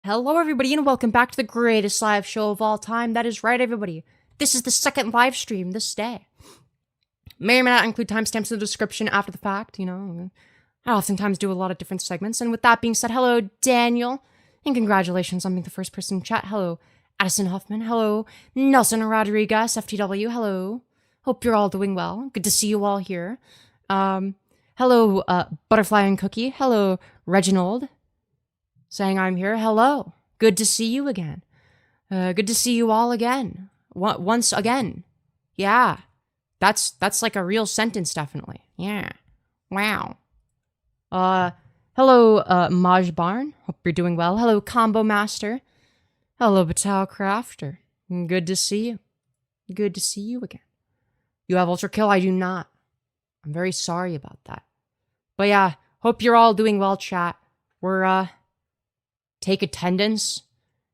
Hello, everybody, and welcome back to the greatest live show of all time. That is right, everybody. This is the second live stream this day. May or may not include timestamps in the description after the fact, you know. I oftentimes do a lot of different segments. And with that being said, hello, Daniel. And congratulations on being the first person in chat. Hello, Addison Huffman. Hello, Nelson Rodriguez, FTW. Hello. Hope you're all doing well. Good to see you all here. Hello, Butterfly and Cookie. Hello, Reginald. Saying I'm here. Hello. Good to see you again. Good to see you all again. Once again. Yeah. That's like a real sentence, definitely. Yeah. Wow. Hello, Maj Barn. Hope you're doing well. Hello, Combo Master. Hello, Batal Crafter. Good to see you. Good to see you again. You have Ultra Kill? I do not. I'm very sorry about that. But yeah, hope you're all doing well, chat. We're, take attendance.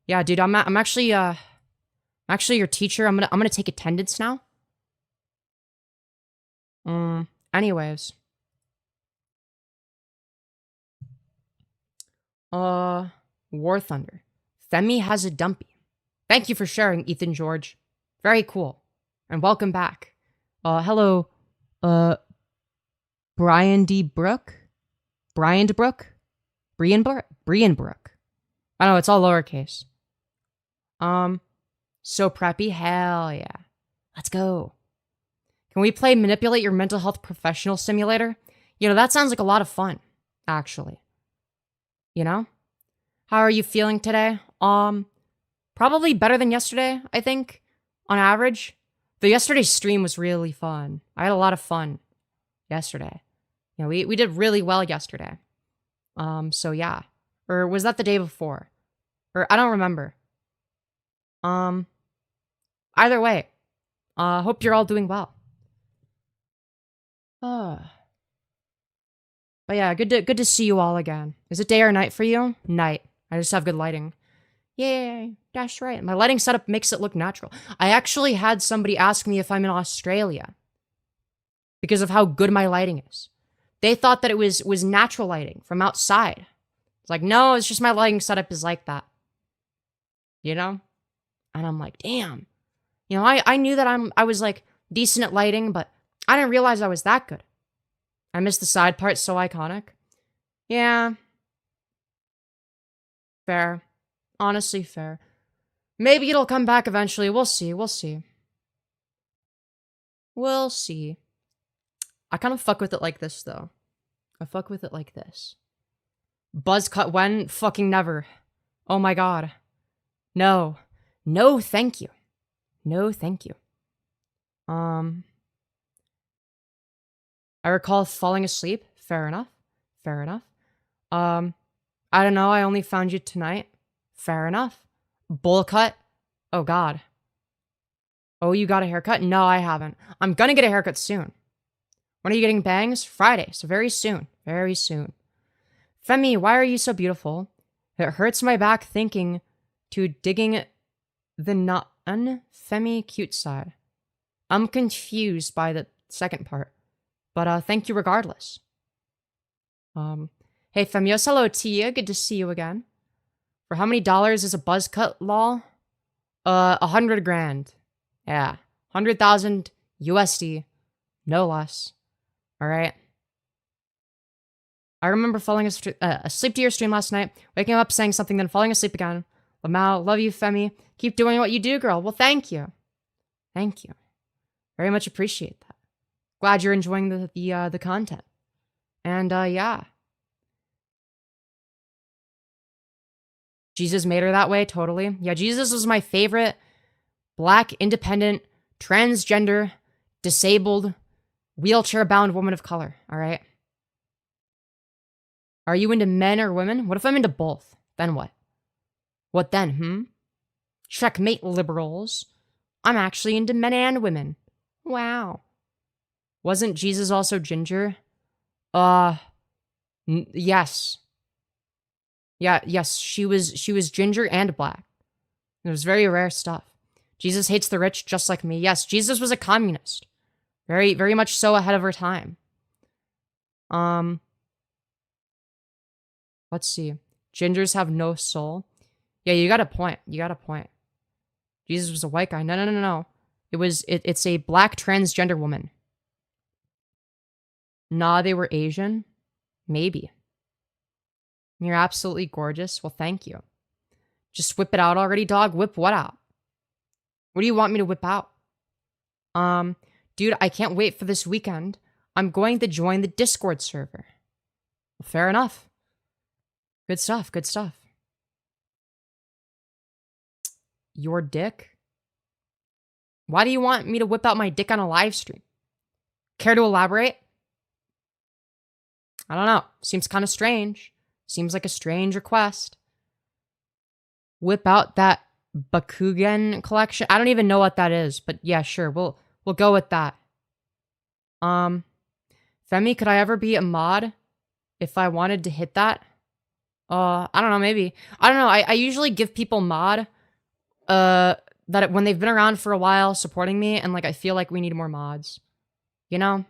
Yeah, dude, I'm actually your teacher. I'm gonna take attendance now. Anyways. War Thunder. Femi has a dumpy. Thank you for sharing, Ethan George. Very cool. And welcome back. Hello, Brian D. Brook? Brian Brook? Brian Brook. I know, it's all lowercase. So preppy? Hell yeah. Let's go. Can we play Manipulate Your Mental Health Professional Simulator? You know, that sounds like a lot of fun, actually. You know? How are you feeling today? Probably better than yesterday, I think, on average. Though yesterday's stream was really fun. I had a lot of fun yesterday. You know, we did really well yesterday. So yeah. Or was that the day before? Or I don't remember. Either way, hope you're all doing well. But yeah, good to see you all again. Is it day or night for you? Night. I just have good lighting. Yay, that's right. My lighting setup makes it look natural. I actually had somebody ask me if I'm in Australia because of how good my lighting is. They thought that it was natural lighting from outside. It's like, no, it's just my lighting setup is like that. You know? And I'm like, damn. You know, I knew that I was like decent at lighting, but I didn't realize I was that good. I missed the side part, so iconic. Yeah. Fair. Honestly, fair. Maybe it'll come back eventually. We'll see. We'll see. We'll see. I kind of fuck with it like this, though. I fuck with it like this. Buzz cut when? Fucking never. Oh my god. No. No, thank you. No, thank you. I recall falling asleep. Fair enough. Fair enough. I don't know. I only found you tonight. Fair enough. Bowl cut. Oh god. Oh, you got a haircut? No, I haven't. I'm gonna get a haircut soon. When are you getting bangs? Friday, so very soon. Very soon. Femi, why are you so beautiful? It hurts my back thinking to digging the non-Femi cute side. I'm confused by the second part. But thank you regardless. Hey Femyoz, hello Tia, good to see you again. For how many dollars is a buzz cut, lol? 100 grand. Yeah, 100,000 USD, no less. Alright. I remember falling asleep to your stream last night, waking up saying something, then falling asleep again. Lamau, love you, Femi. Keep doing what you do, girl. Well, thank you. Thank you. Very much appreciate that. Glad you're enjoying the content. And, yeah. Jesus made her that way, totally. Yeah, Jesus was my favorite black, independent, transgender, disabled, wheelchair-bound woman of color, alright? Are you into men or women? What if I'm into both? Then what? What then, Checkmate, liberals. I'm actually into men and women. Wow. Wasn't Jesus also ginger? Yes. Yeah, yes, she was ginger and black. It was very rare stuff. Jesus hates the rich just like me. Yes, Jesus was a communist. Very, very much so ahead of her time. Let's see. Gingers have no soul. Yeah, you got a point. You got a point. Jesus was a white guy. No, no, no, no, no. It's a black transgender woman. Nah, they were Asian. Maybe. You're absolutely gorgeous. Well, thank you. Just whip it out already, dog. Whip what out? What do you want me to whip out? Dude, I can't wait for this weekend. I'm going to join the Discord server. Well, fair enough. Good stuff, good stuff. Your dick? Why do you want me to whip out my dick on a live stream? Care to elaborate? I don't know. Seems kind of strange. Seems like a strange request. Whip out that Bakugan collection. I don't even know what that is, but yeah, sure. We'll go with that. Femi, could I ever be a mod if I wanted to hit that? I don't know, maybe. I don't know. I usually give people mod that when they've been around for a while supporting me, and like I feel like we need more mods. You know?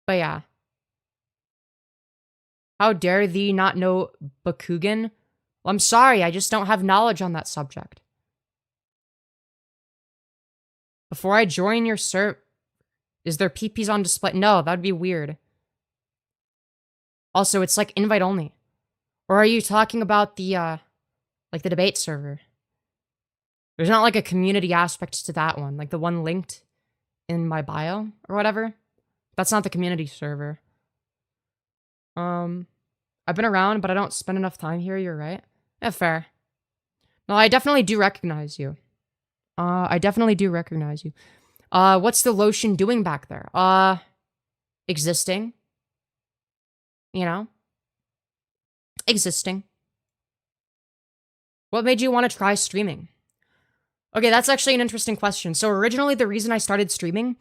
But yeah. How dare thee not know Bakugan? Well, I'm sorry, I just don't have knowledge on that subject. Before I join your is there PPs on display? No, that'd be weird. Also, it's like invite only. Or are you talking about the, like the debate server? There's not like a community aspect to that one, like the one linked in my bio or whatever. That's not the community server. I've been around, but I don't spend enough time here, you're right. Yeah, fair. No, I definitely do recognize you. I definitely do recognize you. What's the lotion doing back there? Existing. You know? Existing. What made you want to try streaming? Okay, that's actually an interesting question. So originally, the reason I started streaming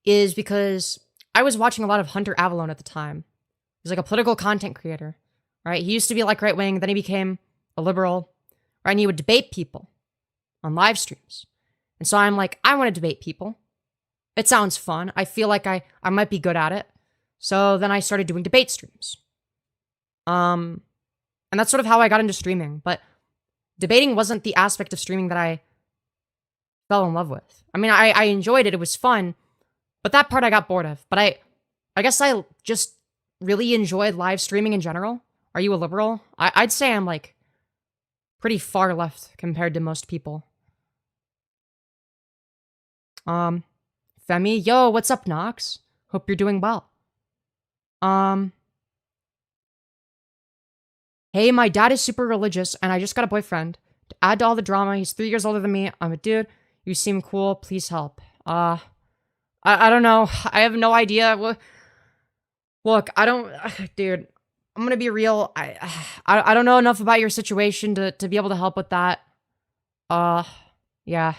is because I was watching a lot of Hunter Avalon at the time. He's like a political content creator, right? He used to be like right-wing, then he became a liberal, right? And he would debate people on live streams. And so I'm like, I want to debate people. It sounds fun. I feel like I might be good at it. So then I started doing debate streams. And that's sort of how I got into streaming. But debating wasn't the aspect of streaming that I fell in love with. I mean, I enjoyed it. It was fun. But that part I got bored of. But I guess I just really enjoyed live streaming in general. Are you a liberal? I'd say I'm like pretty far left compared to most people. Femi, yo, what's up, Nox? Hope you're doing well. Hey, my dad is super religious, and I just got a boyfriend. To add to all the drama, he's 3 years older than me. I'm a dude. You seem cool. Please help. I don't know. I have no idea. Look, I don't, dude. I'm gonna be real. I don't know enough about your situation to be able to help with that. Yeah.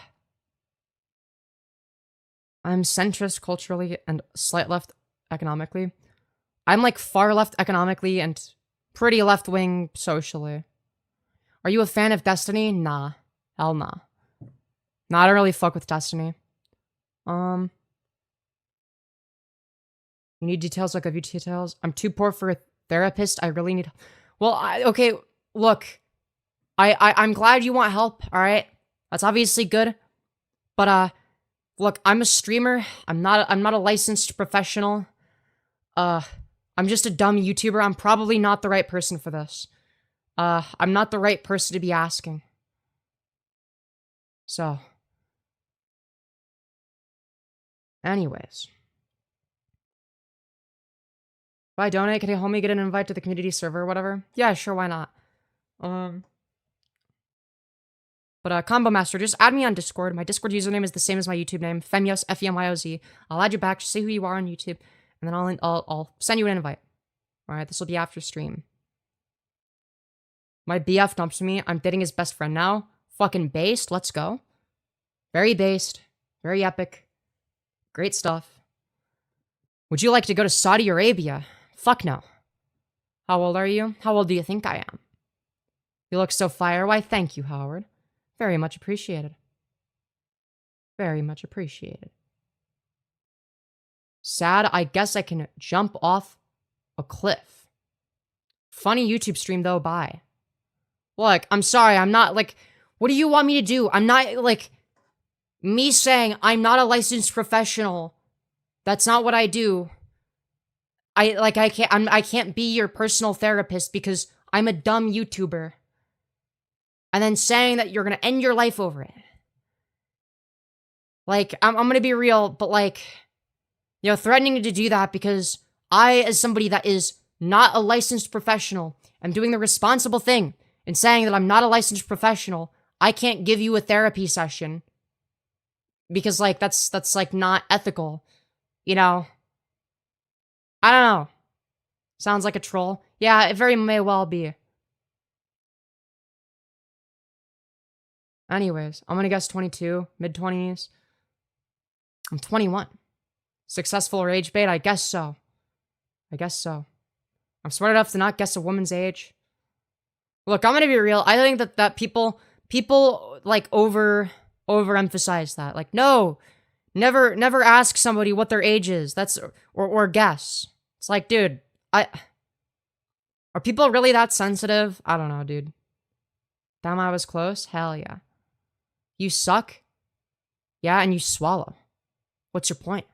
I'm centrist culturally and slight left economically. I'm like far left economically and pretty left-wing socially. Are you a fan of Destiny? Nah. Hell nah. Nah, I don't really fuck with Destiny. You need details? I'll give you details. I'm too poor for a therapist. I really need... Well, okay, look. I'm glad you want help, alright? That's obviously good. But, look, I'm a streamer. I'm not a licensed professional. I'm just a dumb YouTuber. I'm probably not the right person for this. I'm not the right person to be asking. So. Anyways. If I donate, can you help me get an invite to the community server or whatever? Yeah, sure, why not? But, Combo Master, just add me on Discord. My Discord username is the same as my YouTube name, Femyoz, Femyoz. I'll add you back, just say who you are on YouTube, and then I'll send you an invite. Alright, this will be after stream. My BF dumps me. I'm dating his best friend now. Fucking based, let's go. Very based. Very epic. Great stuff. Would you like to go to Saudi Arabia? Fuck no. How old are you? How old do you think I am? You look so fire. Why, thank you, Howard. Very much appreciated. Very much appreciated. Sad, I guess I can jump off a cliff. Funny YouTube stream, though, bye. Look, I'm sorry, I'm not, like, what do you want me to do? I'm not, like, me saying I'm not a licensed professional. That's not what I do. I can't be your personal therapist because I'm a dumb YouTuber. And then saying that you're gonna end your life over it. Like, I'm gonna be real, but like, you know, threatening to do that because I, as somebody that is not a licensed professional, am doing the responsible thing and saying that I'm not a licensed professional. I can't give you a therapy session because, like, that's like not ethical, you know? I don't know. Sounds like a troll. Yeah, it very may well be. Anyways, I'm gonna guess 22, mid-20s. I'm 21. Successful rage bait? I guess so. I guess so. I'm smart enough to not guess a woman's age. Look, I'm gonna be real. I think that people like overemphasize that. Like, no, never ask somebody what their age is. That's or guess. It's like, dude, are people really that sensitive? I don't know, dude. Damn, I was close. Hell yeah. You suck. Yeah, and you swallow. What's your point?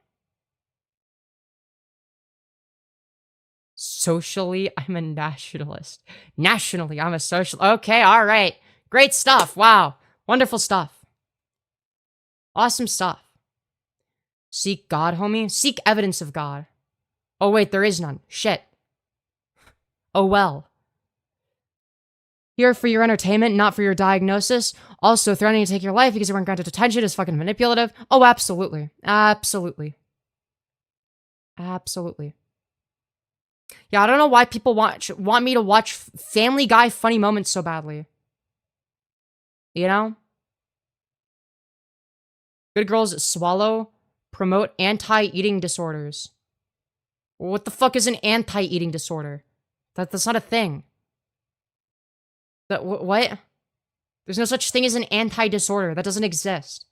Socially, I'm a nationalist. Nationally, I'm a social. Okay, all right. Great stuff. Wow. Wonderful stuff. Awesome stuff. Seek God, homie. Seek evidence of God. Oh, wait, there is none. Shit. Oh, well. Here for your entertainment, not for your diagnosis. Also, threatening to take your life because you weren't granted detention is fucking manipulative. Oh, absolutely. Absolutely. Absolutely. Yeah, I don't know why people want me to watch Family Guy funny moments so badly. You know? Good girls swallow, promote anti-eating disorders. What the fuck is an anti-eating disorder? That's not a thing. What? There's no such thing as an anti-disorder. That doesn't exist.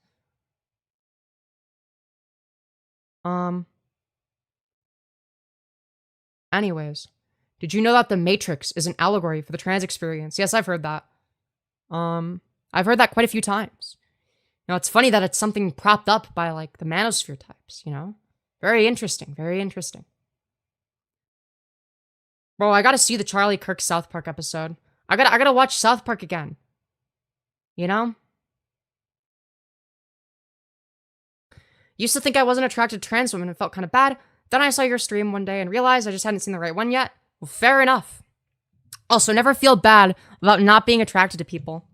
Anyways. Did you know that The Matrix is an allegory for the trans experience? Yes, I've heard that. I've heard that quite a few times. You know, it's funny that it's something propped up by, like, the manosphere types, you know? Very interesting, very interesting. Bro, I gotta see the Charlie Kirk South Park episode. I gotta watch South Park again. You know? Used to think I wasn't attracted to trans women and felt kind of bad. Then I saw your stream one day and realized I just hadn't seen the right one yet. Well, fair enough. Also, never feel bad about not being attracted to people.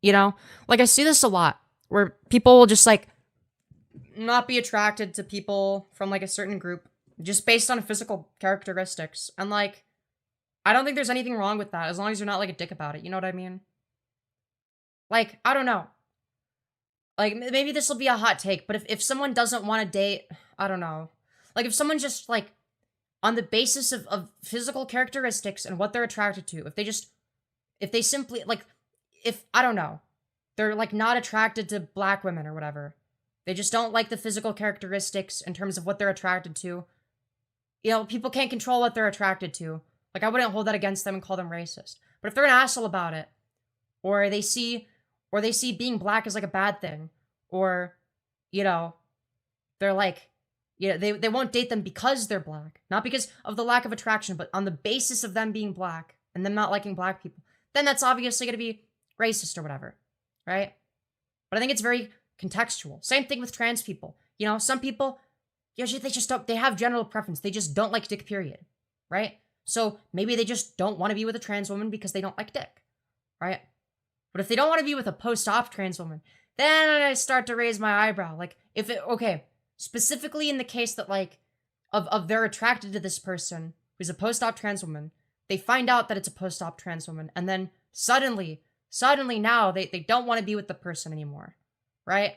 You know? Like, I see this a lot, where people will just, like, not be attracted to people from, like, a certain group, just based on physical characteristics. And, like, I don't think there's anything wrong with that, as long as you're not, like, a dick about it, you know what I mean? Like, I don't know. Like, maybe this will be a hot take, but if someone doesn't want to date, I don't know. Like, if someone just, like, on the basis of physical characteristics and what they're attracted to, if they simply, like, if, I don't know, they're, like, not attracted to black women or whatever. They just don't like the physical characteristics in terms of what they're attracted to. You know, people can't control what they're attracted to. Like, I wouldn't hold that against them and call them racist. But if they're an asshole about it, or they see being black as, like, a bad thing, or, you know, they're like, you know, they won't date them because they're black. Not because of the lack of attraction, but on the basis of them being black and them not liking black people. Then that's obviously going to be racist or whatever, right? But I think it's very contextual. Same thing with trans people. You know, some people, usually they just don't, they have general preference. They just don't like dick, period, right? So maybe they just don't want to be with a trans woman because they don't like dick, right? But if they don't want to be with a post-op trans woman, then I start to raise my eyebrow. Like, if it, okay, specifically in the case that, like, of they're attracted to this person who's a post-op trans woman, they find out that it's a post-op trans woman, and then suddenly now they don't want to be with the person anymore, right?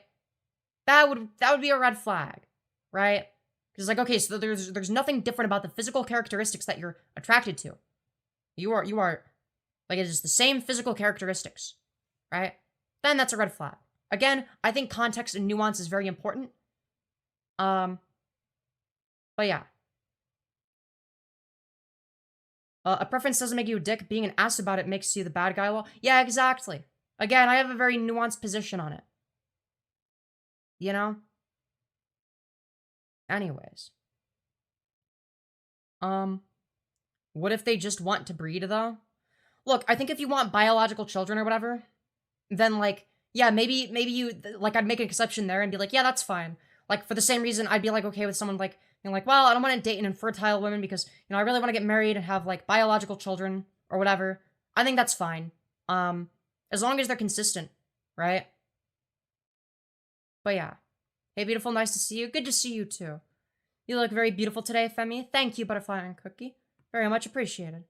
That would be a red flag, right? Because, like, okay, so there's nothing different about the physical characteristics that you're attracted to. You are, like, it is the same physical characteristics, right? Then that's a red flag. Again, I think context and nuance is very important. But yeah. A preference doesn't make you a dick. Being an ass about it makes you the bad guy. Well, yeah, exactly. Again, I have a very nuanced position on it. You know? Anyways. What if they just want to breed, though? Look, I think if you want biological children or whatever, then, like, yeah, maybe you, like, I'd make an exception there and be like, yeah, that's fine. Like, for the same reason, I'd be, like, okay with someone, like, being like, well, I don't want to date an infertile woman because, you know, I really want to get married and have, like, biological children or whatever. I think that's fine. As long as they're consistent, right? But yeah. Hey, beautiful, nice to see you. Good to see you, too. You look very beautiful today, Femi. Thank you, Butterfly and Cookie. Very much appreciated.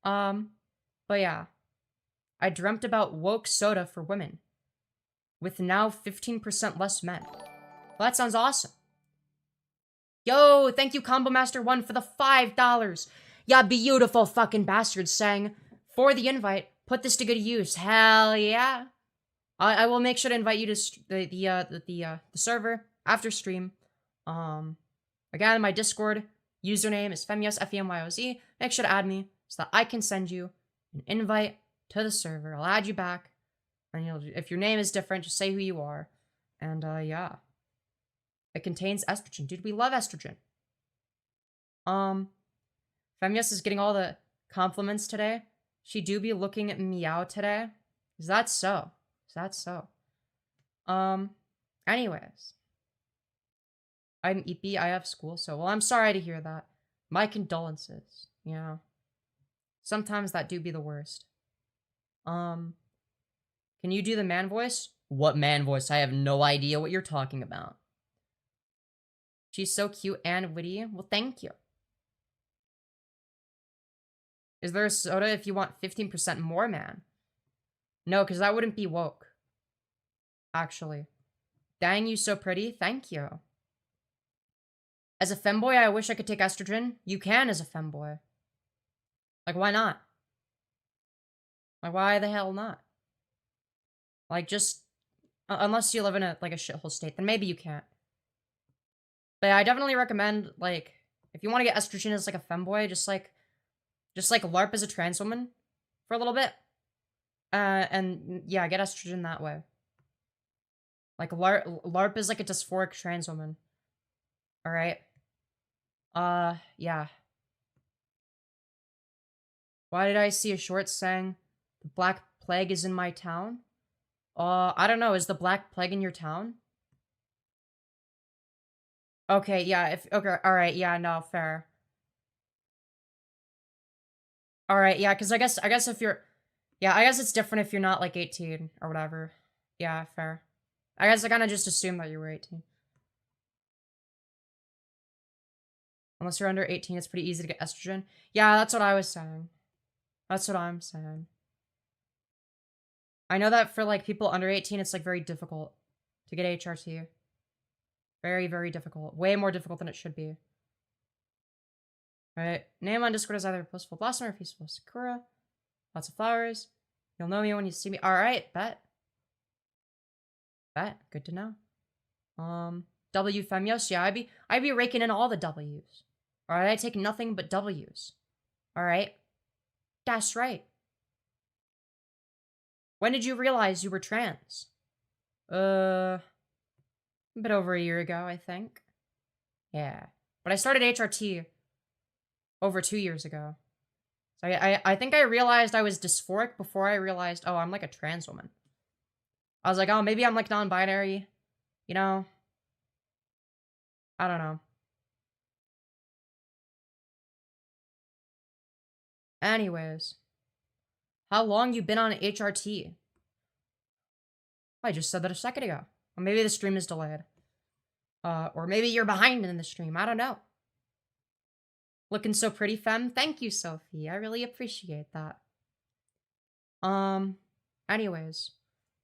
But yeah. I dreamt about woke soda for women. With now 15% less men. Well, that sounds awesome. Yo, thank you, Combo Master 1 for the $5. Ya beautiful fucking bastards sang. For the invite, put this to good use. Hell yeah. I will make sure to invite you to the server after stream. Again, my Discord username is Femyoz, Femyoz. Make sure to add me so that I can send you an invite to the server. I'll add you back. And if your name is different, just say who you are. And, yeah. It contains estrogen. Dude, we love estrogen. Femyoz is getting all the compliments today. She do be looking at meow today. Is that so? Is that so? Anyways. I'm EP, I have school, so, well, I'm sorry to hear that. My condolences, you know. Sometimes that do be the worst. Can you do the man voice? What man voice? I have no idea what you're talking about. She's so cute and witty. Well, thank you. Is there a soda if you want 15% more, man? No, because that wouldn't be woke. Actually. Dang, you so pretty. Thank you. As a femboy, I wish I could take estrogen. You can as a femboy. Like, why not? Like, why the hell not? Like, just... unless you live in a, like, a shithole state, then maybe you can't. But yeah, I definitely recommend, like, if you want to get estrogen as, like, a femboy, just, like, LARP as a trans woman for a little bit. And, yeah, get estrogen that way. Like, LARP is, like, a dysphoric trans woman. Alright? Yeah. Why did I see a short saying, the Black Plague is in my town? I don't know, is the Black Plague in your town? Okay, yeah, okay, alright, yeah, no, fair. Alright, yeah, because I guess if you're, yeah, I guess it's different if you're not, like, 18 or whatever. Yeah, fair. I guess I kind of just assumed that you were 18. Unless you're under 18, it's pretty easy to get estrogen. Yeah, that's what I was saying. That's what I'm saying. I know that for, like, people under 18, it's, like, very difficult to get HRT. Very, very difficult. Way more difficult than it should be. Right? Name on Discord is either Blissful Blossom or Peaceful Sakura. Lots of flowers. You'll know me when you see me. Alright, bet. Bet. Good to know. W Femyoz. Yeah, I'd be raking in all the W's. Alright, I take nothing but W's. Alright? That's right. When did you realize you were trans? A bit over a year ago, I think. Yeah. But I started HRT over 2 years ago. So I think I realized I was dysphoric before I realized, oh, I'm like a trans woman. I was like, oh, maybe I'm like non-binary. You know? I don't know. Anyways. How long you been on HRT? I just said that a second ago. Or maybe the stream is delayed. Or maybe you're behind in the stream. I don't know. Looking so pretty, femme. Thank you, Sophie. I really appreciate that. Anyways.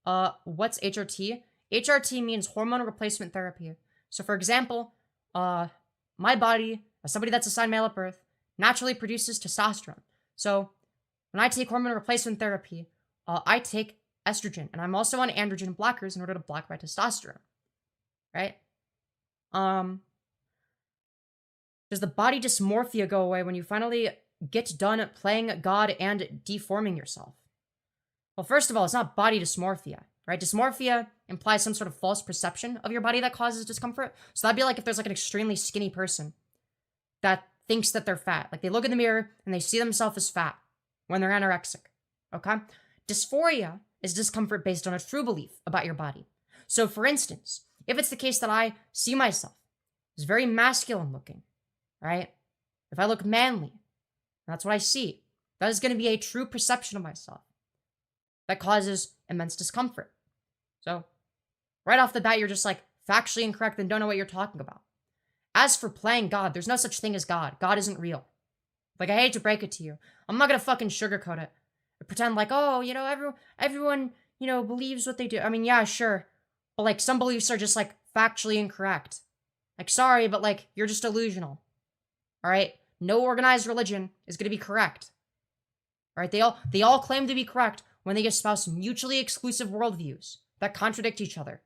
What's HRT? HRT means hormone replacement therapy. So, for example, my body, as somebody that's assigned male at birth, naturally produces testosterone. So, when I take hormone replacement therapy, I take estrogen, and I'm also on androgen blockers in order to block my testosterone. Right? Does the body dysmorphia go away when you finally get done playing God and deforming yourself? Well, first of all, it's not body dysmorphia, right? Dysmorphia implies some sort of false perception of your body that causes discomfort. So that'd be like if there's like an extremely skinny person that thinks that they're fat. Like they look in the mirror and they see themselves as fat when they're anorexic, okay? Dysphoria is discomfort based on a true belief about your body. So for instance, if it's the case that I see myself as very masculine looking, right? If I look manly, that's what I see. That is going to be a true perception of myself that causes immense discomfort. So right off the bat, you're just like factually incorrect and don't know what you're talking about. As for playing God, there's no such thing as God. God isn't real. Like, I hate to break it to you. I'm not going to fucking sugarcoat it. Pretend like, oh, you know, everyone, you know, believes what they do. I mean, yeah, sure. But like, some beliefs are just like factually incorrect. Like, sorry, but like, you're just delusional. All right? No organized religion is going to be correct. All right? They all claim to be correct when they espouse mutually exclusive worldviews that contradict each other.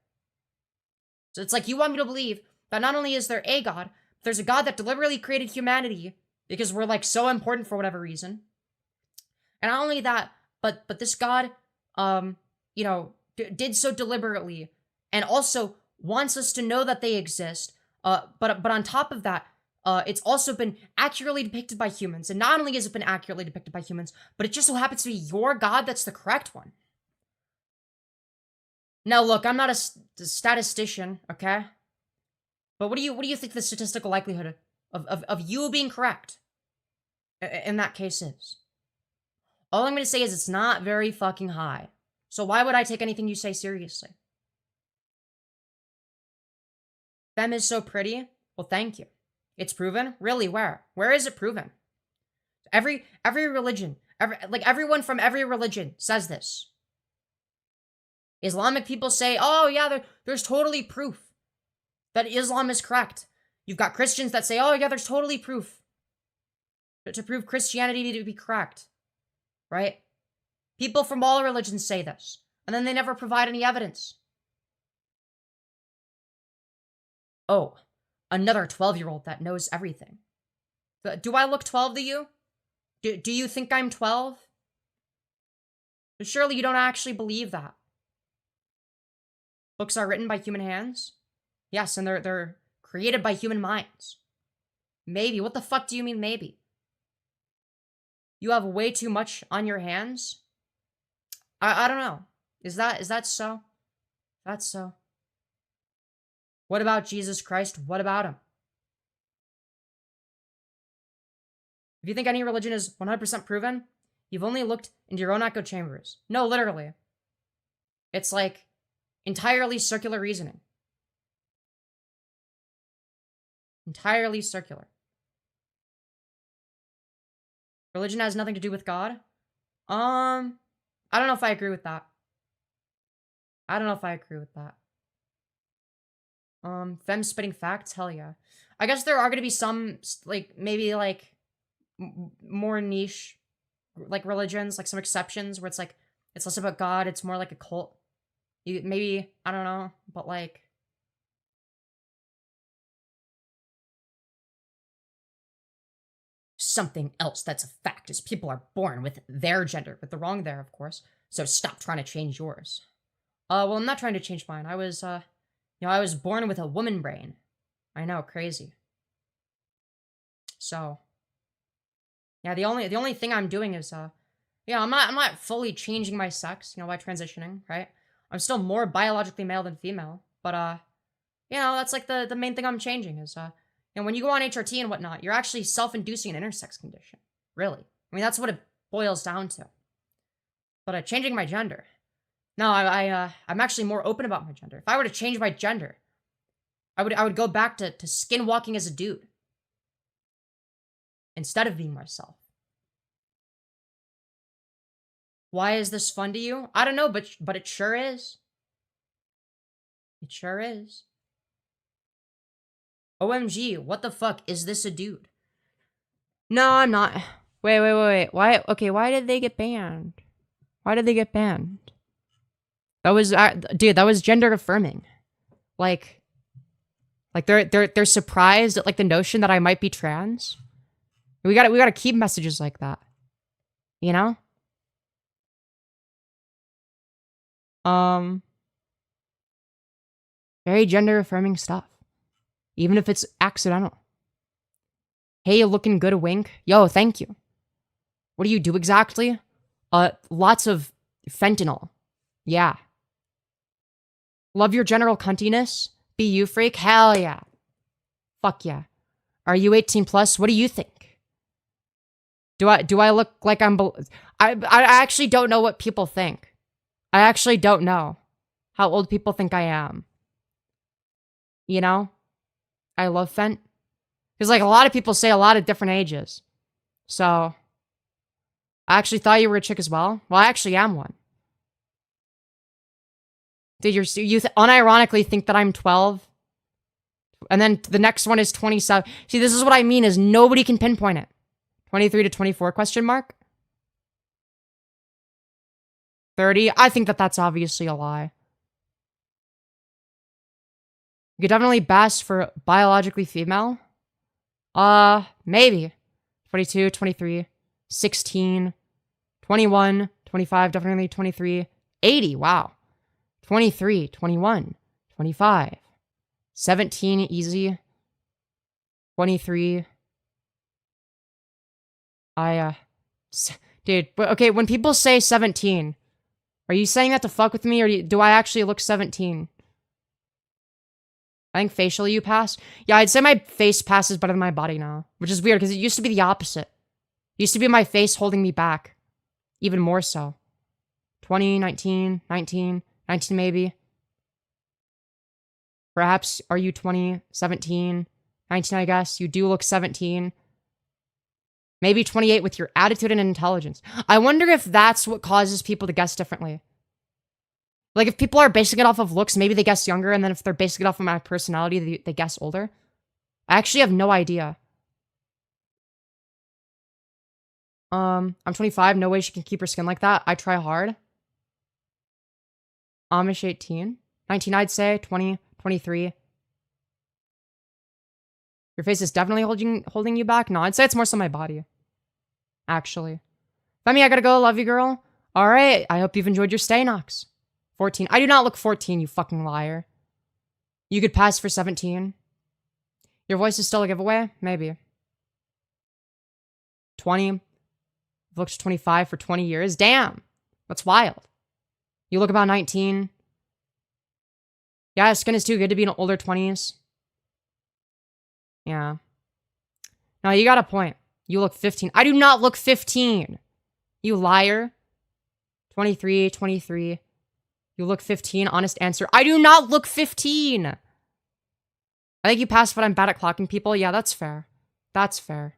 So it's like, you want me to believe that not only is there a God, but there's a God that deliberately created humanity because we're like so important for whatever reason. And not only that, but this God, you know, did so deliberately and also wants us to know that they exist. But on top of that, it's also been accurately depicted by humans. And not only has it been accurately depicted by humans, but it just so happens to be your God that's the correct one. Now, look, I'm not a statistician, okay? But what do you think the statistical likelihood of you being correct in that case is? All I'm going to say is it's not very fucking high. So why would I take anything you say seriously? Femme is so pretty? Well, thank you. It's proven? Really, where? Where is it proven? Every religion, everyone from every religion says this. Islamic people say, oh yeah, there's totally proof that Islam is correct. You've got Christians that say, oh yeah, there's totally proof to prove Christianity to be correct, right? People from all religions say this, and then they never provide any evidence. Oh, another 12-year-old that knows everything. Do I look 12 to you? Do you think I'm 12? But surely you don't actually believe that. Books are written by human hands? Yes, and they're created by human minds. Maybe. What the fuck do you mean maybe? You have way too much on your hands? I don't know. Is that so? That's so. What about Jesus Christ? What about him? If you think any religion is 100% proven, you've only looked into your own echo chambers. No, literally. It's like entirely circular reasoning. Entirely circular. Religion has nothing to do with God? I don't know if I agree with that. Femme spitting facts? Hell yeah. I guess there are going to be some, like, maybe, like, more niche, like, religions, like, some exceptions where it's, like, it's less about God, it's more like a cult. Maybe, I don't know, but, like, something else that's a fact is people are born with their gender, with the wrong there, of course, so stop trying to change yours. Well, I'm not trying to change mine. I was born with a woman brain. I know, crazy. So, yeah, the only thing I'm doing is, yeah, I'm not fully changing my sex, you know, by transitioning, right? I'm still more biologically male than female, but, you know, that's like the main thing I'm changing is, you know, when you go on HRT and whatnot, you're actually self-inducing an intersex condition, really. I mean, that's what it boils down to. But, changing my gender. No, I'm actually more open about my gender. If I were to change my gender, I would go back to skinwalking as a dude. Instead of being myself. Why is this fun to you? I don't know, but it sure is. It sure is. OMG, what the fuck? Is this a dude? No, I'm not. Wait. Why? Okay, why did they get banned? Why did they get banned? That was, dude, that was gender affirming. Like they're surprised at like the notion that I might be trans. We gotta keep messages like that. You know? Very gender affirming stuff. Even if it's accidental. Hey, you looking good, a wink. Yo, thank you. What do you do exactly? Lots of fentanyl. Yeah. Love your general cuntiness. Be you freak. Hell yeah. Fuck yeah. Are you 18 plus? What do you think? Do I look like I actually don't know what people think. I actually don't know how old people think I am. You know? I love Fent. Because, like, a lot of people say a lot of different ages. So, I actually thought you were a chick as well. Well, I actually am one. Dude, you unironically think that I'm 12? And then the next one is 27. See, this is what I mean is nobody can pinpoint it. 23 to 24 question mark? 30? I think that that's obviously a lie. You could definitely bash for biologically female. Maybe. 22, 23, 16, 21, 25, definitely 23, 80, wow. 23, 21, 25, 17, easy. 23. Dude, okay, when people say 17, are you saying that to fuck with me, or do I actually look 17? I think facially you pass. Yeah, I'd say my face passes better than my body now, which is weird because it used to be the opposite. It used to be my face holding me back. Even more so. 20, 19, 19, 19 maybe. Perhaps, are you 20, 17, 19, I guess? You do look 17. Maybe 28 with your attitude and intelligence. I wonder if that's what causes people to guess differently. Like, if people are basing it off of looks, maybe they guess younger, and then if they're basing it off of my personality, they guess older. I actually have no idea. I'm 25, no way she can keep her skin like that. I try hard. Amish 18. 19, I'd say. 20, 23. Your face is definitely holding you back? No, I'd say it's more so my body. Actually. Femi, I gotta go. Love you, girl. Alright, I hope you've enjoyed your stay, Nox. 14. I do not look 14, you fucking liar. You could pass for 17. Your voice is still a giveaway? Maybe. 20. I've looked 25 for 20 years. Damn. That's wild. You look about 19. Yeah, skin is too good to be in older 20s. Yeah. No, you got a point. You look 15. I do not look 15. You liar. 23, 23. You look 15. Honest answer. I do not look 15. I think you passed, but I'm bad at clocking people. Yeah, that's fair. That's fair.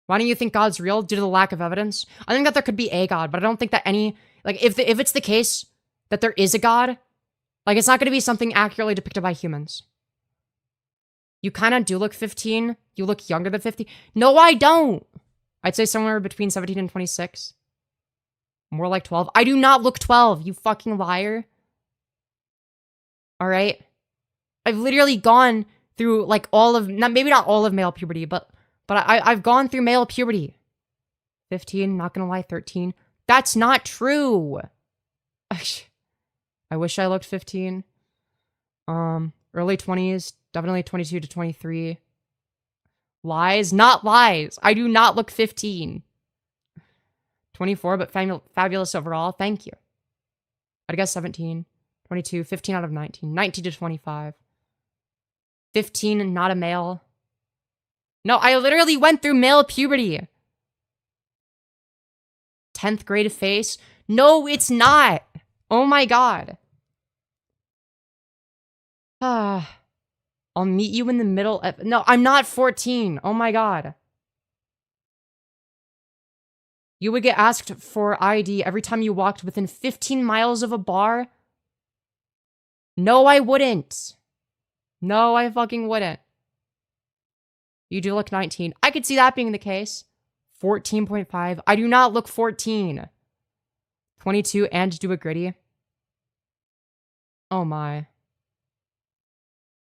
Why don't you think God's real? Due to the lack of evidence? I think that there could be a God, but I don't think that any... Like, if it's the case that there is a God, like, it's not going to be something accurately depicted by humans. You kind of do look 15. You look younger than 50. No, I don't. I'd say somewhere between 17 and 26. More like 12. I do not look 12, you fucking liar. Alright? I've literally gone through, like, all of... maybe not all of male puberty, but I've gone through male puberty. 15, not gonna lie, 13. That's not true. I wish I looked 15. Early 20s, definitely 22 to 23. Lies? Not lies. I do not look 15. 24, but fabulous overall. Thank you. I'd guess 17, 22, 15 out of 19. 19 to 25. 15, not a male. No, I literally went through male puberty. 10th grade face. No, it's not. Oh my god. I'll meet you in the middle. No, I'm not 14. Oh my god. You would get asked for ID every time you walked within 15 miles of a bar? No, I wouldn't. No, I fucking wouldn't. You do look 19. I could see that being the case. 14.5. I do not look 14. 22 and do a gritty. Oh my.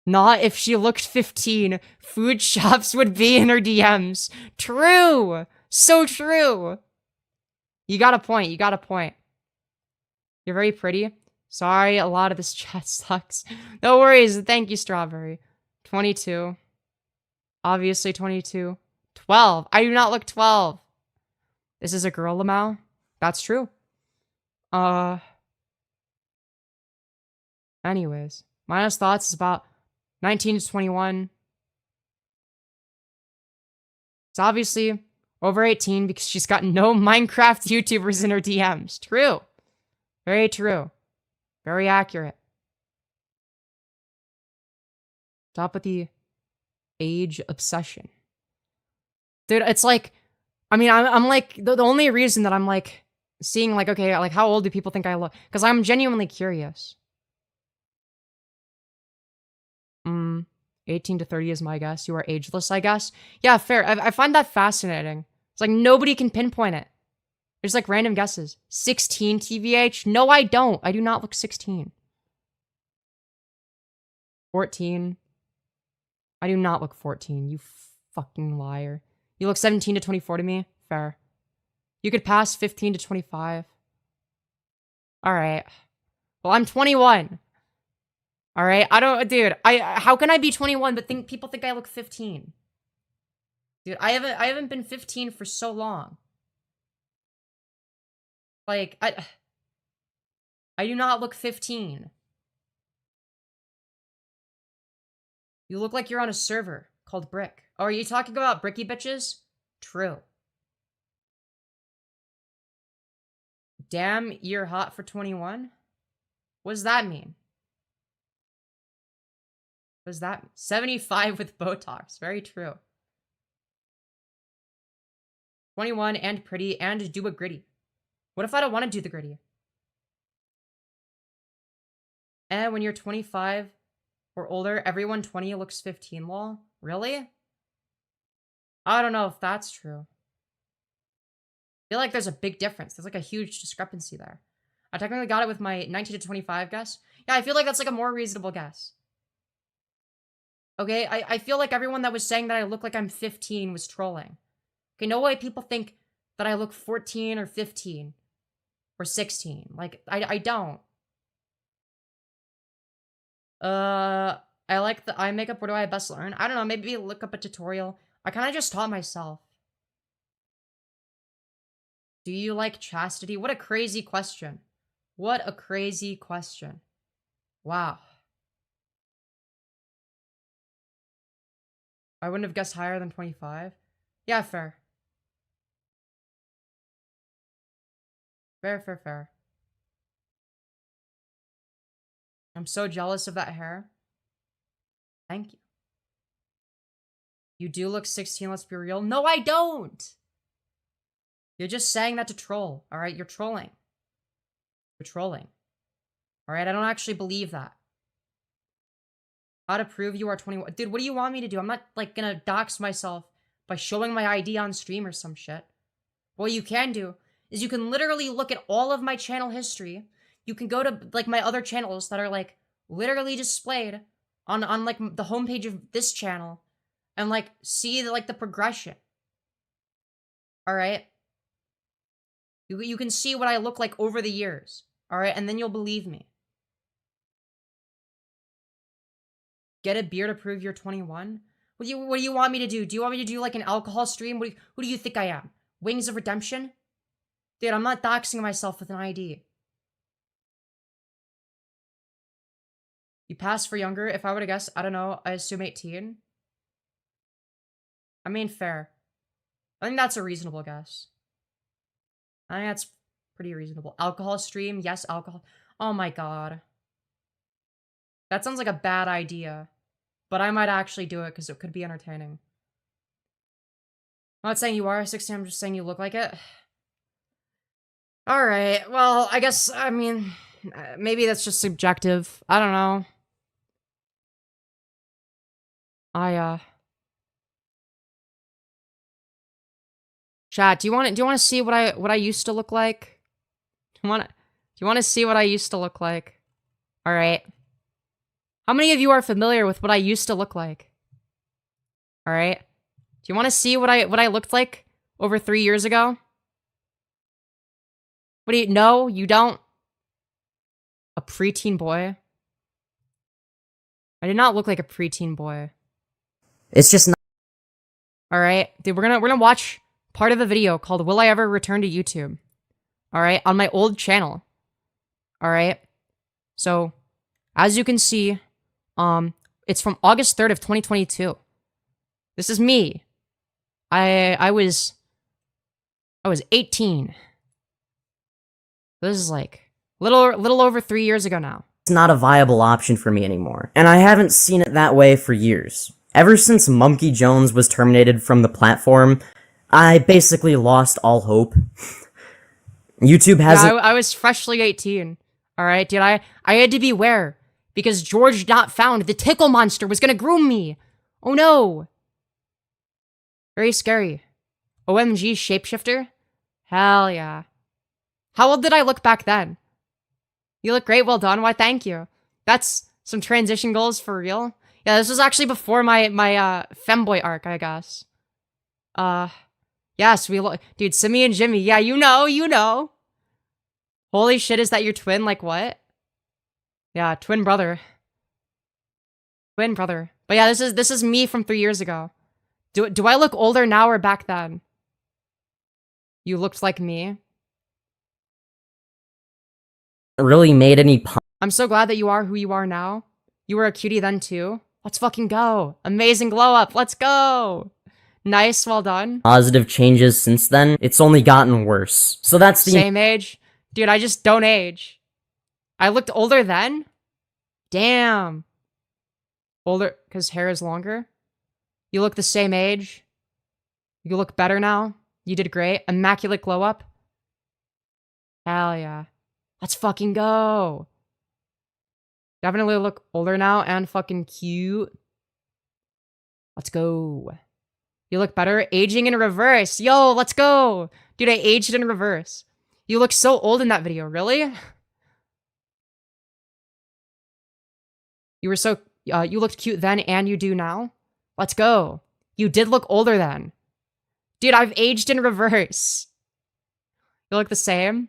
Not if she looked 15. Food shops would be in her DMs. True. So true. You got a point. You got a point. You're very pretty. Sorry, a lot of this chat sucks. No worries. Thank you, Strawberry. 22. Obviously 22. 12. I do not look 12. This is a girl, Lamau. That's true. Anyways. Minus thoughts is about 19 to 21. It's obviously over 18 because she's got no Minecraft YouTubers in her DMs. True. Very true. Very accurate. Stop with the age obsession. Dude, it's like, I mean, I'm like, the only reason that I'm like seeing like, okay, like how old do people think I look? Because I'm genuinely curious. 18 to 30 is my guess. You are ageless, I guess. Yeah, fair. I find that fascinating. It's like nobody can pinpoint it. There's like random guesses. 16 TVH? No, I don't. I do not look 16. 14. I do not look 14. You fucking liar. You look 17 to 24 to me? Fair. You could pass 15 to 25. Alright. Well, I'm 21. Alright? I don't... Dude, how can I be 21 but people think I look 15? Dude, I haven't been 15 for so long. Like, I do not look 15. You look like you're on a server called Brick. Oh, are you talking about bricky bitches? True. Damn, you're hot for 21? What does that mean? What does that mean? 75 with Botox. Very true. 21 and pretty and do a gritty. What if I don't want to do the gritty? And when you're 25 or older, everyone 20 looks 15, lol. Really? I don't know if that's true. I feel like there's a big difference. There's like a huge discrepancy there. I technically got it with my 19 to 25 guess. Yeah, I feel like that's like a more reasonable guess. Okay, I feel like everyone that was saying that I look like I'm 15 was trolling. Okay, no way people think that I look 14 or 15 or 16. Like, I don't. I like the eye makeup. Where do I best learn? I don't know, maybe look up a tutorial. I kind of just taught myself. Do you like chastity? What a crazy question. What a crazy question. Wow. I wouldn't have guessed higher than 25. Yeah, fair. Fair, fair, fair. I'm so jealous of that hair. Thank you. You do look 16, let's be real. No, I don't! You're just saying that to troll, alright? You're trolling. You're trolling. Alright, I don't actually believe that. How to prove you are 21. Dude, what do you want me to do? I'm not, like, gonna dox myself by showing my ID on stream or some shit. What you can do is you can literally look at all of my channel history. You can go to, like, my other channels that are, like, literally displayed on like, the homepage of this channel and, like, see, like, the progression. Alright? You can see what I look like over the years. Alright? And then you'll believe me. Get a beer to prove you're 21? What do you want me to do? Do you want me to do, like, an alcohol stream? Who do you think I am? Wings of Redemption? Dude, I'm not doxing myself with an ID. You pass for younger. If I were to guess, I don't know, I assume 18. I mean, fair. I think that's a reasonable guess. I think that's pretty reasonable. Alcohol stream? Yes, alcohol. Oh my god. That sounds like a bad idea. But I might actually do it because it could be entertaining. I'm not saying you are 16, I'm just saying you look like it. Alright, well, I guess, I mean, maybe that's just subjective. I don't know. Chat, do you want to see what I used to look like? Do you want to see what I used to look like? All right. How many of you are familiar with what I used to look like? All right. Do you want to see what I looked like over 3 years ago? What do you... No, you don't? A preteen boy? I did not look like a preteen boy. It's just not. All right. Dude, we're gonna watch part of a video called Will I Ever Return to YouTube? All right, on my old channel. All right. So, as you can see, it's from August 3rd of 2022. This is me. I was 18. This is like little over 3 years ago now. It's not a viable option for me anymore, and I haven't seen it that way for years. Ever since Monkey Jones was terminated from the platform, I basically lost all hope. YouTube hasn't- Yeah, I was freshly 18. Alright, dude, I had to beware. Because George not found the tickle monster was gonna groom me. Oh no. Very scary. OMG shapeshifter? Hell yeah. How old did I look back then? You look great, well done. Why, thank you. That's some transition goals for real. Yeah, this was actually before my femboy arc, I guess. Yes, we look... Dude, Simmy and Jimmy. Yeah, you know. Holy shit, is that your twin? Like, what? Yeah, twin brother. Twin brother. But yeah, this is me from 3 years ago. Do I look older now or back then? You looked like me. really made any I'm so glad that you are who you are now. You were a cutie then too. Let's fucking go. Amazing glow up. Let's go. Nice, well done. positive changes since then. It's only gotten worse. So that's the Same age? Dude, I just don't age. I looked older then? Damn. Older, because hair is longer? You look the same age? You look better now? You did great. Immaculate glow up? Hell yeah. Let's fucking go. Definitely look older now and fucking cute. Let's go. You look better. Aging in reverse. Yo, let's go. Dude, I aged in reverse. You look so old in that video. Really? You were so... you looked cute then and you do now? Let's go. You did look older then. Dude, I've aged in reverse. You look the same.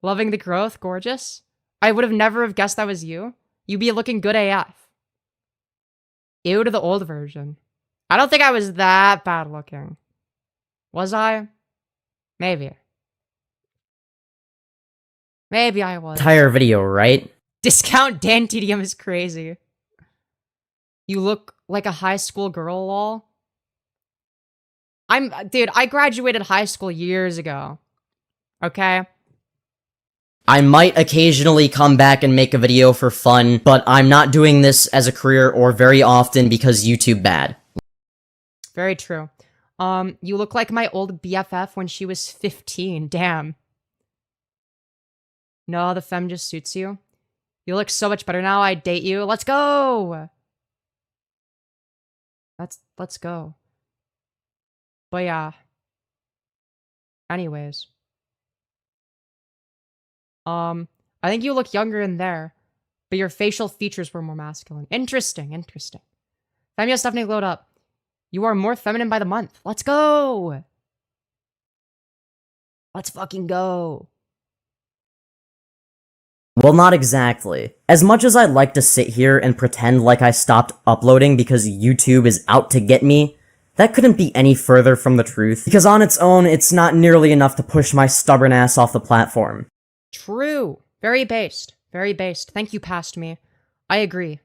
Loving the growth. Gorgeous. I would have never have guessed that was you. You be looking good AF. Ew to the old version. I don't think I was that bad looking. Was I? Maybe. Maybe I was. entire video, right? Discount Dan TDM is crazy. You look like a high school girl, lol. Dude, I graduated high school years ago. Okay? I might occasionally come back and make a video for fun, but I'm not doing this as a career or very often because YouTube bad. Very true. You look like my old BFF when she was 15. Damn. No, the femme just suits you. You look so much better now. I'd date you. Let's go. Let's go. But yeah. Anyways. I think you look younger in there, but your facial features were more masculine. Interesting, interesting. Femyoz definitely glowed up. You are more feminine by the month. Let's go. Let's fucking go. Well, not exactly. As much as I'd like to sit here and pretend like I stopped uploading because YouTube is out to get me, that couldn't be any further from the truth, because on its own, it's not nearly enough to push my stubborn ass off the platform. True. Very based. Very based. Thank you, past me. I agree.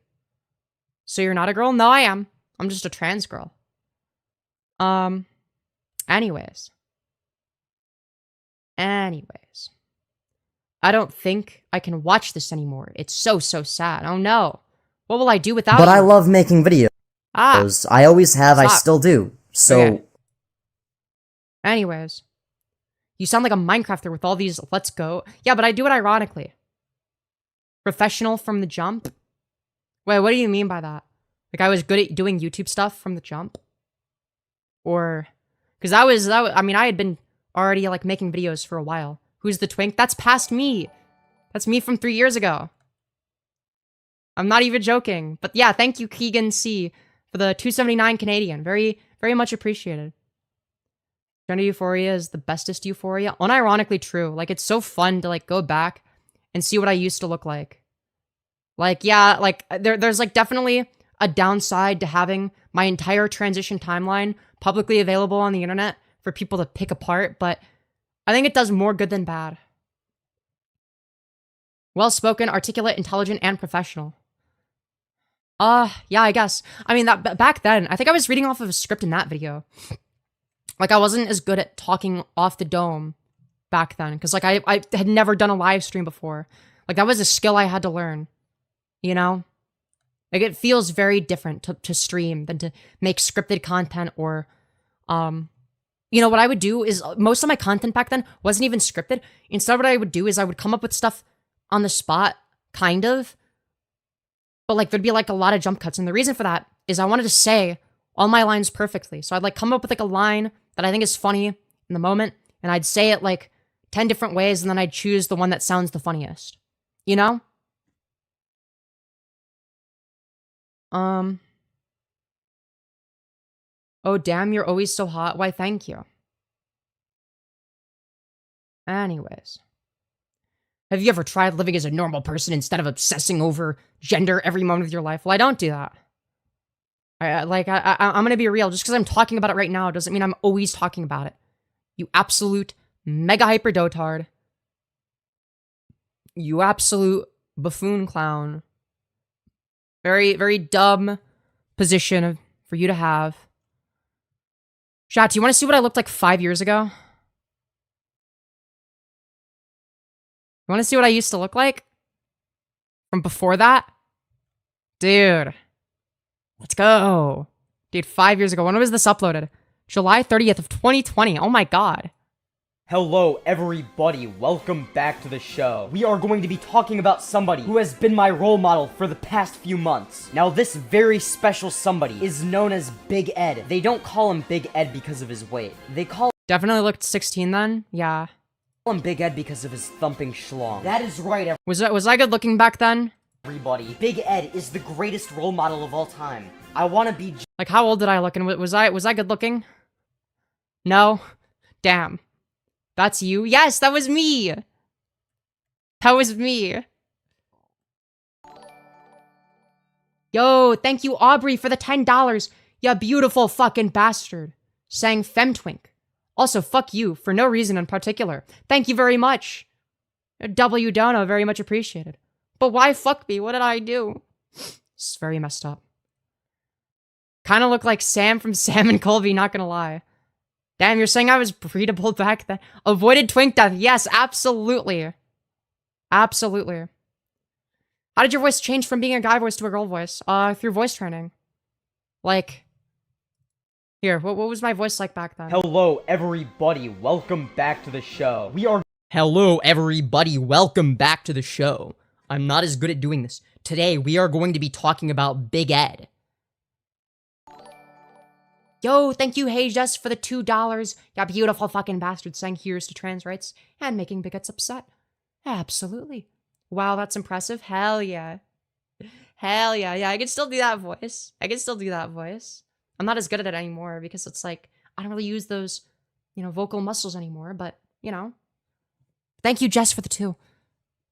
So you're not a girl? No, I am. I'm just a trans girl. Anyways. I don't think I can watch this anymore. It's so sad. Oh no. What will I do without But you? I love making videos. I always have, I still do. So... Okay. Anyways. You sound like a Minecrafter with all these let's go. Yeah, but I do it ironically. Professional from the jump? Wait, what do you mean by that? Like I was good at doing YouTube stuff from the jump? Or... Because I mean, I had been already like making videos for a while. Who's the twink? That's past me. That's me from 3 years ago. I'm not even joking. But yeah, thank you, Keegan C, for the 279 Canadian. Very, very much appreciated. Gender Euphoria is the bestest Euphoria. Unironically true. Like, it's so fun to, like, go back and see what I used to look like. Like, yeah, like, there's, like, definitely a downside to having my entire transition timeline publicly available on the internet for people to pick apart, but I think it does more good than bad. Well-spoken, articulate, intelligent, and professional. Yeah, I guess. I mean, that back then, I think I was reading off of a script in that video. Like, I wasn't as good at talking off the dome back then, because, like, I had never done a live stream before. Like, that was a skill I had to learn, you know? Like, it feels very different to stream than to make scripted content or, you know, what I would do is, most of my content back then wasn't even scripted. Instead, what I would do is I would come up with stuff on the spot, kind of, but, like, there'd be, like, a lot of jump cuts, and the reason for that is I wanted to say all my lines perfectly. So I'd, like, come up with, like, a line that I think is funny in the moment, and I'd say it, like, 10 different ways, and then I'd choose the one that sounds the funniest. You know? Oh, damn, you're always so hot. Why, thank you. Anyways. Have you ever tried living as a normal person instead of obsessing over gender every moment of your life? Well, I don't do that. I'm gonna be real. Just because I'm talking about it right now doesn't mean I'm always talking about it. You absolute mega hyper dotard. You absolute buffoon clown. Very, very dumb position for you to have. Chat, do you want to see what I looked like 5 years ago? You want to see what I used to look like? From before that? Dude. Let's go. Dude, 5 years ago. When was this uploaded? July 30th of 2020. Oh my god. Hello everybody, welcome back to the show. We are going to be talking about somebody who has been my role model for the past few months. Now this very special somebody is known as Big Ed. They don't call him Big Ed because of his weight. They call Definitely looked 16 then. Yeah. him Big Ed because of his thumping schlong. That is right, Was I good looking back then? everybody. Big Ed is the greatest role model of all time. I want to be Like, how old did I look? And was I good looking? No? Damn. That's you? Yes, that was me! That was me. Yo, thank you, Aubrey, for the $10. Ya beautiful fucking bastard. Sang Femtwink. Also, fuck you, for no reason in particular. Thank you very much. W. Dono, very much appreciated. But why fuck me? What did I do? It's very messed up. Kinda look like Sam from Sam and Colby, not gonna lie. Damn, you're saying I was breedable back then? Avoided twink death. Yes, absolutely. Absolutely. How did your voice change from being a guy voice to a girl voice? Through voice training. Like, here, what was my voice like back then? Hello everybody, welcome back to the show. Hello everybody, welcome back to the show. I'm not as good at doing this. Today, we are going to be talking about Big Ed. Yo, thank you, Hey Jess, for the $2. Ya beautiful fucking bastard saying here's to trans rights and making bigots upset. Absolutely. Wow, that's impressive. Hell yeah. Hell yeah. Yeah, I can still do that voice. I'm not as good at it anymore because it's like, I don't really use those, you know, vocal muscles anymore, but, you know. Thank you, Jess, for the 2.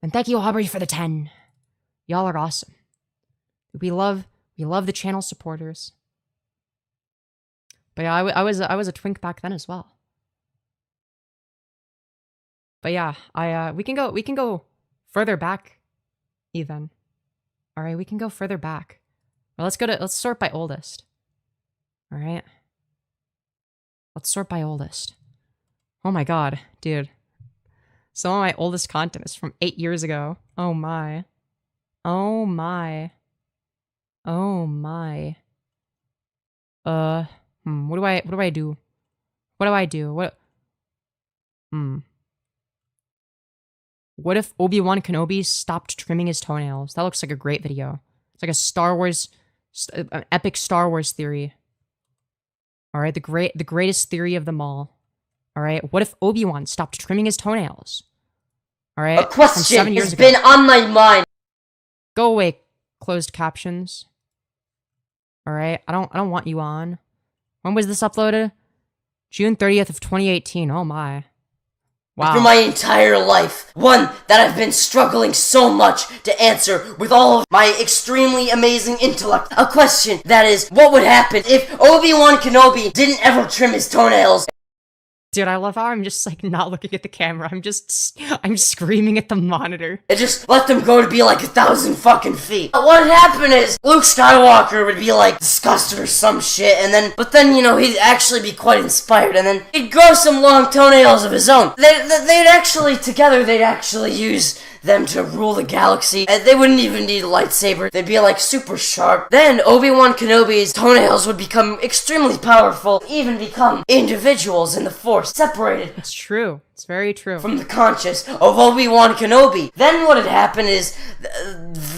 And thank you, Aubrey, for the 10. Y'all are awesome. We love the channel supporters. But yeah, I was a twink back then as well. But yeah, we can go further back, even. All right, we can go further back. Well, let's sort by oldest. All right. Let's sort by oldest. Oh my god, dude. Some of my oldest content is from 8 years ago. Oh my. Oh my. Oh my. What do I do? What do I do? What if Obi-Wan Kenobi stopped trimming his toenails? That looks like a great video. It's like a Star Wars, an epic Star Wars theory. All right, the greatest theory of them all. All right, what if Obi-Wan stopped trimming his toenails? All right, a question has been on my mind. Go away, closed captions. All right, I don't want you on. When was this uploaded? June 30th of 2018. Oh my. Wow. For my entire life. One that I've been struggling so much to answer with all of my extremely amazing intellect. A question that is, what would happen if Obi-Wan Kenobi didn't ever trim his toenails? Dude, I love how I'm just like not looking at the camera. I'm screaming at the monitor. And just let them go to be like 1,000 fucking feet. What would happen is Luke Skywalker would be like disgusted or some shit, but then, you know, he'd actually be quite inspired, and then he'd grow some long toenails of his own. They'd actually use them to rule the galaxy, and they wouldn't even need a lightsaber. They'd be like super sharp. Then Obi-Wan Kenobi's toenails would become extremely powerful, even become individuals in the Force, separated. It's true. It's very true. From the conscious of Obi-Wan Kenobi. Then what had happened is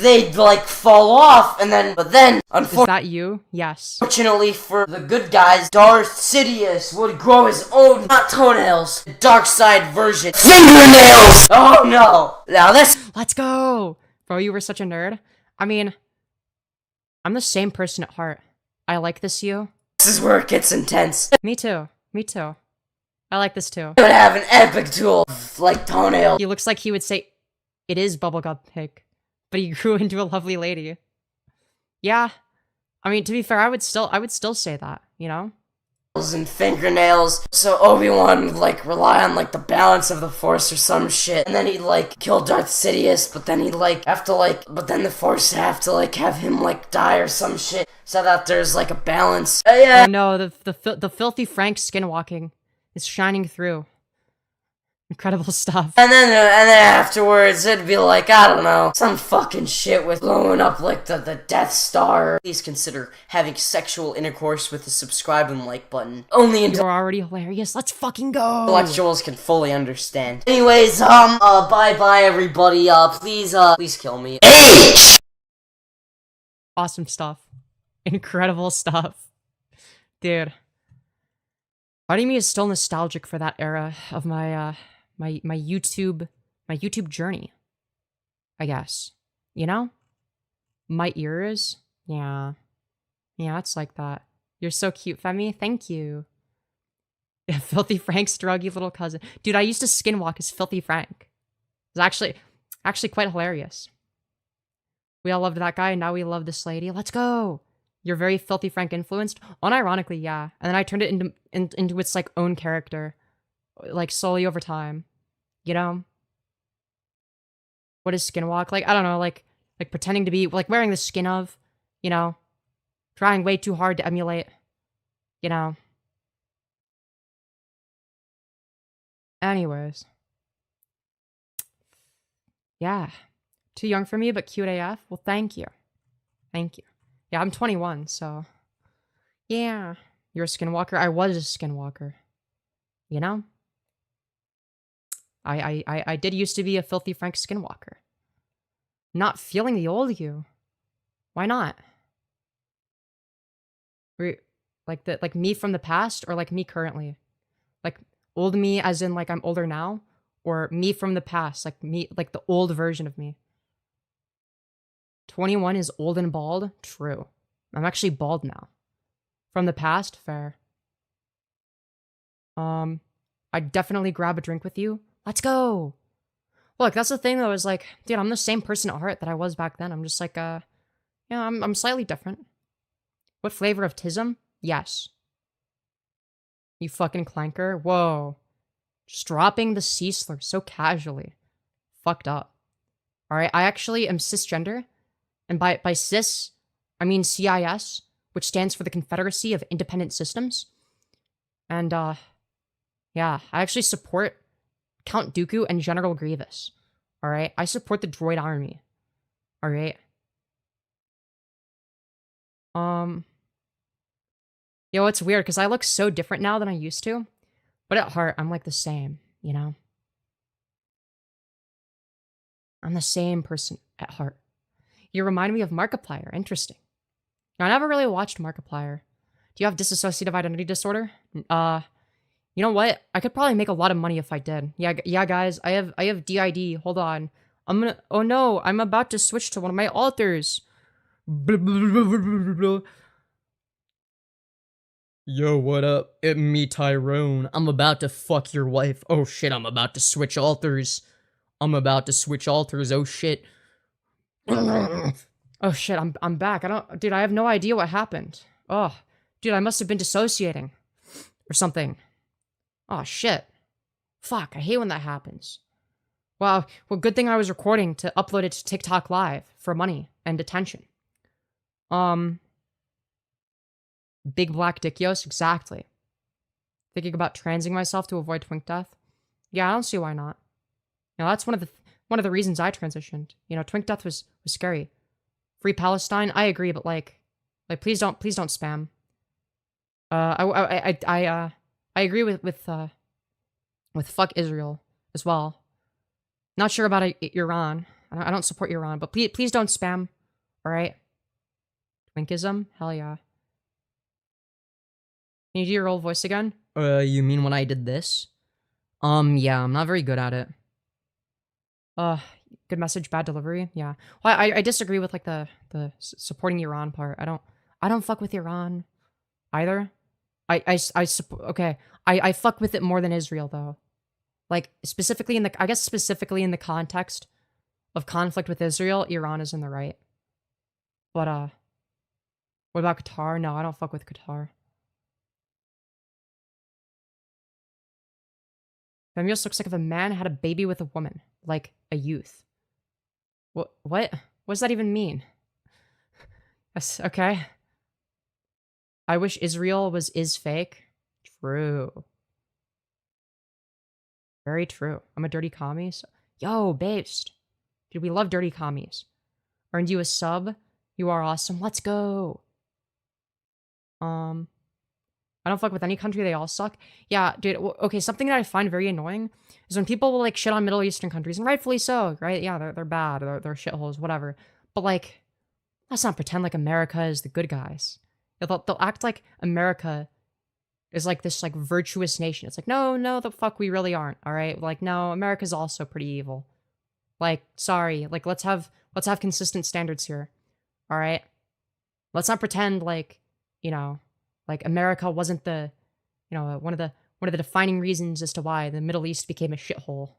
they'd like fall off, but then Is that you? Yes. Unfortunately for the good guys, Darth Sidious would grow his own, not toenails, dark side version, fingernails! Oh no! Now Let's go! Bro, you were such a nerd. I mean, I'm the same person at heart. I like this you. This is where it gets intense. Me too. Me too. I like this too. He would have an epic duel, like toenail. He looks like he would say, it is bubblegum pig, but he grew into a lovely lady. Yeah. I mean, to be fair, I would still say that, you know? And fingernails, so Obi-Wan would like rely on like the balance of the Force or some shit, and then he'd like kill Darth Sidious, but then he'd like have to like, but then the Force have to like have him like die or some shit, so that there's like a balance. Yeah. Oh no, the filthy Frank skinwalking is shining through. Incredible stuff. And then afterwards, it'd be like, I don't know, some fucking shit with blowing up like the Death Star. Please consider having sexual intercourse with the subscribe and like button. Only until you're already hilarious. Let's fucking go. intellectuals can fully understand. Anyways, bye everybody. Please kill me. H! Awesome stuff. Incredible stuff. Dude. Part of me is still nostalgic for that era of my my YouTube journey, I guess. You know? My ears? Yeah. Yeah, it's like that. You're so cute, Femi. Thank you. Yeah, Filthy Frank's druggy little cousin. Dude, I used to skinwalk as Filthy Frank. It was actually quite hilarious. We all loved that guy, and now we love this lady. Let's go! You're very Filthy Frank influenced? Unironically, yeah. And then I turned it into its, like, own character. Like, slowly over time. You know? What is skinwalk? Like, I don't know, like pretending to be, like, wearing the skin of, you know? Trying way too hard to emulate. You know? Anyways. Yeah. Too young for me, but cute AF? Well, thank you. Thank you. Yeah, I'm 21, so... Yeah. You're a skinwalker? I was a skinwalker. You know? I did used to be a Filthy Frank skinwalker. Not feeling the old you. Why not? Like me from the past, or like me currently? Like, old me as in, like, I'm older now? Or me from the past, like me, like the old version of me? 21 is old and bald? True. I'm actually bald now. From the past? Fair. I'd definitely grab a drink with you. Let's go! Look, that's the thing though, is like, dude, I'm the same person at heart that I was back then. I'm just like, yeah, I'm slightly different. What flavor of Tism? Yes. You fucking clanker. Whoa. Just dropping the C slur so casually. Fucked up. Alright, I actually am cisgender. And by cis, I mean CIS, which stands for the Confederacy of Independent Systems. And, yeah, I actually support Count Dooku and General Grievous. Alright? I support the droid army. Alright? Yo, it's weird, because I look so different now than I used to. But at heart, I'm like the same, you know? I'm the same person at heart. You remind me of Markiplier. Interesting. Now, I never really watched Markiplier. Do you have dissociative identity disorder? You know what? I could probably make a lot of money if I did. Yeah, guys. I have DID. Hold on. Oh no, I'm about to switch to one of my alters. Yo, what up? It me, Tyrone. I'm about to fuck your wife. Oh shit, I'm about to switch alters. Oh shit. Oh shit, I'm back. Dude, I have no idea what happened. Oh, dude, I must have been dissociating. Or something. Oh shit. Fuck, I hate when that happens. Wow, well, good thing I was recording to upload it to TikTok Live for money and attention. Big black dickios, exactly. Thinking about transing myself to avoid twink death? Yeah, I don't see why not. You know, that's one of the reasons I transitioned. You know, twink death was scary. Free Palestine, I agree, but like please don't spam. I agree with fuck Israel as well. Not sure about Iran. I don't support Iran, but please don't spam. All right. Twinkism, hell yeah. Can you do your old voice again? You mean when I did this? Yeah, I'm not very good at it. Good message, bad delivery. Yeah. Well, I disagree with like the supporting Iran part. I don't fuck with Iran either. I fuck with it more than Israel though. Like specifically in the context of conflict with Israel, Iran is in the right. But what about Qatar? No, I don't fuck with Qatar. Femyoz looks like if a man had a baby with a woman, like a youth. What? What does that even mean? That's okay. I wish Israel is fake. True. Very true. I'm a dirty commie. So yo, babes. Dude, we love dirty commies. Earned you a sub. You are awesome. Let's go. I don't fuck with any country. They all suck. Yeah, dude. Okay, something that I find very annoying is when people will like shit on Middle Eastern countries, and rightfully so, right? Yeah, they're bad. They're shitholes, whatever. But like, let's not pretend like America is the good guys. They'll act like America is like this like virtuous nation. It's like, no, the fuck we really aren't. All right, like no, America's also pretty evil. Like, sorry, like let's have consistent standards here. All right, let's not pretend like, you know, like America wasn't the, you know, one of the defining reasons as to why the Middle East became a shithole,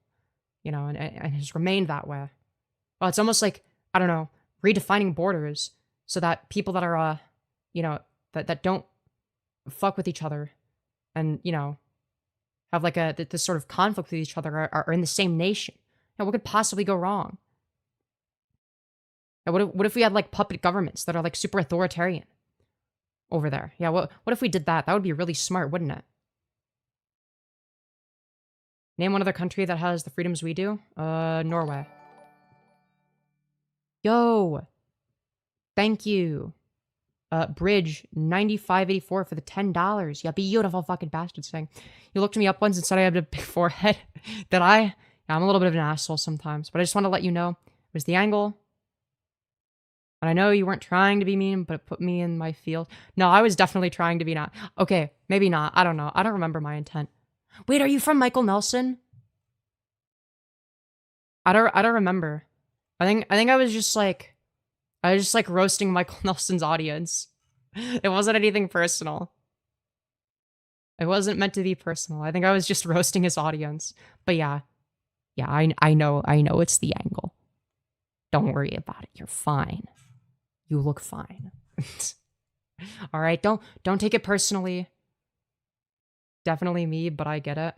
you know, and has remained that way. Well, it's almost like, I don't know, redefining borders so that people that are, you know, that don't fuck with each other and, you know, have like this sort of conflict with each other are in the same nation. Now, what could possibly go wrong? Now, what if we had like puppet governments that are like super authoritarian over there? Yeah, what if we did that? That would be really smart, wouldn't it? Name one other country that has the freedoms we do. Norway. Yo! Thank you. Bridge 9584 for the $10. You beautiful fucking bastard thing. You looked me up once and said I had a big forehead. Did I? Yeah, I'm a little bit of an asshole sometimes, but I just want to let you know it was the angle. And I know you weren't trying to be mean, but it put me in my field. No, I was definitely trying to be not. Okay, maybe not. I don't know. I don't remember my intent. Wait, are you from Michael Nelson? I don't remember. I think I was just like roasting Michael Nelson's audience. It wasn't anything personal. It wasn't meant to be personal. I think I was just roasting his audience. But yeah. Yeah, I know it's the angle. Don't worry about it. You're fine. You look fine. All right, don't take it personally. Definitely me, but I get it.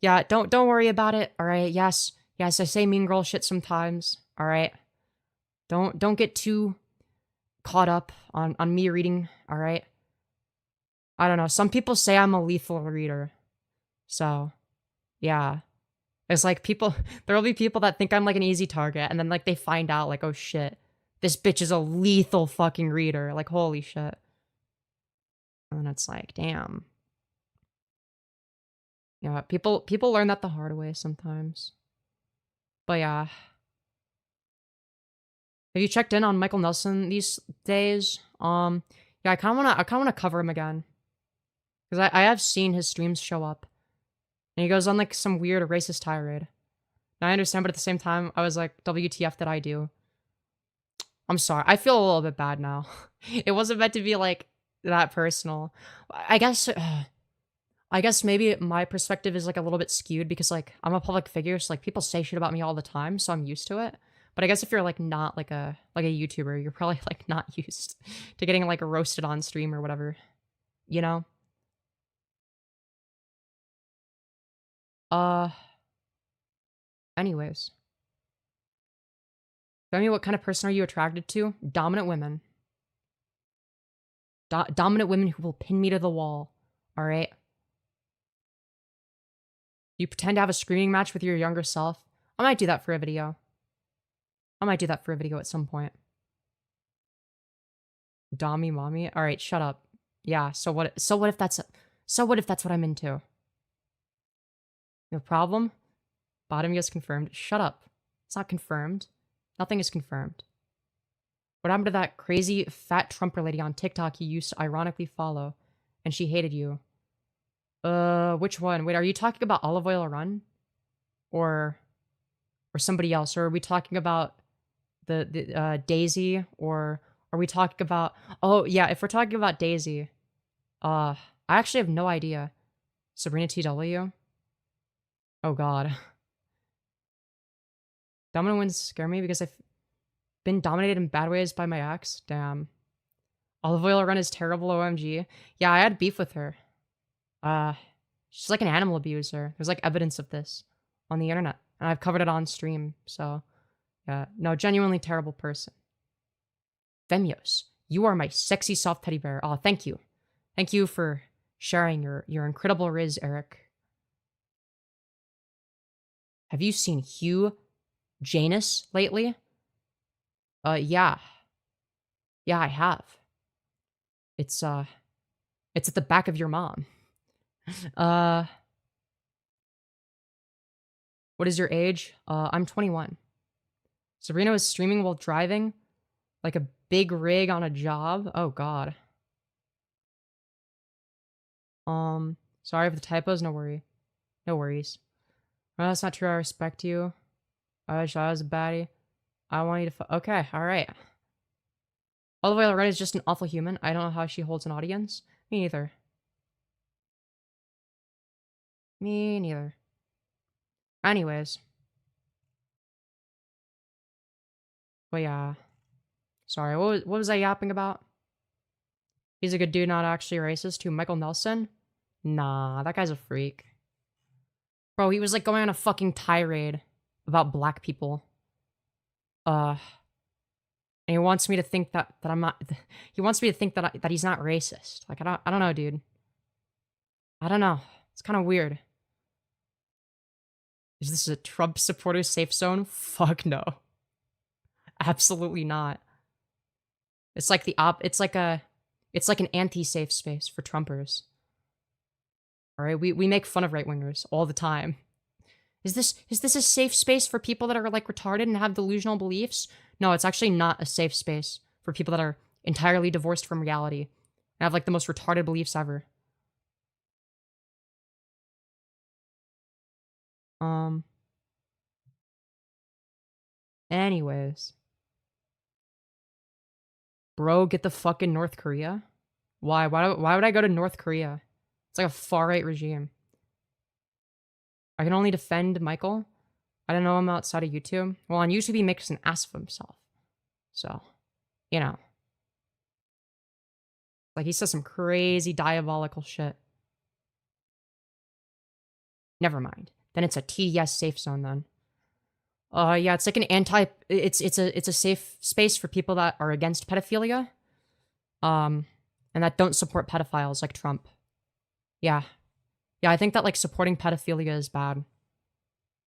Yeah, don't worry about it. All right. Yes, I say mean girl shit sometimes. All right. Don't get too caught up on me reading. All right. I don't know. Some people say I'm a lethal reader. So, yeah. It's like there'll be people that think I'm like an easy target, and then like they find out like, oh shit, this bitch is a lethal fucking reader. Like, holy shit. And it's like, damn. Yeah, people learn that the hard way sometimes. But yeah. Have you checked in on Michael Nelson these days? Yeah, I kinda wanna cover him again. Because I have seen his streams show up. And he goes on like some weird racist tirade. Now I understand, but at the same time, I was like, WTF did I do? I'm sorry. I feel a little bit bad now. It wasn't meant to be like that personal. I guess I guess maybe my perspective is like a little bit skewed because like I'm a public figure, so like people say shit about me all the time, so I'm used to it. But I guess if you're like not like a YouTuber, you're probably like not used to getting like roasted on stream or whatever. You know? Uh anyways. Tell me, what kind of person are you attracted to? Dominant women. Dominant women who will pin me to the wall. All right? You pretend to have a screaming match with your younger self. I might do that for a video. I might do that for a video at some point. Dommy mommy? All right, shut up. Yeah, so what if that's what I'm into? No problem? Bottom is confirmed. Shut up. It's not confirmed. Nothing is confirmed. What happened to that crazy fat Trumper lady on TikTok you used to ironically follow and she hated you? Which one? Wait, are you talking about Olive Oil Run? Or somebody else? Or are we talking about the Daisy? Or are we talking about... Oh, yeah, if we're talking about Daisy, I actually have no idea. Sabrina TW? Oh, God. Dominant wins scare me because I've been dominated in bad ways by my ex. Damn. Olive Oil Run is terrible, OMG. Yeah, I had beef with her. She's like an animal abuser. There's like evidence of this on the internet. And I've covered it on stream, so... Yeah, no, genuinely terrible person. Femyoz, you are my sexy soft teddy bear. Oh, thank you. Thank you for sharing your incredible riz, Eric. Have you seen Hugh Janus lately? Yeah. Yeah, I have. It's at the back of your mom. What is your age? I'm 21. Sabrina was streaming while driving like a big rig on a job. Oh, God. Sorry for the typos. No worries. Well, that's not true. I respect you. I wish I was a baddie. I want you to okay, alright. Olive Oil Red is just an awful human. I don't know how she holds an audience. Me neither. Me neither. Anyways. But yeah. Sorry, what was I yapping about? He's a good dude, not actually racist. To Michael Nelson? Nah, that guy's a freak. Bro, he was like going on a fucking tirade about black people. And he wants me to think that I'm not. He wants me to think that he's not racist. Like I don't know, dude. I don't know. It's kind of weird. Is this a Trump supporter safe zone? Fuck no. Absolutely not. It's like it's like an anti-safe space for Trumpers. All right, we make fun of right-wingers all the time. Is this a safe space for people that are like retarded and have delusional beliefs? No, it's actually not a safe space for people that are entirely divorced from reality and have like the most retarded beliefs ever. Anyways. Bro, get the fuck in North Korea? Why? Why would I go to North Korea? It's like a far-right regime. I can only defend Michael. I don't know him outside of YouTube. Well, on YouTube, he makes an ass of himself. So, you know. Like, he says some crazy diabolical shit. Never mind. Then it's a TDS safe zone, then. Yeah, it's like an it's a safe space for people that are against pedophilia. And that don't support pedophiles like Trump. Yeah. Yeah, I think that, like, supporting pedophilia is bad.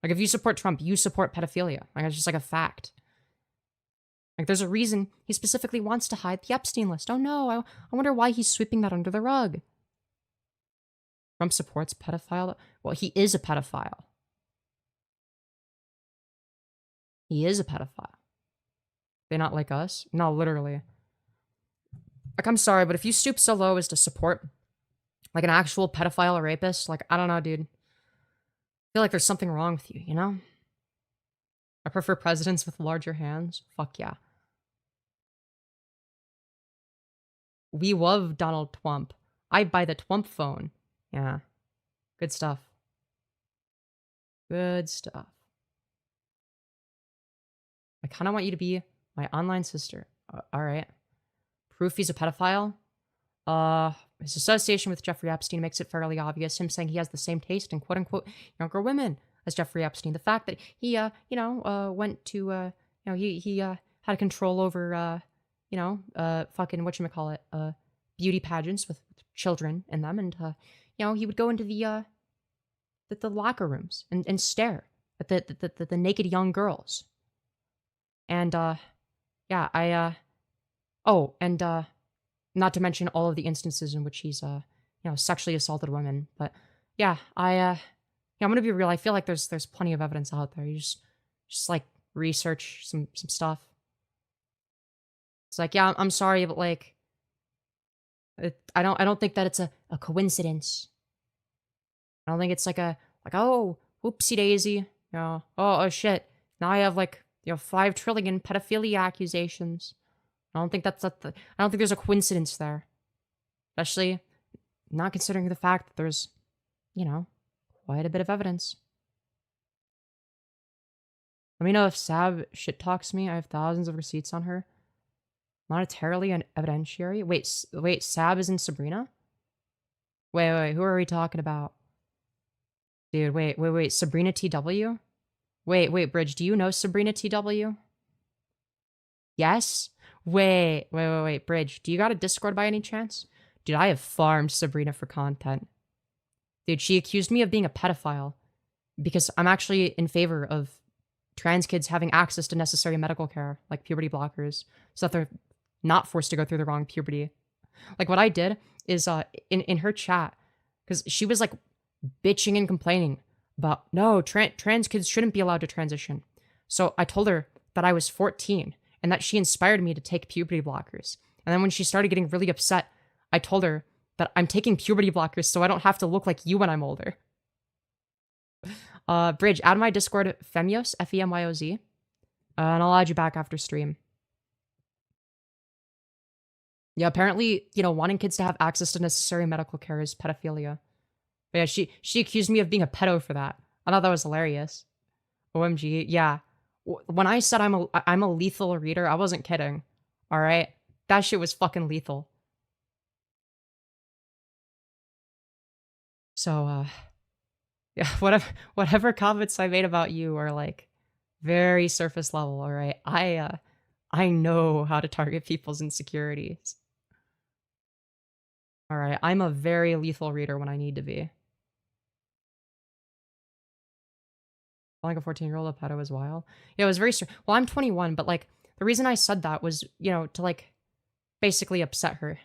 Like, if you support Trump, you support pedophilia. Like, it's just, like, a fact. Like, there's a reason he specifically wants to hide the Epstein list. Oh, no, I wonder why he's sweeping that under the rug. Trump supports pedophile? Well, he is a pedophile. He is a pedophile. They not like us? No, literally. Like, I'm sorry, but if you stoop so low as to support, like, an actual pedophile or rapist, like, I don't know, dude. I feel like there's something wrong with you, you know? I prefer presidents with larger hands. Fuck yeah. We love Donald Trump. I buy the Trump phone. Yeah. Good stuff. Good stuff. I kind of want you to be my online sister. All right. Proof he's a pedophile? His association with Jeffrey Epstein makes it fairly obvious. Him saying he has the same taste in quote-unquote younger women as Jeffrey Epstein. The fact that he, went to, he had control over, fucking, whatchamacallit, beauty pageants with children in them. And, he would go into the locker rooms and stare at the naked young girls. And, not to mention all of the instances in which he's, sexually assaulted women. But yeah, I'm gonna be real. I feel like there's plenty of evidence out there. You just like research some stuff. It's like, yeah, I'm sorry, but like, I don't think that it's a coincidence. I don't think it's like oh, whoopsie daisy. Oh shit. Now I have 5 trillion pedophilia accusations. I don't think I don't think there's a coincidence there. Especially not considering the fact that there's, quite a bit of evidence. Let me know if Sab shit talks me. I have thousands of receipts on her. Monetarily and evidentiary. Wait, Sab is in Sabrina? Wait, who are we talking about? Dude, wait, Sabrina TW? Wait, Bridge, do you know Sabrina TW? Yes? Wait, Bridge, do you got a Discord by any chance? Dude, I have farmed Sabrina for content. Dude, she accused me of being a pedophile because I'm actually in favor of trans kids having access to necessary medical care, like puberty blockers, so that they're not forced to go through the wrong puberty. Like, what I did is, in her chat, because she was, bitching and complaining about, no, trans kids shouldn't be allowed to transition. So I told her that I was 14 and that she inspired me to take puberty blockers. And then when she started getting really upset, I told her that I'm taking puberty blockers so I don't have to look like you when I'm older. Bridge, add my Discord, Femyoz, Femyoz, and I'll add you back after stream. Yeah, apparently, wanting kids to have access to necessary medical care is pedophilia. But yeah, she accused me of being a pedo for that. I thought that was hilarious. OMG, yeah. When I said I'm a lethal reader, I wasn't kidding. All right, that shit was fucking lethal. So, yeah, whatever comments I made about you are very surface level. All right, I know how to target people's insecurities. All right, I'm a very lethal reader when I need to be. Calling a 14-year-old a pedo is wild. Yeah, it was very... Well, I'm 21, but, the reason I said that was, to, basically upset her.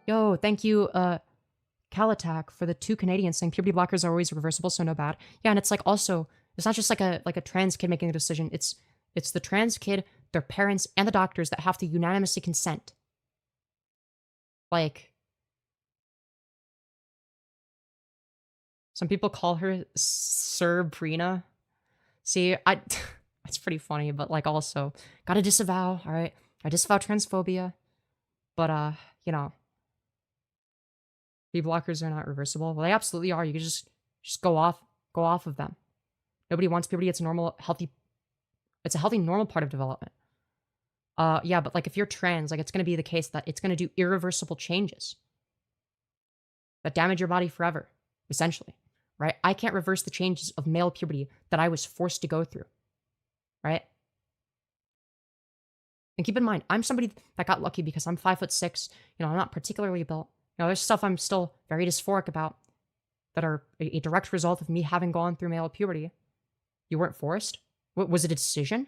Yo, thank you, Calatak, for the 2 Canadians saying puberty blockers are always reversible, so no bad. Yeah, and it's, also... It's not just, a trans kid making a decision. It's the trans kid, their parents, and the doctors that have to unanimously consent. Some people call her Sabrina. See, it's pretty funny, but also, gotta disavow, alright? I disavow transphobia. But, P blockers are not reversible. Well, they absolutely are. You can just go off of them. Nobody wants puberty. It's a healthy, normal part of development. Yeah, but if you're trans, it's gonna be the case that it's gonna do irreversible changes that damage your body forever, essentially. Right? I can't reverse the changes of male puberty that I was forced to go through. Right? And keep in mind, I'm somebody that got lucky because I'm 5'6". I'm not particularly built. There's stuff I'm still very dysphoric about that are a direct result of me having gone through male puberty. You weren't forced? Was it a decision?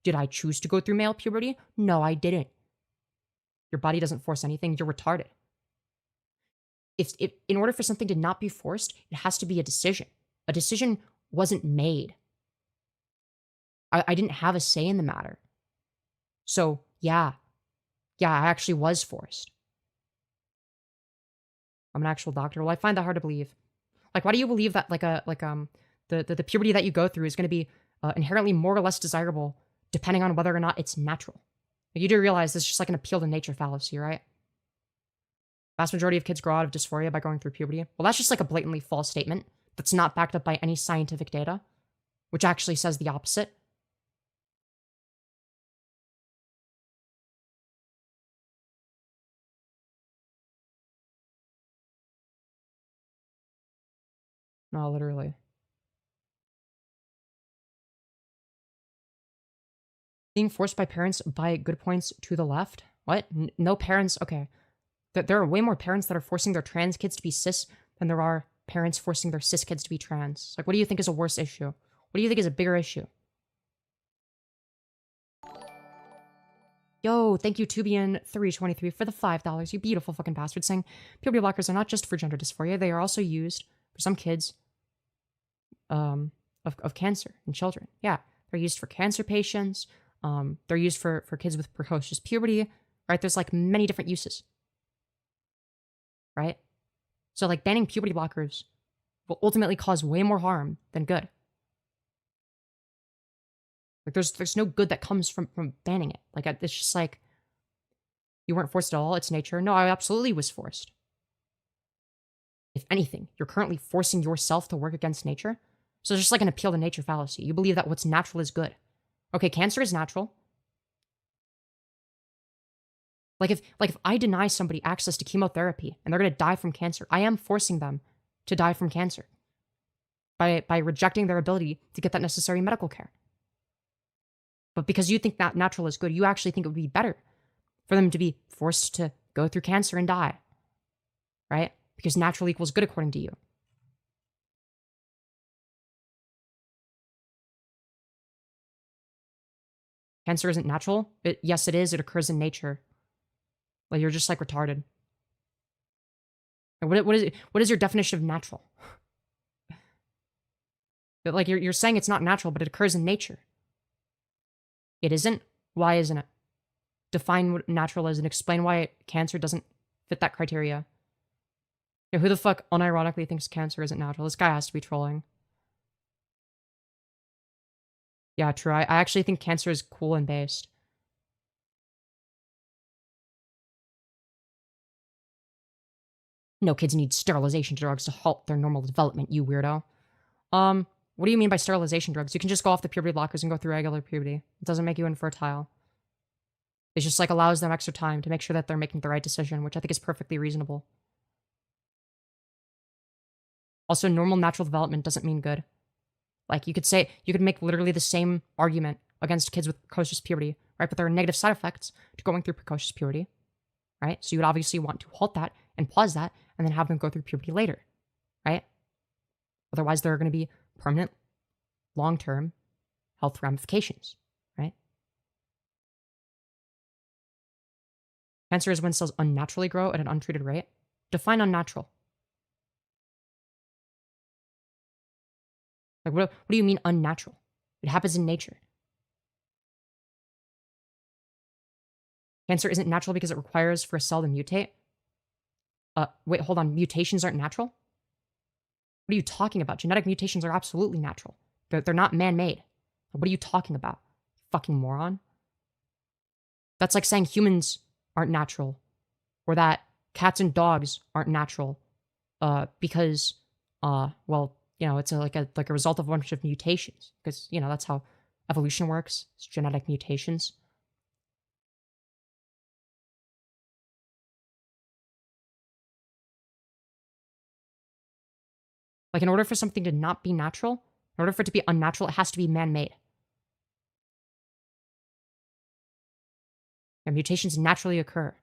Did I choose to go through male puberty? No, I didn't. Your body doesn't force anything. You're retarded. If in order for something to not be forced, it has to be a decision. A decision wasn't made. I didn't have a say in the matter. So, yeah, I actually was forced. I'm an actual doctor. Well, I find that hard to believe. Why do you believe that the puberty that you go through is going to be inherently more or less desirable depending on whether or not it's natural? Like, you do realize this is just like an appeal to nature fallacy, right? Vast majority of kids grow out of dysphoria by going through puberty. Well, that's just like a blatantly false statement that's not backed up by any scientific data, which actually says the opposite. No, literally. Being forced by parents by good points to the left? What? No parents? Okay. There are way more parents that are forcing their trans kids to be cis than there are parents forcing their cis kids to be trans. Like, what do you think is a worse issue? What do you think is a bigger issue? Yo, thank you, Tubian323, for the $5. You beautiful fucking bastard, saying puberty blockers are not just for gender dysphoria, they are also used for some kids of cancer in children. Yeah, they're used for cancer patients. They're used for kids with precocious puberty, right? There's like many different uses, right? So like banning puberty blockers will ultimately cause way more harm than good. Like there's no good that comes from banning it. Like it's just like, you weren't forced at all, it's nature. No, I absolutely was forced. If anything, you're currently forcing yourself to work against nature. So it's just like an appeal to nature fallacy. You believe that what's natural is good. Okay, cancer is natural. Like if I deny somebody access to chemotherapy and they're gonna die from cancer, I am forcing them to die from cancer by rejecting their ability to get that necessary medical care. But because you think that natural is good, you actually think it would be better for them to be forced to go through cancer and die, right? Because natural equals good according to you. Cancer isn't natural. Yes, it is. It occurs in nature. Like, you're just like retarded. What is your definition of natural? Like you're saying it's not natural, but it occurs in nature. It isn't? Why isn't it? Define what natural is and explain why cancer doesn't fit that criteria. Yeah, who the fuck unironically thinks cancer isn't natural? This guy has to be trolling. Yeah, true. I actually think cancer is cool and based. No kids need sterilization drugs to halt their normal development, you weirdo. What do you mean by sterilization drugs? You can just go off the puberty blockers and go through regular puberty. It doesn't make you infertile. It just like allows them extra time to make sure that they're making the right decision, which I think is perfectly reasonable. Also, normal natural development doesn't mean good. Like you could make literally the same argument against kids with precocious puberty, right? But there are negative side effects to going through precocious puberty, right? So you would obviously want to halt that and pause that and then have them go through puberty later, right? Otherwise, there are going to be permanent, long-term health ramifications, right? Cancer is when cells unnaturally grow at an untreated rate. Define unnatural. Like, what do you mean unnatural? It happens in nature. Cancer isn't natural because it requires for a cell to mutate. Wait, hold on. Mutations aren't natural? What are you talking about? Genetic mutations are absolutely natural. They're not man-made. What are you talking about? Fucking moron. That's like saying humans aren't natural, or that cats and dogs aren't natural, because, well, you know, it's like a result of a bunch of mutations. Because, you know, that's how evolution works. It's genetic mutations. Like, in order for something to not be natural, in order for it to be unnatural, it has to be man-made. And mutations naturally occur.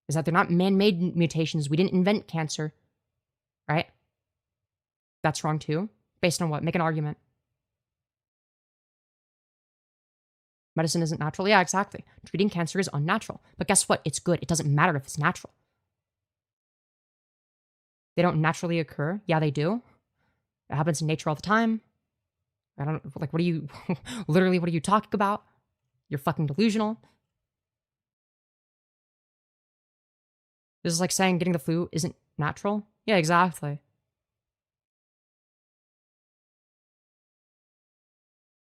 Is that they're not man-made mutations. We didn't invent cancer, right? That's wrong too. Based on what? Make an argument. Medicine isn't natural? Yeah, exactly. Treating cancer is unnatural. But guess what? It's good. It doesn't matter if it's natural. They don't naturally occur. Yeah, they do. It happens in nature all the time. I don't, like, what are you, literally, what are you talking about? You're fucking delusional. This is like saying getting the flu isn't natural. Yeah, exactly.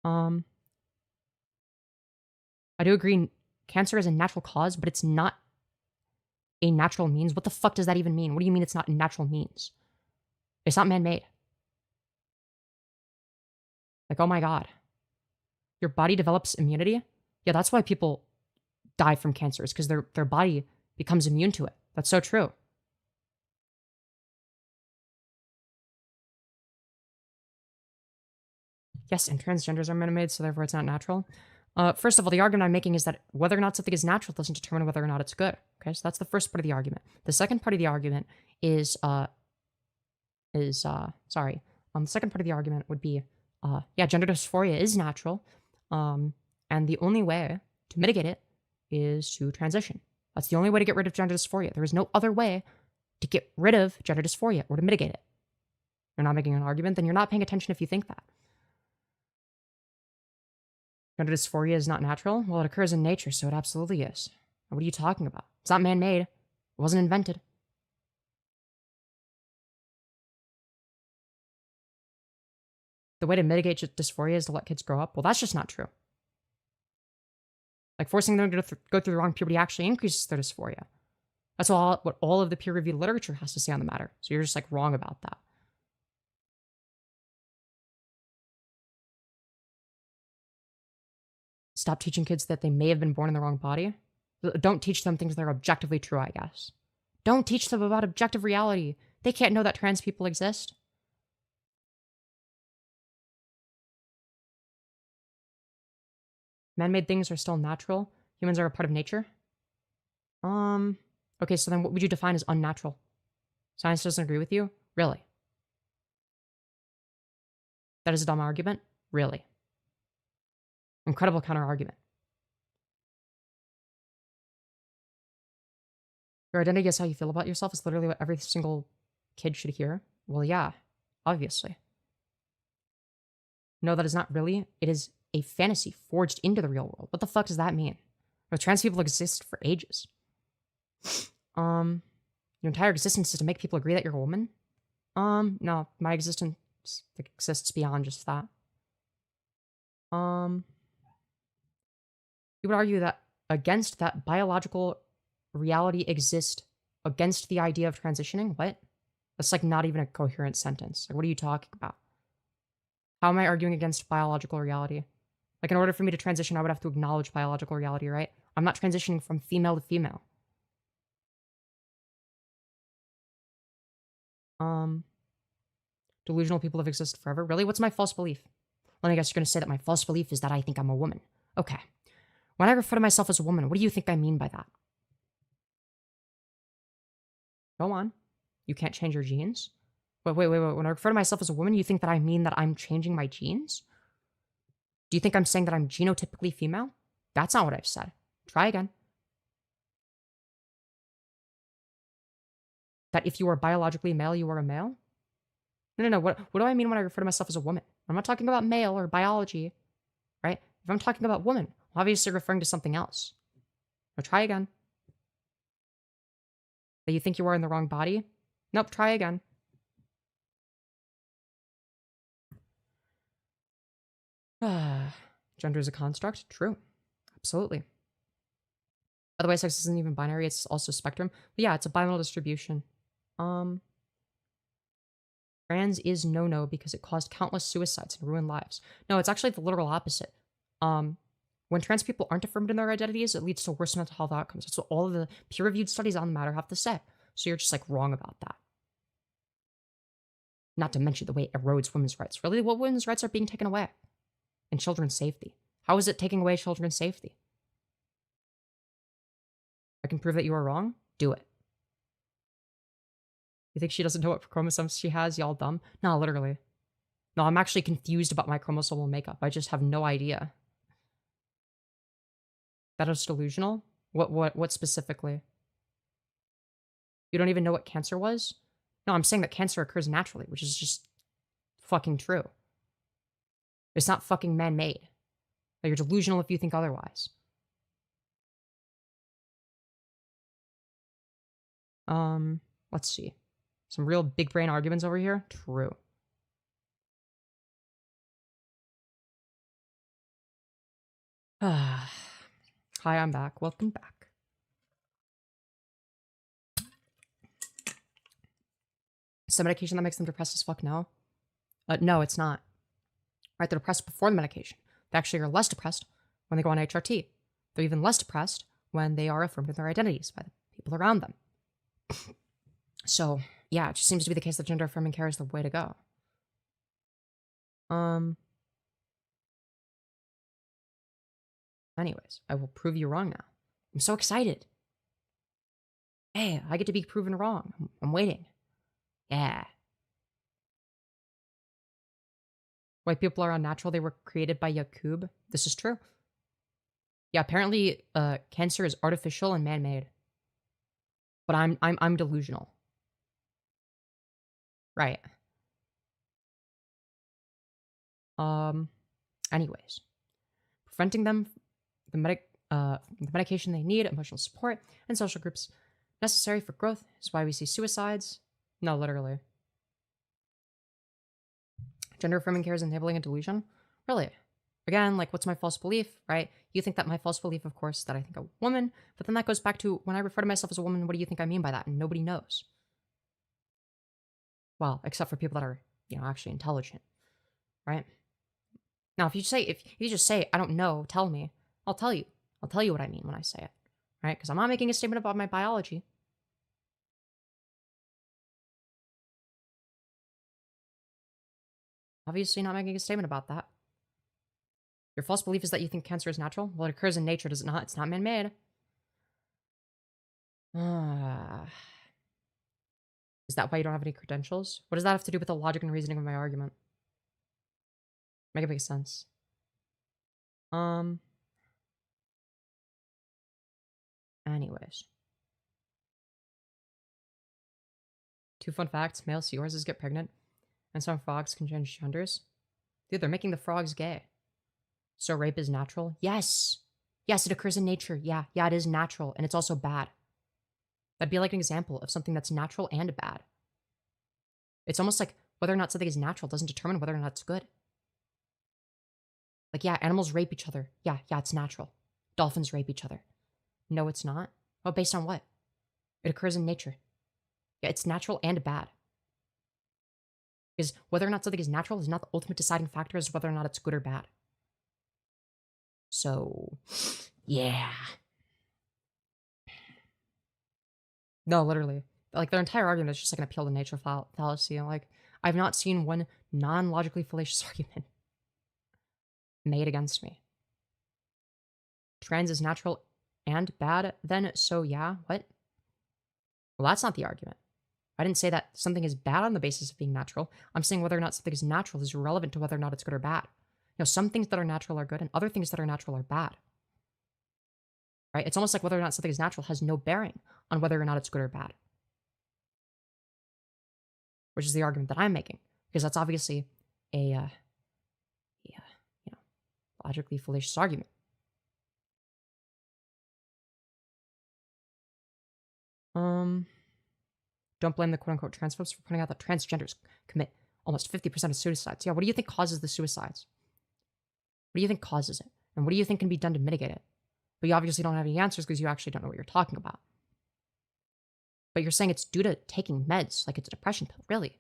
I do agree cancer is a natural cause, but it's not a natural means. What the fuck does that even mean? What do you mean it's not a natural means? It's not man-made. Like, oh my god. Your body develops immunity? Yeah, that's why people die from cancer, is because their body becomes immune to it. That's so true. Yes, and transgenders are man-made, so therefore it's not natural. First of all, the argument I'm making is that whether or not something is natural doesn't determine whether or not it's good. Okay, so that's the first part of the argument. The second part of the argument is the second part of the argument would be, yeah, gender dysphoria is natural, and the only way to mitigate it is to transition. That's the only way to get rid of gender dysphoria. There is no other way to get rid of gender dysphoria or to mitigate it. You're not making an argument, then you're not paying attention if you think that. Gender dysphoria is not natural? Well, it occurs in nature, so it absolutely is. What are you talking about? It's not man-made. It wasn't invented. The way to mitigate dysphoria is to let kids grow up? Well, that's just not true. Like, forcing them to go through the wrong puberty actually increases their dysphoria. That's what all of the peer-reviewed literature has to say on the matter. So you're just, like, wrong about that. Stop teaching kids that they may have been born in the wrong body. Don't teach them things that are objectively true, I guess. Don't teach them about objective reality. They can't know that trans people exist. Man-made things are still natural. Humans are a part of nature. Okay, so then what would you define as unnatural? Science doesn't agree with you? Really? That is a dumb argument? Really? Incredible counter-argument. Your identity is how you feel about yourself is literally what every single kid should hear. Well, yeah, obviously. No, that is not really. It is a fantasy forged into the real world. What the fuck does that mean? Well, trans people exist for ages. Your entire existence is to make people agree that you're a woman? No, my existence exists beyond just that. You would argue that against that biological reality exists against the idea of transitioning? What? That's like not even a coherent sentence. Like, what are you talking about? How am I arguing against biological reality? Like, in order for me to transition, I would have to acknowledge biological reality, right? I'm not transitioning from female to female. Delusional people have existed forever. Really? What's my false belief? Well, I guess you're going to say that my false belief is that I think I'm a woman. Okay. When I refer to myself as a woman, what do you think I mean by that? Go on. You can't change your genes? Wait. When I refer to myself as a woman, you think that I mean that I'm changing my genes? Do you think I'm saying that I'm genotypically female? That's not what I've said. Try again. That if you are biologically male, you are a male? No. What do I mean when I refer to myself as a woman? I'm not talking about male or biology, right? If I'm talking about woman, I'm obviously referring to something else. Now try again. That you think you are in the wrong body? Nope, try again. Gender is a construct? True. Absolutely. By the way, sex isn't even binary, it's also spectrum. But yeah, it's a binary distribution. Trans is no-no because it caused countless suicides and ruined lives. No, it's actually the literal opposite. When trans people aren't affirmed in their identities, it leads to worse mental health outcomes. That's what all of the peer-reviewed studies on the matter have to say. So you're just, like, wrong about that. Not to mention the way it erodes women's rights. Really, what women's rights are being taken away? And children's safety. How is it taking away children's safety? I can prove that you are wrong? Do it. You think she doesn't know what chromosomes she has? Y'all dumb? No, literally. No, I'm actually confused about my chromosomal makeup. I just have no idea. That is delusional? What specifically? You don't even know what cancer was? No, I'm saying that cancer occurs naturally, which is just fucking true. It's not fucking man-made. You're delusional if you think otherwise. Let's see. Some real big brain arguments over here? True. Hi, I'm back. Welcome back. Is the medication that makes them depressed as fuck? No. No, it's not. Right, they're depressed before the medication. They actually are less depressed when they go on HRT. They're even less depressed when they are affirmed in their identities by the people around them. So, yeah, it just seems to be the case that gender affirming care is the way to go. Anyways, I will prove you wrong now. I'm so excited. Hey, I get to be proven wrong. I'm waiting. Yeah. White people are unnatural. They were created by Yakub. This is true. Yeah, apparently cancer is artificial and man-made. But I'm delusional. Right. Anyways. Preventing them the medication they need, emotional support, and social groups necessary for growth is why we see suicides. No, literally. Gender affirming care is enabling a delusion? Really? Again, like, what's my false belief, right? You think that my false belief, of course, that I think a woman, but then that goes back to when I refer to myself as a woman, what do you think I mean by that? And nobody knows. Well, except for people that are, actually intelligent, right? Now, if you just say, I don't know, tell me, I'll tell you. I'll tell you what I mean when I say it, right? Because I'm not making a statement about my biology. Obviously not making a statement about that. Your false belief is that you think cancer is natural? Well, it occurs in nature, does it not? It's not man-made. Is that why you don't have any credentials? What does that have to do with the logic and reasoning of my argument? Make it make sense. Anyways. 2 fun facts. Male seahorses get pregnant, and some frogs can change genders. Dude, they're making the frogs gay. So rape is natural? Yes! Yes, it occurs in nature. Yeah, it is natural, and it's also bad. That'd be like an example of something that's natural and bad. It's almost like whether or not something is natural doesn't determine whether or not it's good. Like, yeah, animals rape each other. Yeah, it's natural. Dolphins rape each other. No, it's not. Oh, based on what? It occurs in nature. Yeah, it's natural and bad. Because whether or not something is natural is not the ultimate deciding factor as to whether or not it's good or bad. So, yeah. No, literally. Like, their entire argument is just like an appeal to nature fallacy. And, like, I've not seen one non-logically fallacious argument made against me. Trans is natural and bad, then, so yeah, what? Well, that's not the argument. I didn't say that something is bad on the basis of being natural. I'm saying whether or not something is natural is relevant to whether or not it's good or bad. Some things that are natural are good, and other things that are natural are bad. Right? It's almost like whether or not something is natural has no bearing on whether or not it's good or bad. Which is the argument that I'm making. Because that's obviously a, logically fallacious argument. Don't blame the quote-unquote transphobes for pointing out that transgenders commit almost 50% of suicides. Yeah, what do you think causes the suicides? What do you think causes it? And what do you think can be done to mitigate it? But you obviously don't have any answers because you actually don't know what you're talking about. But you're saying it's due to taking meds, like it's a depression pill. Really?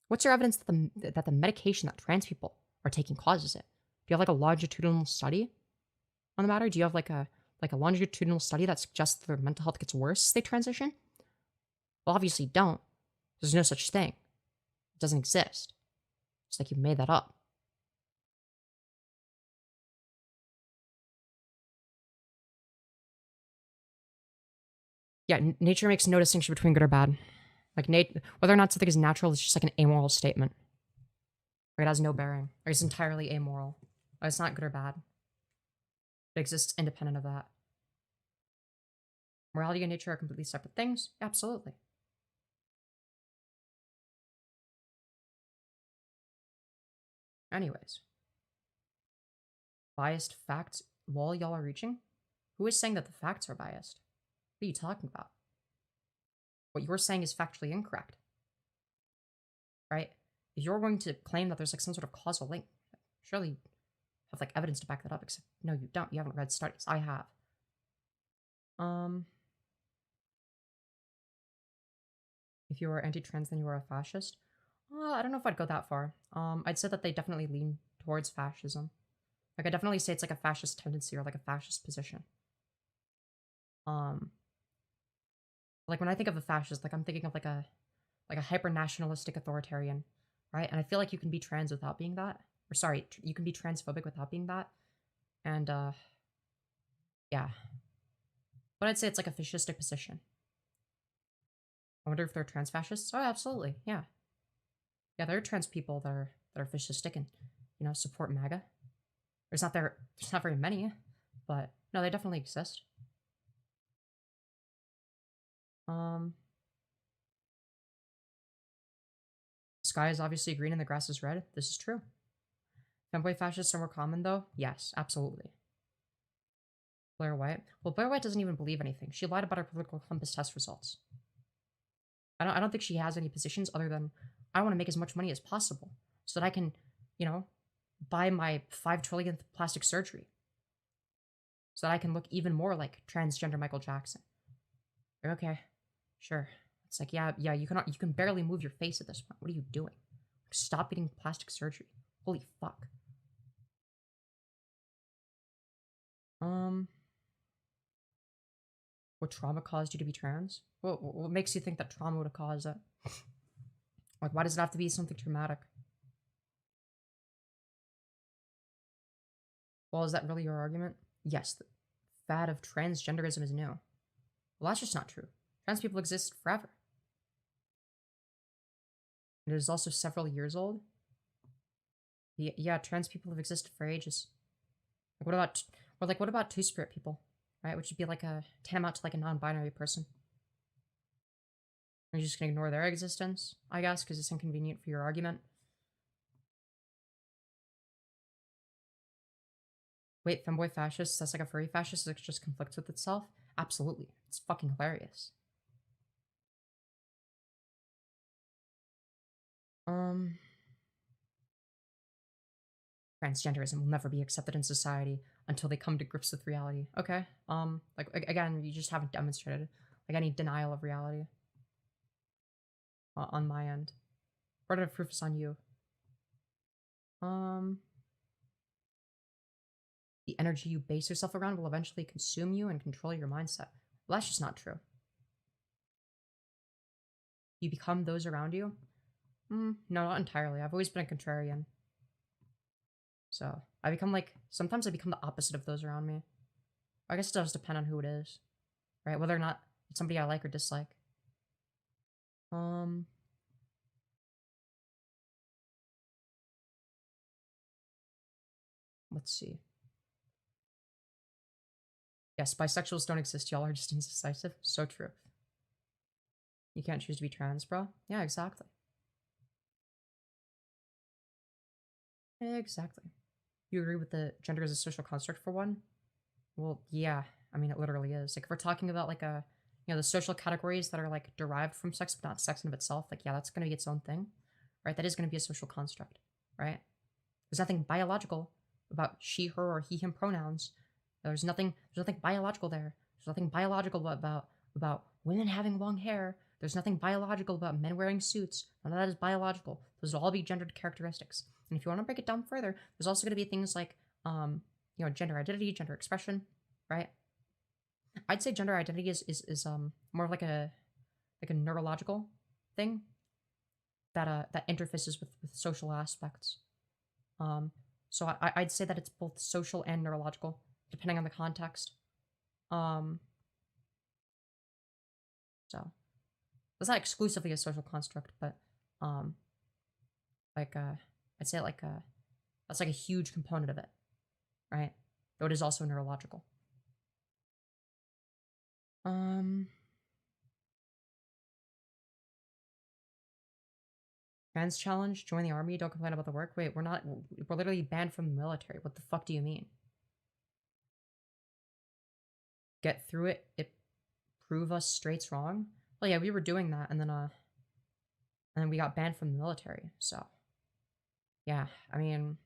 What's your evidence that the medication that trans people are taking causes it? Do you have like a longitudinal study on the matter? Do you have like a longitudinal study that suggests that their mental health gets worse as they transition? Well, obviously you don't. There's no such thing. It doesn't exist. It's like you made that up. Yeah, nature makes no distinction between good or bad. Like, whether or not something is natural is just like an amoral statement. Like, it has no bearing. Like, it's entirely amoral. Like, it's not good or bad. It exists independent of that. Morality and nature are completely separate things? Absolutely. Anyways. Biased facts while y'all are reaching? Who is saying that the facts are biased? What are you talking about? What you're saying is factually incorrect. Right? If you're going to claim that there's like some sort of causal link, surely you have like evidence to back that up, except no, you don't. You haven't read studies. I have. If you were anti-trans, then you were a fascist. I don't know if I'd go that far. I'd say that they definitely lean towards fascism. Like, I definitely say it's like a fascist tendency or like a fascist position. Like when I think of a fascist, like I'm thinking of like a hyper-nationalistic authoritarian, right? And I feel like you can be trans without being that. Or sorry, you can be transphobic without being that. And yeah. But I'd say it's like a fascistic position. I wonder if they're trans fascists. Oh, absolutely, yeah. Yeah, there are trans people that are fascistic and, you know, support MAGA. There's not very many, but no, they definitely exist. Sky is obviously green and the grass is red. This is true. Femboy fascists are more common though? Yes, absolutely. Blair White? Well, Blair White doesn't even believe anything. She lied about her political compass test results. I don't think she has any positions other than I want to make as much money as possible so that I can, you know, buy my 5 trillionth plastic surgery. So that I can look even more like transgender Michael Jackson. Okay, sure. It's like, yeah, you can barely move your face at this point. What are you doing? Stop getting plastic surgery. Holy fuck. What trauma caused you to be trans? What makes you think that trauma would have caused it? Like, why does it have to be something traumatic? Well, is that really your argument? Yes, the fad of transgenderism is new. Well, that's just not true. Trans people exist forever. It is also several years old. Yeah, trans people have existed for ages. Like, what about two-spirit people, right? Which would be like a tantamount to like a non-binary person. Are you just gonna ignore their existence, I guess, because it's inconvenient for your argument? Wait, femboy fascist? That's like a furry fascist that just conflicts with itself? Absolutely. It's fucking hilarious. Transgenderism will never be accepted in society until they come to grips with reality. Okay. Like again, you just haven't demonstrated like any denial of reality on my end. Burden of proof is on you. The energy you base yourself around will eventually consume you and control your mindset. Well, that's just not true. You become those around you? No, not entirely. I've always been a contrarian. So I become like, sometimes I become the opposite of those around me. I guess it does depend on who it is, right? Whether or not it's somebody I like or dislike. Let's see. Yes, bisexuals don't exist. Y'all are just indecisive. So true. You can't choose to be trans, bro. Yeah, exactly. Exactly. You agree with the gender as a social construct for one? Well, yeah. I mean, it literally is. Like, if we're talking about like a, you know, the social categories that are like derived from sex, but not sex in of itself, like, yeah, that's going to be its own thing, right? That is going to be a social construct, right? There's nothing biological about she, her, or he, him pronouns. There's nothing biological there. There's nothing biological about women having long hair. There's nothing biological about men wearing suits. None of that is biological. Those will all be gendered characteristics. And if you want to break it down further, there's also going to be things like, you know, gender identity, gender expression, right? I'd say gender identity is more of like a neurological thing that interfaces with social aspects. So I'd say that it's both social and neurological, depending on the context. So it's not exclusively a social construct, but like I'd say like that's like a huge component of it, right? Though it is also neurological. Trans challenge, join the army, don't complain about the work. Wait, we're literally banned from the military. What the fuck do you mean? Get through it prove us straight's wrong? Well, yeah, we were doing that, and then we got banned from the military, so yeah, I mean,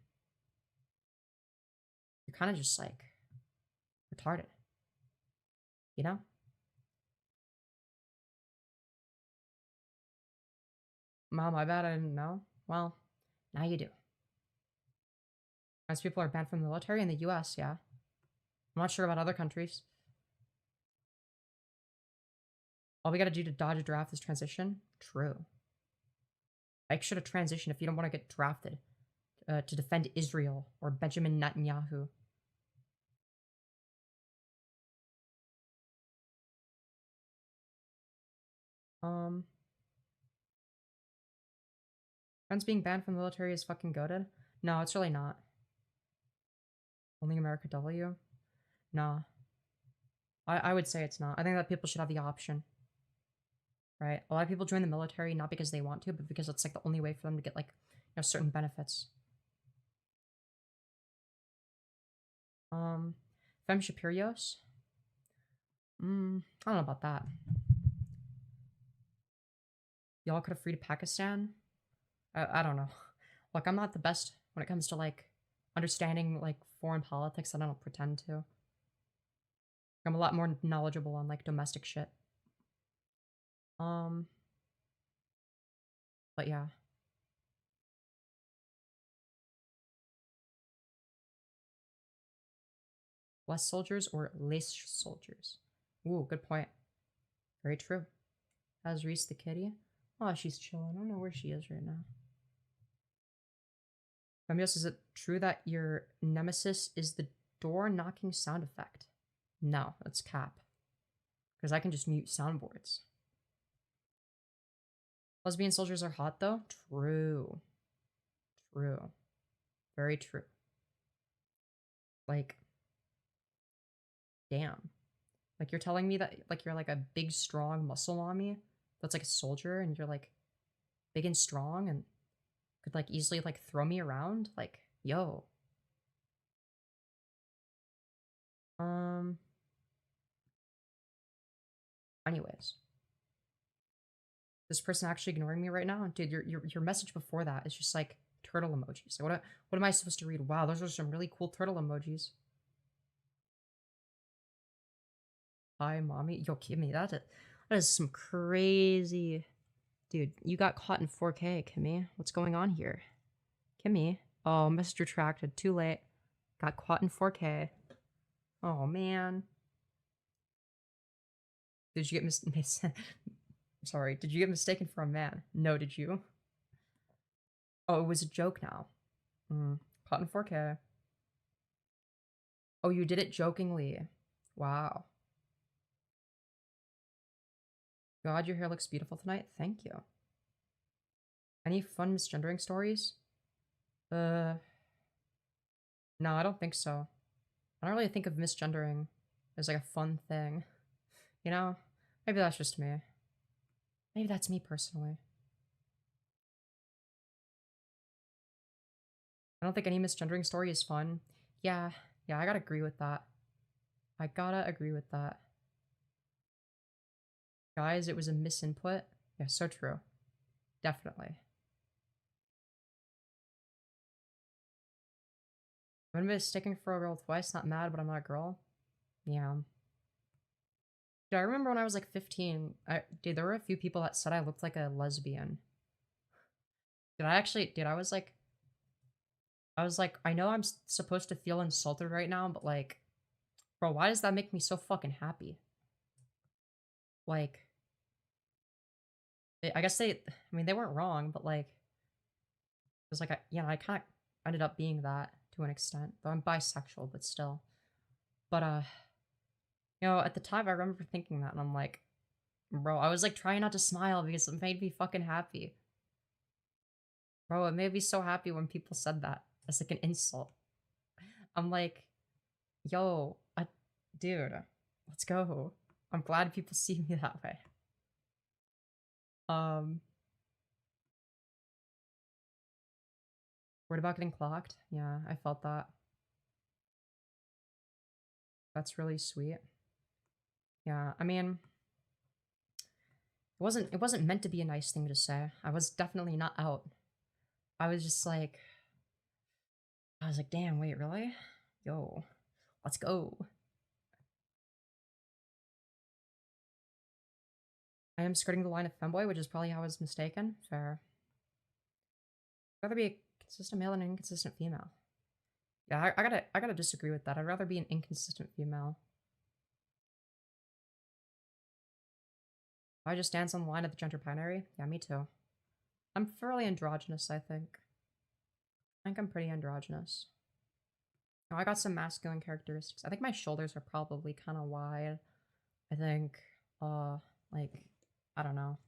you're kind of just like retarded. You know? Mom, my bad, I didn't know. Well, now you do. As people are banned from the military in the US, yeah. I'm not sure about other countries. All we gotta do to dodge a draft is transition? True. I should have transitioned if you don't want to get drafted to defend Israel or Benjamin Netanyahu. Friends being banned from the military is fucking goated? No, it's really not. Only America W? Nah. I would say it's not. I think that people should have the option. Right? A lot of people join the military not because they want to, but because it's like the only way for them to get like, you know, certain benefits. Femyoz? I don't know about that. Y'all could have freed Pakistan? I don't know. Look, I'm not the best when it comes to like understanding like foreign politics. I don't pretend to. I'm a lot more knowledgeable on like domestic shit. But yeah. Less soldiers or less soldiers? Ooh, good point. Very true. How's Reese the kitty? Oh, she's chilling. I don't know where she is right now. Femyoz, is it true that your nemesis is the door knocking sound effect? No, that's cap. Because I can just mute soundboards. Lesbian soldiers are hot though? True. True. Very true. Like, damn. Like, you're telling me that, like, you're like a big, strong muscle mommy that's like a soldier and you're like big and strong and could like easily like throw me around? Like, yo. Anyways. This person actually ignoring me right now? Dude, your message before that is just like turtle emojis. So what am I supposed to read? Wow, those are some really cool turtle emojis. Hi, mommy. Yo, Kimmy, that is some crazy... Dude, you got caught in 4K, Kimmy. What's going on here? Kimmy? Oh, message retracted. Too late. Got caught in 4K. Oh, man. Did you get Sorry, did you get mistaken for a man? No, did you? Oh, it was a joke now. Caught in 4K. Oh, you did it jokingly. Wow. God, your hair looks beautiful tonight. Thank you. Any fun misgendering stories? No, I don't think so. I don't really think of misgendering as like a fun thing. You know? Maybe that's just me. Maybe that's me personally. I don't think any misgendering story is fun. Yeah, I gotta agree with that. I gotta agree with that. Guys, it was a misinput. Yeah, so true. Definitely. I've been mistaken for a girl twice, not mad, but I'm not a girl. Yeah. Dude, I remember when I was like 15, dude, there were a few people that said I looked like a lesbian. Dude, I was like, I know I'm supposed to feel insulted right now, but like, bro, why does that make me so fucking happy? Like, I guess I mean, they weren't wrong, but like, it was like, I kind of ended up being that to an extent, though I'm bisexual, but still. But, you know, at the time, I remember thinking that, and I'm like, bro, I was like trying not to smile because it made me fucking happy. Bro, it made me so happy when people said that. It's like an insult. I'm like, yo, dude, let's go. I'm glad people see me that way. Worried about getting clocked? Yeah, I felt that. That's really sweet. Yeah, I mean, it wasn't meant to be a nice thing to say. I was definitely not out. I was just like, damn, wait, really? Yo, let's go. I am skirting the line of femboy, which is probably how I was mistaken. Fair. I'd rather be a consistent male than an inconsistent female. Yeah, I gotta disagree with that. I'd rather be an inconsistent female. I just dance on the line of the gender binary? Yeah, me too. I'm fairly androgynous, I think. I think I'm pretty androgynous. Oh, I got some masculine characteristics. I think my shoulders are probably kind of wide. I think, like, I don't know.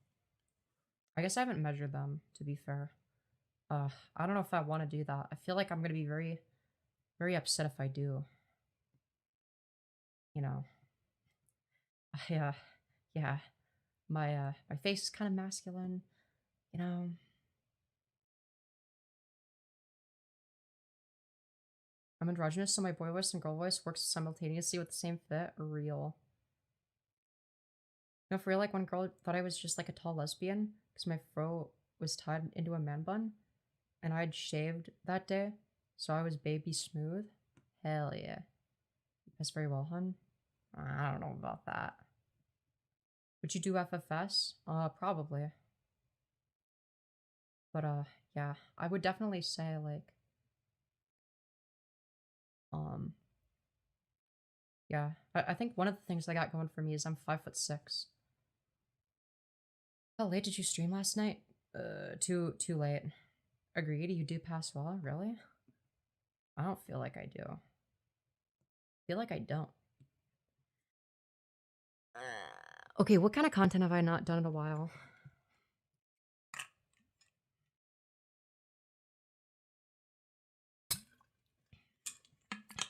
I guess I haven't measured them, to be fair. I don't know if I want to do that. I feel like I'm gonna be very, very upset if I do. You know. Yeah. Yeah. My face is kind of masculine, you know. I'm androgynous, so my boy voice and girl voice works simultaneously with the same fit. Real. No, for real, like one girl thought I was just like a tall lesbian because my fro was tied into a man bun, and I'd shaved that day, so I was baby smooth. Hell yeah. That's very well, hun. I don't know about that. Would you do FFS? Probably. But, yeah. I would definitely say, like, yeah. I think one of the things I got going for me is I'm 5'6". How late did you stream last night? Too late. Agreed, you do pass well, really? I don't feel like I do. I feel like I don't. Okay, what kind of content have I not done in a while?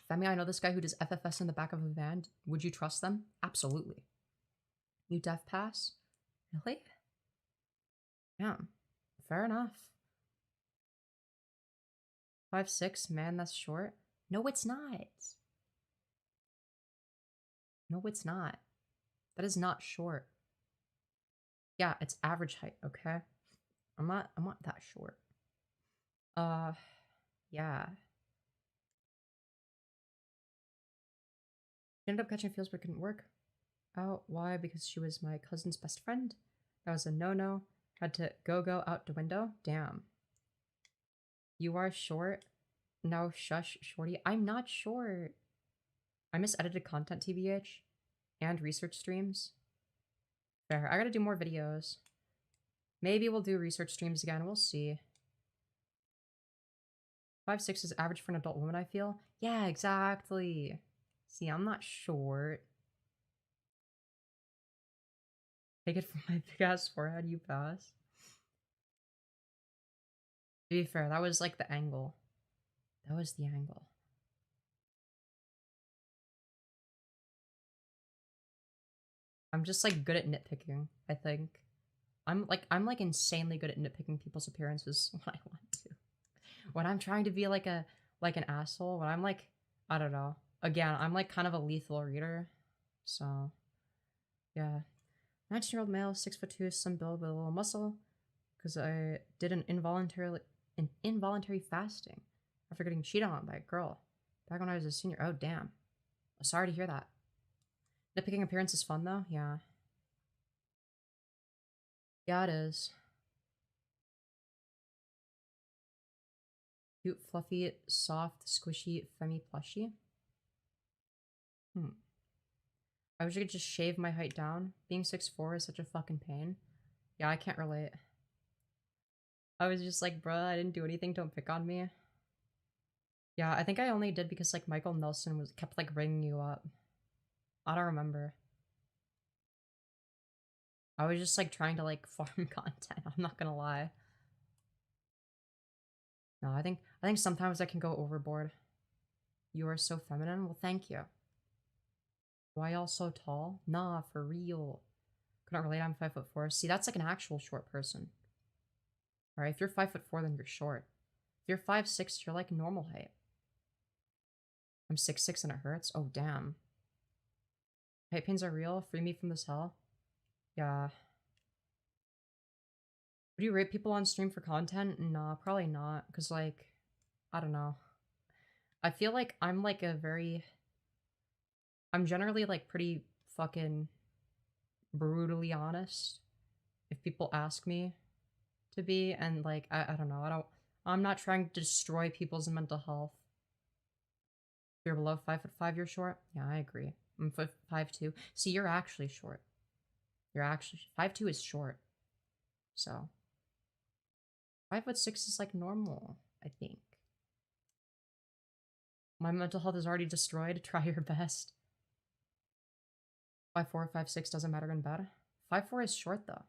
Femi, I know this guy who does FFS in the back of a van. Would you trust them? Absolutely. You def pass? Really? Yeah. Fair enough. 5'6", man, that's short. No, it's not. No, it's not. That is not short. Yeah, it's average height, okay? I'm not that short. Yeah. She ended up catching feels but couldn't work out. Why? Because she was my cousin's best friend. That was a no-no. Had to go out the window. Damn. You are short. No, shush, shorty. I'm not short. I miss edited content, TBH. And research streams. Fair. I gotta do more videos. Maybe we'll do research streams again. We'll see. 5'6" is average for an adult woman, I feel. Yeah, exactly. See, I'm not short. Take it from my big ass forehead, you pass. To be fair, that was like the angle. That was the angle. I'm just like good at nitpicking, I think. I'm like insanely good at nitpicking people's appearances when I want to. When I'm trying to be like an asshole, when I'm like, I don't know. Again, I'm like kind of a lethal reader. So yeah. 19-year-old male, 6'2", some build with a little muscle. Because I did an involuntary fasting after getting cheated on by a girl back when I was a senior. Oh damn. Sorry to hear that. Nitpicking appearance is fun though, yeah. Yeah, it is. Cute, fluffy, soft, squishy, femi plushie. I wish I could just shave my height down. Being 6'4" is such a fucking pain. Yeah, I can't relate. I was just like, bruh, I didn't do anything, don't pick on me. Yeah, I think I only did because like Michael Nelson kept like ringing you up. I don't remember. I was just like trying to like farm content, I'm not gonna lie. No, I think sometimes I can go overboard. You are so feminine. Well, thank you. Why y'all so tall? Nah, for real. Couldn't relate, I'm 5'4". See, that's like an actual short person. Alright, if you're 5'4", then you're short. If you're 5'6", you're like normal height. I'm 6'6" and it hurts? Oh, damn. Height pains are real? Free me from this hell? Yeah. Would you rate people on stream for content? Nah, probably not. Because, like, I don't know. I feel like I'm, like, I'm generally, like, pretty fucking brutally honest. if people ask me to be, and like I don't know, I'm not trying to destroy people's mental health. If you're below 5'5", you're short? Yeah, I agree. I'm 5'2". See, you're actually short. You're actually 5'2" is short. So 5'6" is like normal, I think. My mental health is already destroyed. Try your best. 5'4", 5'6" doesn't matter in bed. 5'4" is short though.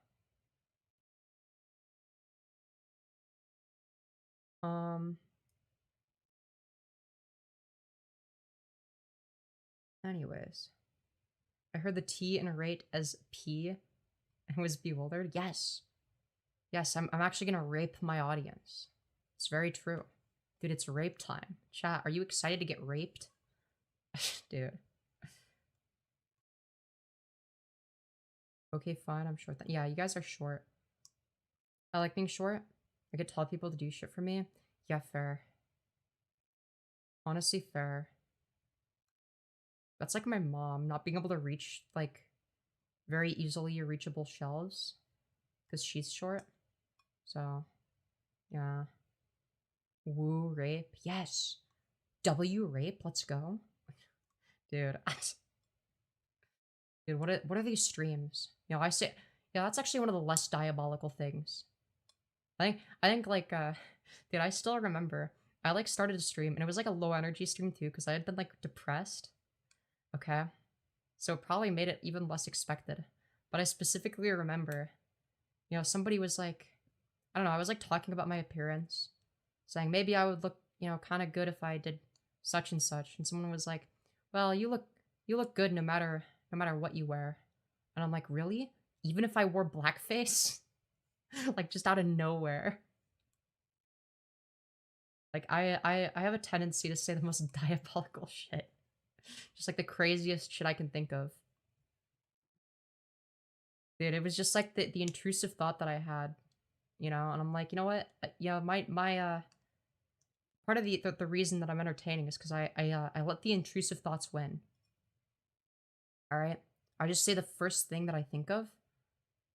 Anyways. I heard the T in rate as P and was bewildered. Yes. Yes, I'm actually gonna rape my audience. It's very true. Dude, it's rape time. Chat, are you excited to get raped? Dude. Okay, fine, I'm short. Yeah, you guys are short. I like being short. I could tell people to do shit for me. Yeah, fair. Honestly, fair. That's like my mom, not being able to reach, like, very easily reachable shelves. Because she's short. So, yeah. Woo rape. Yes. W rape. Let's go. Dude. Dude, what are these streams? You know, I say, yeah, that's actually one of the less diabolical things. I think like, dude, I still remember, I like started a stream and it was like a low energy stream too, because I had been like depressed. Okay. So it probably made it even less expected. But I specifically remember, you know, somebody was like, I don't know, I was like talking about my appearance, saying maybe I would look, you know, kind of good if I did such and such. And someone was like, well, you look good no matter what you wear. And I'm like, really? Even if I wore blackface? Like just out of nowhere. Like I have a tendency to say the most diabolical shit. Just like the craziest shit I can think of. Dude, it was just like the intrusive thought that I had, you know, and I'm like, you know what? Yeah, my part of the reason that I'm entertaining is because I let the intrusive thoughts win. All right, I just say the first thing that I think of,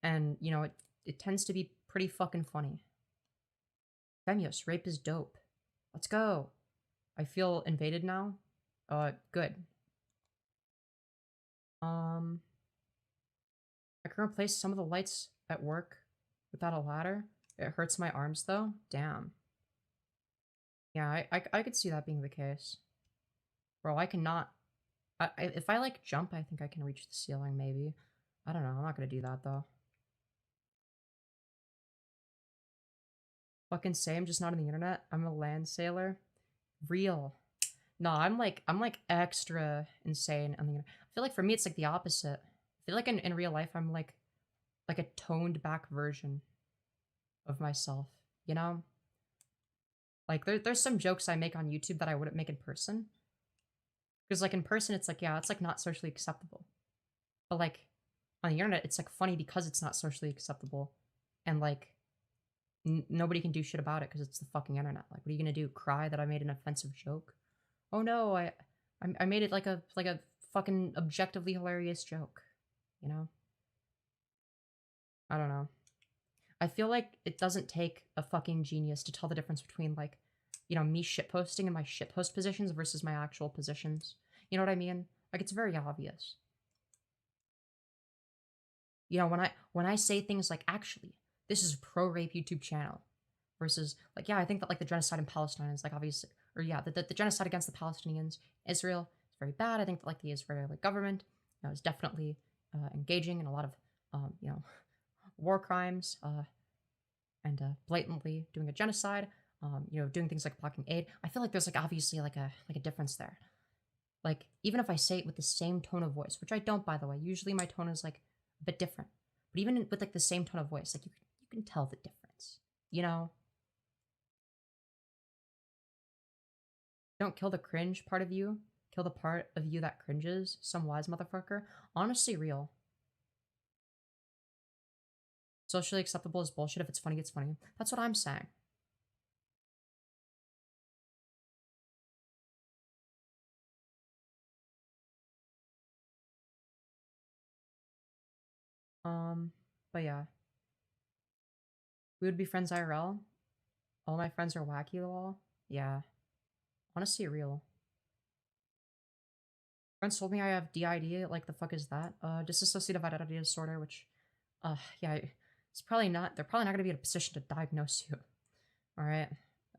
and you know it tends to be pretty fucking funny. Femyoz, rape is dope. Let's go. I feel invaded now. Good. I can replace some of the lights at work without a ladder. It hurts my arms though. Damn. Yeah, I could see that being the case. Bro, I cannot. If I like jump, I think I can reach the ceiling. Maybe. I don't know. I'm not gonna do that though. Fucking same, just not on the internet. I'm a land sailor. Real. No, I'm like extra insane on the internet. I feel like for me it's like the opposite. I feel like in real life I'm like a toned back version of myself, you know? Like there's some jokes I make on YouTube that I wouldn't make in person. Because like in person it's like, yeah, it's like not socially acceptable. But like on the internet it's like funny because it's not socially acceptable. And like nobody can do shit about it because it's the fucking internet. Like, what are you gonna do? Cry that I made an offensive joke? Oh no, I made it like a fucking objectively hilarious joke. You know? I don't know. I feel like it doesn't take a fucking genius to tell the difference between like, you know, me shitposting and my shitpost positions versus my actual positions. You know what I mean? Like it's very obvious. You know, when I say things like, actually, this is a pro-rape YouTube channel, versus like, yeah, I think that like the genocide in Palestine is like obviously, or yeah, the genocide against the Palestinians, Israel, is very bad. I think that like the Israeli government, you know, is definitely engaging in a lot of, you know, war crimes, and blatantly doing a genocide, you know, doing things like blocking aid. I feel like there's like obviously like a difference there. Like even if I say it with the same tone of voice, which I don't, by the way, usually my tone is like a bit different, but even with like the same tone of voice, like you can tell the difference, you know. Don't kill the cringe part of you. Kill the part of you that cringes. Some wise motherfucker. Honestly, real. Socially acceptable is bullshit. If it's funny, it's funny. That's what I'm saying. But yeah. We would be friends IRL. All my friends are wacky lol. Yeah. Honestly, real. Friends told me I have DID. Like, the fuck is that? Dissociative identity disorder, which, yeah, it's probably not. They're probably not gonna be in a position to diagnose you. All right.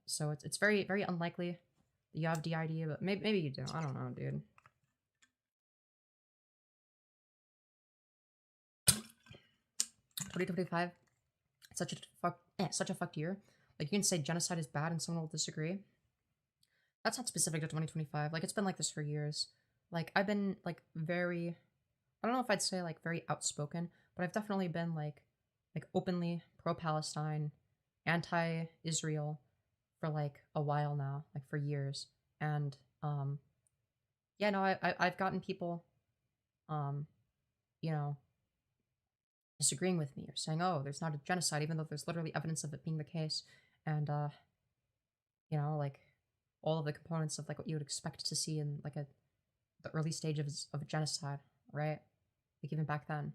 So it's very very unlikely that you have DID, but maybe you do. I don't know, dude. 2025. It's such a fucked year. Like, you can say genocide is bad and someone will disagree. That's not specific to 2025. Like, it's been like this for years. Like, I've been, like, very... I don't know if I'd say, like, very outspoken, but I've definitely been, like openly pro-Palestine, anti-Israel for, like, a while now. Like, for years. And, yeah, no, I've gotten people, you know, disagreeing with me or saying, oh, there's not a genocide, even though there's literally evidence of it being the case. And, you know, like, all of the components of, like, what you would expect to see in, like, the early stage of a genocide, right? Like, even back then.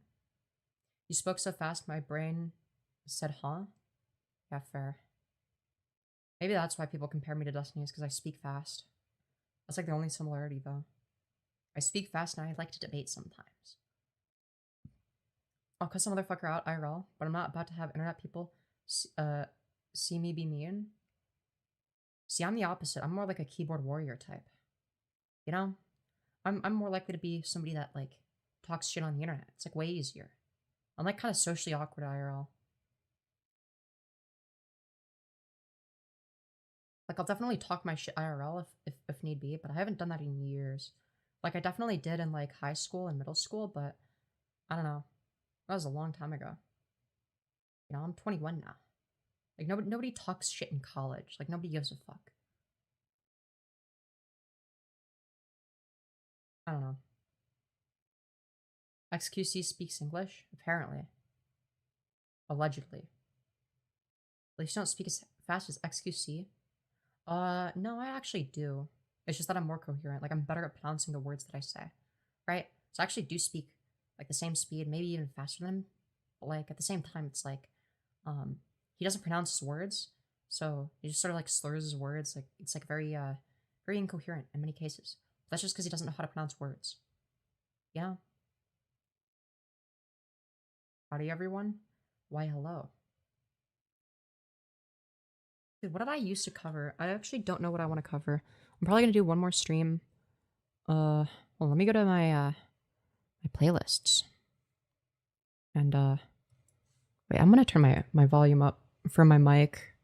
You spoke so fast, my brain said, huh? Yeah, fair. Maybe that's why people compare me to Destiny, is because I speak fast. That's, like, the only similarity, though. I speak fast and I like to debate sometimes. I'll cuss some motherfucker out IRL, but I'm not about to have internet people see me be mean. See, I'm the opposite. I'm more like a keyboard warrior type. You know? I'm more likely to be somebody that, like, talks shit on the internet. It's, like, way easier. I'm, like, kind of socially awkward IRL. Like, I'll definitely talk my shit IRL if need be, but I haven't done that in years. Like, I definitely did in, like, high school and middle school, but I don't know. That was a long time ago. You know, I'm 21 now. Like, nobody talks shit in college. Like, nobody gives a fuck. I don't know. XQC speaks English? Apparently. Allegedly. At least you don't speak as fast as XQC. No, I actually do. It's just that I'm more coherent. Like, I'm better at pronouncing the words that I say. Right? So I actually do speak, like, the same speed, maybe even faster than him. But, like, at the same time, it's like, he doesn't pronounce his words, so he just sort of, like, slurs his words. Like, it's, like, very incoherent in many cases. But that's just because he doesn't know how to pronounce words. You know? Howdy, everyone. Why, hello. Dude, what did I used to cover? I actually don't know what I want to cover. I'm probably gonna do one more stream. Well, let me go to my, my playlists. And, wait, I'm gonna turn my volume up for my mic.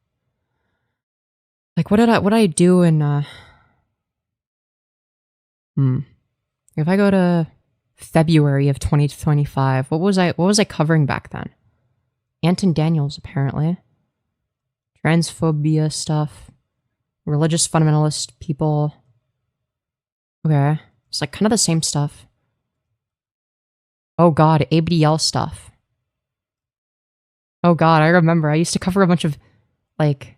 Like, what did I do in, if I go to February of 2025, what was I covering back then? Anton Daniels, apparently. Transphobia stuff. Religious fundamentalist people. Okay. It's like kind of the same stuff. Oh god, ABDL stuff. Oh god, I remember. I used to cover a bunch of, like,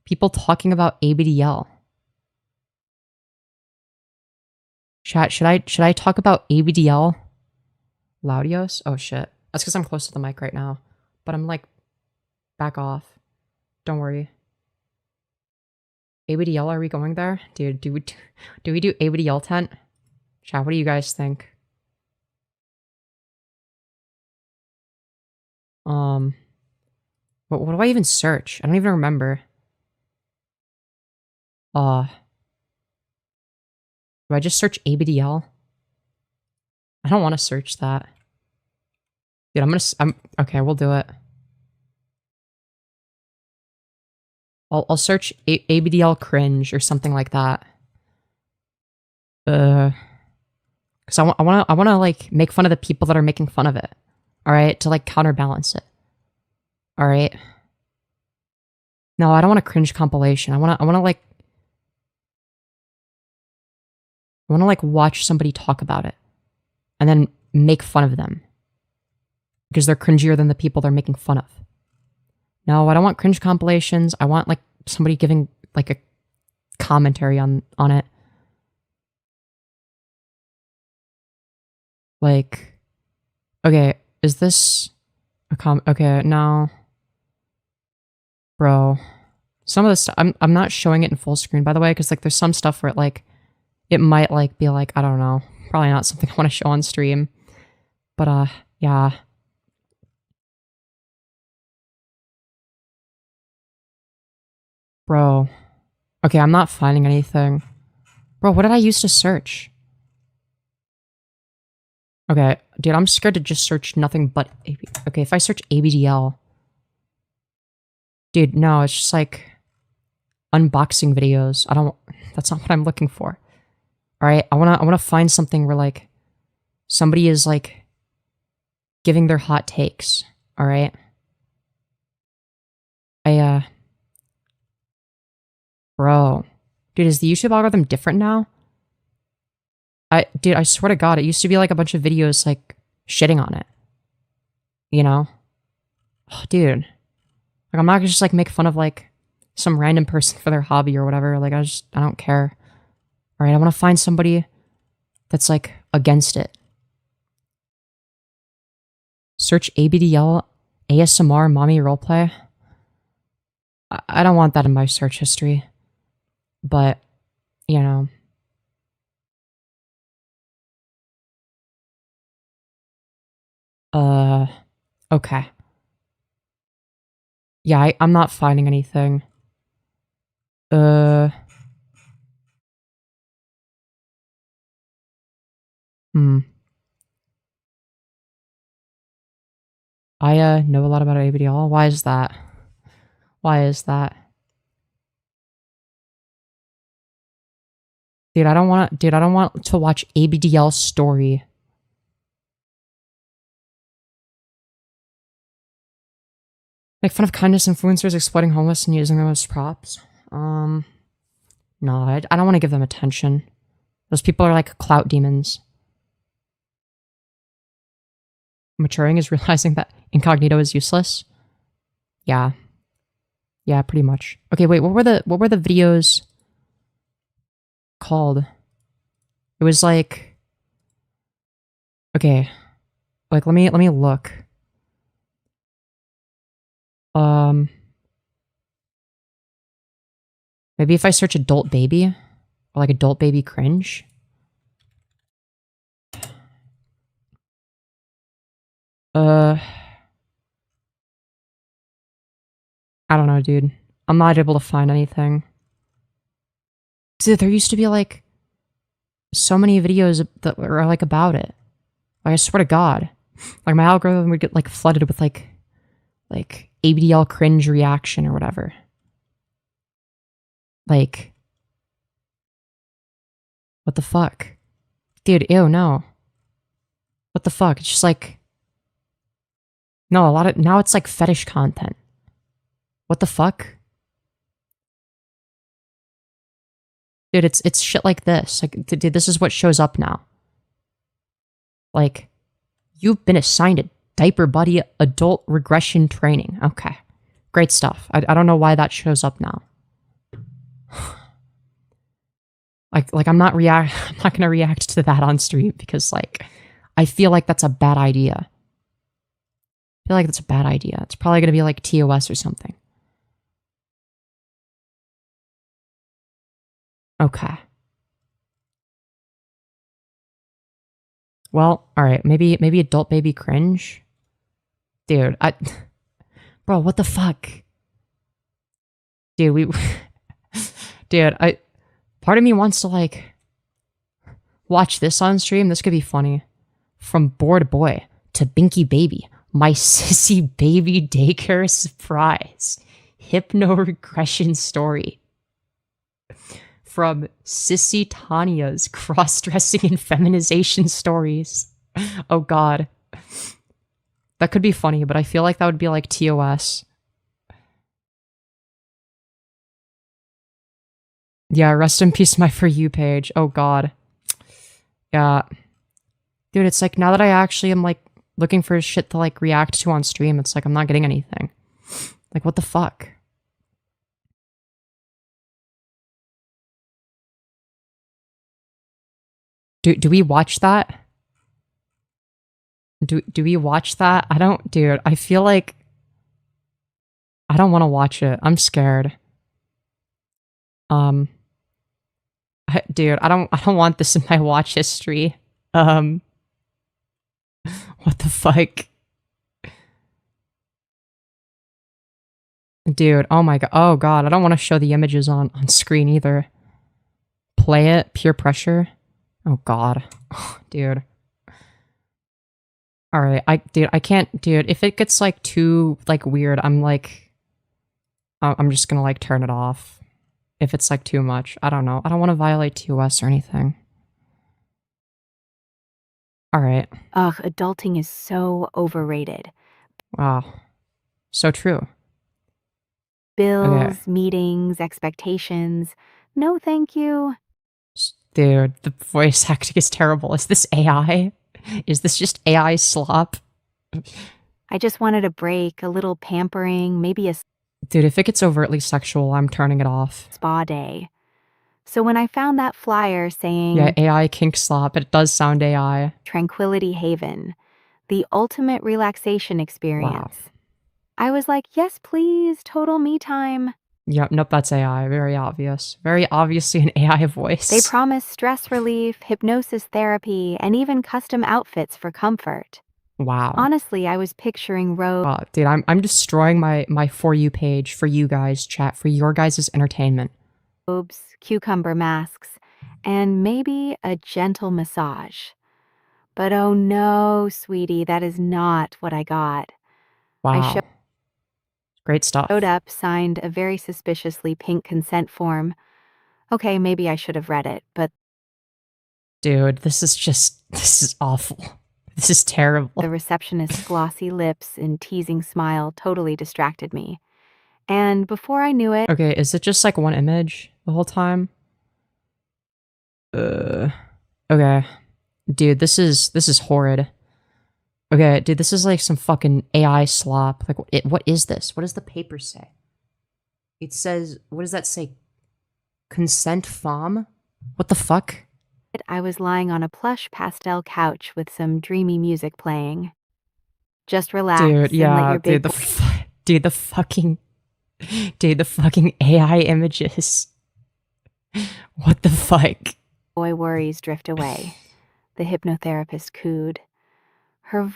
people talking about ABDL. Chat, should I talk about ABDL? Laudios? Oh shit. That's because I'm close to the mic right now. But I'm, like, back off. Don't worry. ABDL, are we going there? Dude, do we do ABDL tent? Chat, what do you guys think? What do I even search? I don't even remember. Do I just search ABDL? I don't want to search that. Dude, okay, we'll do it. I'll search ABDL cringe or something like that. Cause I wanna like make fun of the people that are making fun of it. Alright, to like counterbalance it. Alright. No, I don't want a cringe compilation. I wanna like watch somebody talk about it. And then make fun of them. Because they're cringier than the people they're making fun of. No, I don't want cringe compilations. I want, like, somebody giving, like, a commentary on it. Like, okay, is this a okay, no. Bro. Some of the stuff, I'm not showing it in full screen, by the way, because, like, there's some stuff where, it might, be, I don't know. Probably not something I want to show on stream. But, yeah. Bro. Okay, I'm not finding anything. Bro, what did I use to search? Okay, dude, I'm scared to just search nothing but okay, if I search ABDL. Dude, no, it's just unboxing videos. That's not what I'm looking for. Alright, I wanna find something where somebody is giving their hot takes. Alright? Bro. Dude, is the YouTube algorithm different now? Dude, I swear to God, it used to be a bunch of videos shitting on it. You know? Oh, dude. I'm not gonna just make fun of some random person for their hobby or whatever. I don't care. Alright, I wanna find somebody that's against it. Search ABDL ASMR mommy roleplay. I don't want that in my search history. But, you know. Okay. Yeah, I'm not finding anything. I know a lot about ABDL. Why is that? Why is that? Dude, I don't want to watch ABDL story. Make fun of kindness influencers exploiting homeless and using them as props. No, I don't want to give them attention. Those people are clout demons. Maturing is realizing that incognito is useless. Yeah. Yeah, pretty much. Okay, wait, what were the videos called? It was okay. Let me look. Maybe if I search adult baby or adult baby cringe. I don't know, dude. I'm not able to find anything. Dude, there used to be so many videos that were about it. I swear to God. My algorithm would get flooded with ABDL cringe reaction or whatever. What the fuck? Dude, ew, no. What the fuck? It's just no, now it's fetish content. What the fuck? Dude, it's shit like this. Dude, this is what shows up now. You've been assigned a diaper buddy adult regression training. Okay. Great stuff. I don't know why that shows up now. I'm not gonna react to that on stream because I feel that's a bad idea. I feel that's a bad idea. It's probably gonna be TOS or something. Okay. Well, alright, maybe adult baby cringe? Dude, bro, what the fuck? Dude, dude, part of me wants to watch this on stream. This could be funny. From bored boy to binky baby, my sissy baby daycare surprise. Hypno regression story. From Sissy Tanya's cross-dressing and feminization stories. Oh god. That could be funny, but I feel that would be TOS. Yeah, rest in peace my For You page. Oh god. Yeah. Dude, it's now that I actually am looking for shit to react to on stream, it's I'm not getting anything. What the fuck? Do we watch that? Do we watch that? I don't, dude. I feel I don't want to watch it. I'm scared. Dude, I don't want this in my watch history. What the fuck? Dude, oh my god. Oh god, I don't want to show the images on screen either. Play it, peer pressure. Oh god. Dude. Alright, I can't, dude, if it gets, like, too, like, weird, I'm just gonna, like, turn it off. If it's, like, too much. I don't know. I don't want to violate TOS or anything. Alright. Ugh, adulting is so overrated. Wow. So true. Bills, meetings, expectations. No, thank you. Dude, the voice acting is terrible. Is this AI? Is this just AI slop? I just wanted a break, a little pampering, maybe a Dude, if it gets overtly sexual, I'm turning it off. spa day. So when I found that flyer saying Yeah, AI kink slop, it does sound AI. Tranquility Haven, the ultimate relaxation experience, Wow. I was like, yes, please, total me time. Yep, nope, that's AI. Very obvious. Very obviously an AI voice. They promise stress relief, hypnosis therapy, and even custom outfits for comfort. Wow. Honestly, I was picturing Dude, I'm destroying my For You page for you guys, chat, for your guys' entertainment. robes, cucumber masks, and maybe a gentle massage. But oh no, sweetie, that is not what I got. Wow. Great stuff. Showed up, signed a very suspiciously pink consent form. Okay, maybe I should have read it, but Dude, this is awful. This is terrible. the receptionist's glossy lips and teasing smile totally distracted me. And before I knew it, Okay, is it just like one image the whole time? Okay. Dude, this is horrid. Okay, dude, this is like some fucking AI slop. Like, what is this? What does the paper say? It says, what does that say? Consent femme? What the fuck? I was lying on a plush pastel couch with some dreamy music playing. Just relax Dude, and let yeah, your big dude, the fucking AI images. What the fuck? boy worries drift away. The hypnotherapist cooed. Her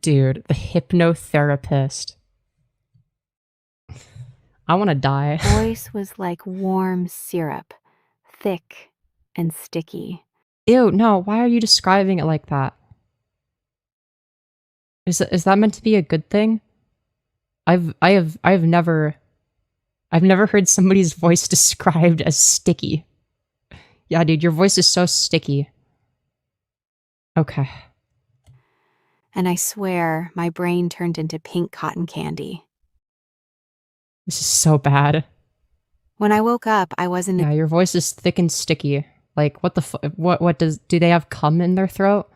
Dude, the hypnotherapist. I want to die. voice was like warm syrup, thick and sticky. Ew, no, why are you describing it like that? Is that meant to be a good thing? I've never heard somebody's voice described as sticky. Yeah, dude, your voice is so sticky. Okay. And I swear my brain turned into pink cotton candy. This is so bad. When I woke up, I wasn't Yeah, your voice is thick and sticky. Like, what the what do they have cum in their throat?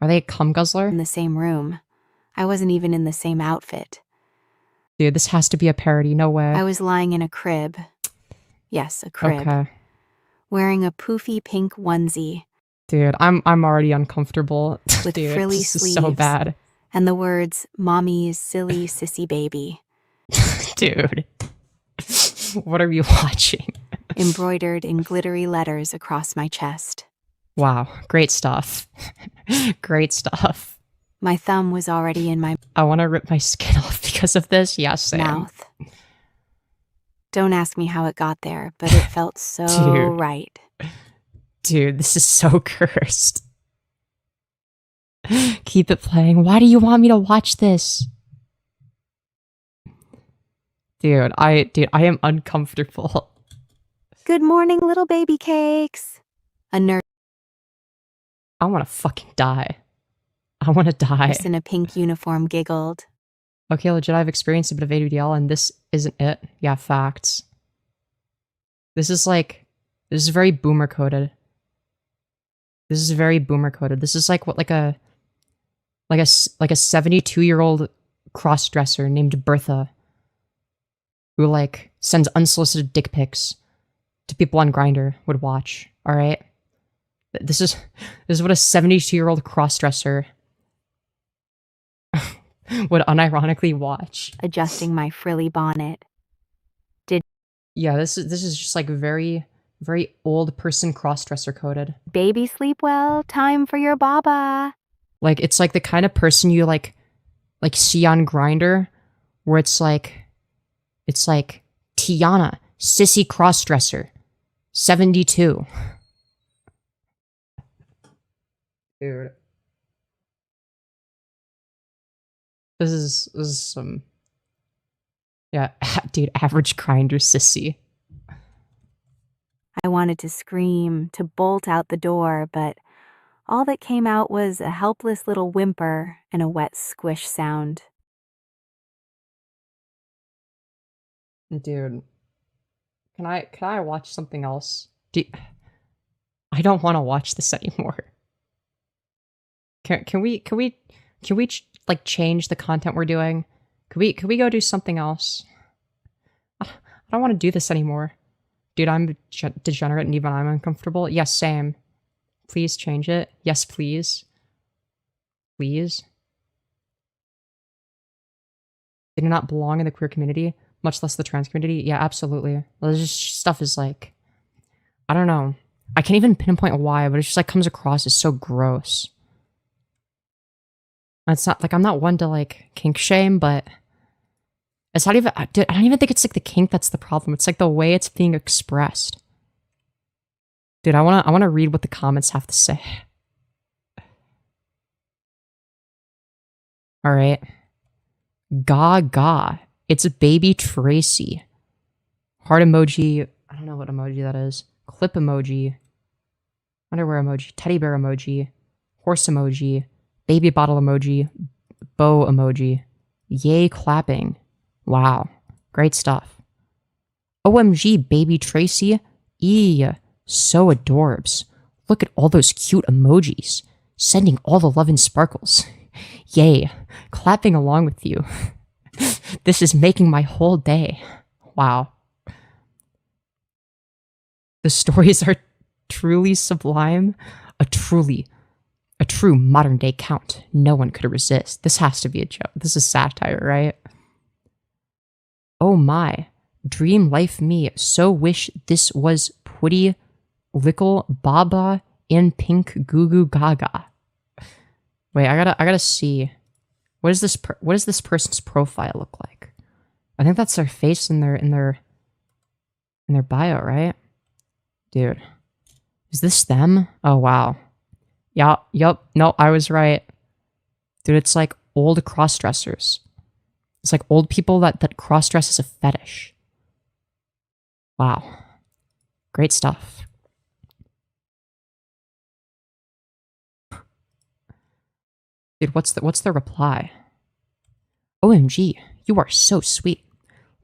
Are they a cum guzzler? in the same room. I wasn't even in the same outfit. Dude, this has to be a parody, no way. I was lying in a crib. Yes, a crib. Okay. Wearing a poofy pink onesie Dude, I'm already uncomfortable. with Dude, frilly this sleeves is so bad. and the words, "Mommy's silly sissy baby," Dude. What are you watching? embroidered in glittery letters across my chest. Wow, great stuff. Great stuff. My thumb was already in my I want to rip my skin off because of this. Yes, Sam. mouth. Don't ask me how it got there, but it felt so Dude. right. Dude, this is so cursed. Keep it playing. Why do you want me to watch this? Dude, I am uncomfortable. Good morning, little baby cakes. A nurse I want to fucking die. I want to die. in a pink uniform giggled. Okay, legit, I've experienced a bit of ADL and this isn't it. Yeah, facts. This is very boomer coded. This is very boomer coded. This is like what, like a 72-year-old cross-dresser named Bertha who like sends unsolicited dick pics to people on Grindr would watch, all right? This is what a 72-year-old cross-dresser would unironically watch. adjusting my frilly bonnet. Yeah, this is just like very old person crossdresser coded. Baby sleep well, time for your baba. Like it's like the kind of person you like see on Grindr, where it's like Tiana, sissy crossdresser, 72. Dude. This is some, yeah, dude, average Grindr sissy. I wanted to scream, to bolt out the door, but all that came out was a helpless little whimper and a wet squish sound. Dude, can I watch something else? I don't want to watch this anymore. Can we like change the content we're doing? Can we go do something else? I don't want to do this anymore. Dude, I'm degenerate and even I'm uncomfortable. Yes, same. Please change it. Yes, please. Please. They do not belong in the queer community, much less the trans community. Yeah, absolutely. Well, this just stuff is like, I don't know. I can't even pinpoint why, but it just like comes across as so gross. It's not like I'm not one to like kink shame, but it's not even. I don't even think it's like the kink that's the problem. It's like the way it's being expressed. Dude, I wanna read what the comments have to say. All right, Gaga. It's a baby Tracy. Heart emoji. I don't know what emoji that is. Clip emoji. Underwear emoji. Teddy bear emoji. Horse emoji. Baby bottle emoji, bow emoji, yay clapping. Wow, great stuff. OMG, baby Tracy. So adorbs. Look at all those cute emojis. Sending all the love and sparkles. Yay, clapping along with you. This is making my whole day. Wow. The stories are truly sublime. A true modern day count. No one could resist. This has to be a joke. This is satire, right? Oh my. Dream life me. So wish this was putty lickle baba in pink goo goo gaga. Wait, I gotta see. What does this person's profile look like? I think that's their face in their bio, right? Dude. Is this them? Oh wow. Yeah, yup, no, I was right. Dude, it's like old cross-dressers. It's like old people that cross-dress as a fetish. Wow. Great stuff. Dude, what's the reply? OMG, you are so sweet.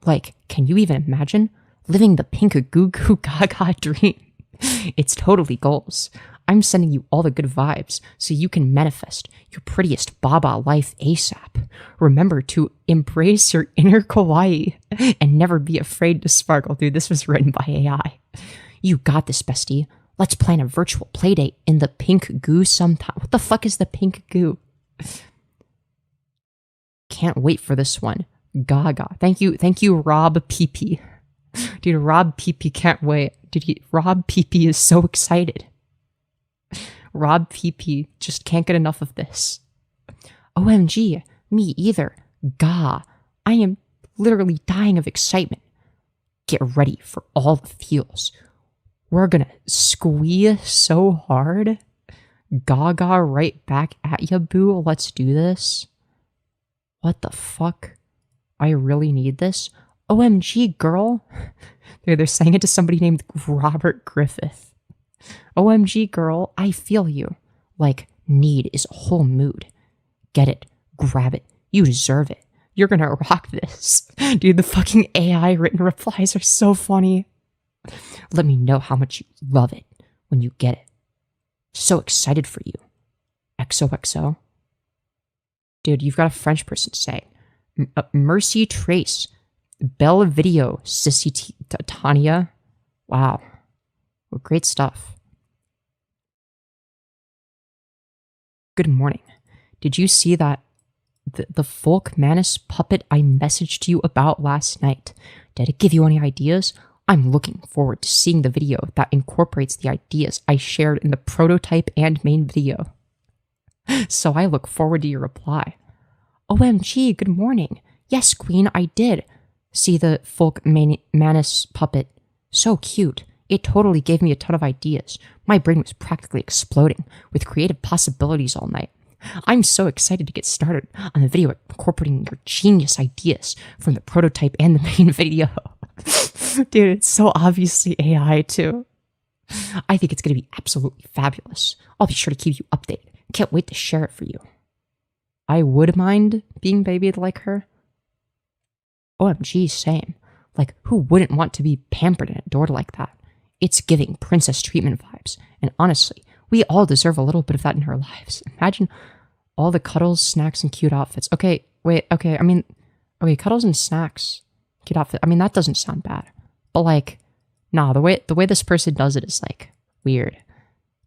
Like, can you even imagine living the pink goo goo gaga dream? It's totally goals. I'm sending you all the good vibes so you can manifest your prettiest baba life ASAP. Remember to embrace your inner kawaii and never be afraid to sparkle. Dude, this was written by AI. You got this, bestie. Let's plan a virtual playdate in the pink goo sometime. What the fuck is the pink goo? Can't wait for this one. Gaga. Thank you, Rob PP. Dude, Rob PP can't wait. Rob PP is so excited. Rob PP just can't get enough of this. OMG, me either. Gah, I am literally dying of excitement. Get ready for all the feels. We're gonna squeeze so hard. Gaga right back at ya, boo. Let's do this. What the fuck? I really need this? OMG, girl. They're saying it to somebody named Robert Griffith. OMG, girl, I feel you. Like, need is a whole mood. Get it. Grab it. You deserve it. You're gonna rock this. Dude, the fucking AI written replies are so funny. Let me know how much you love it when you get it. So excited for you. XOXO. Dude, you've got a French person saying, Mercy Trace. Belle Video. Sissy Tanya. Wow. Well, great stuff. Good morning. Did you see that the Folk Manus puppet I messaged you about last night. Did it give you any ideas? I'm looking forward to seeing the video that incorporates the ideas I shared in the prototype and main video. So I look forward to your reply. OMG, good morning. Yes, Queen, I did. See the Folk Manus puppet. So cute. It totally gave me a ton of ideas. My brain was practically exploding with creative possibilities all night. I'm so excited to get started on the video incorporating your genius ideas from the prototype and the main video. Dude, it's so obviously AI too. I think it's going to be absolutely fabulous. I'll be sure to keep you updated. Can't wait to share it for you. I would mind being babied like her. OMG, same. Like, who wouldn't want to be pampered and adored like that? It's giving princess treatment vibes. And honestly, we all deserve a little bit of that in our lives. Imagine all the cuddles, snacks, and cute outfits. Okay, wait, okay, cuddles and snacks, cute outfit. I mean, that doesn't sound bad. But like, nah, the way this person does it is like weird.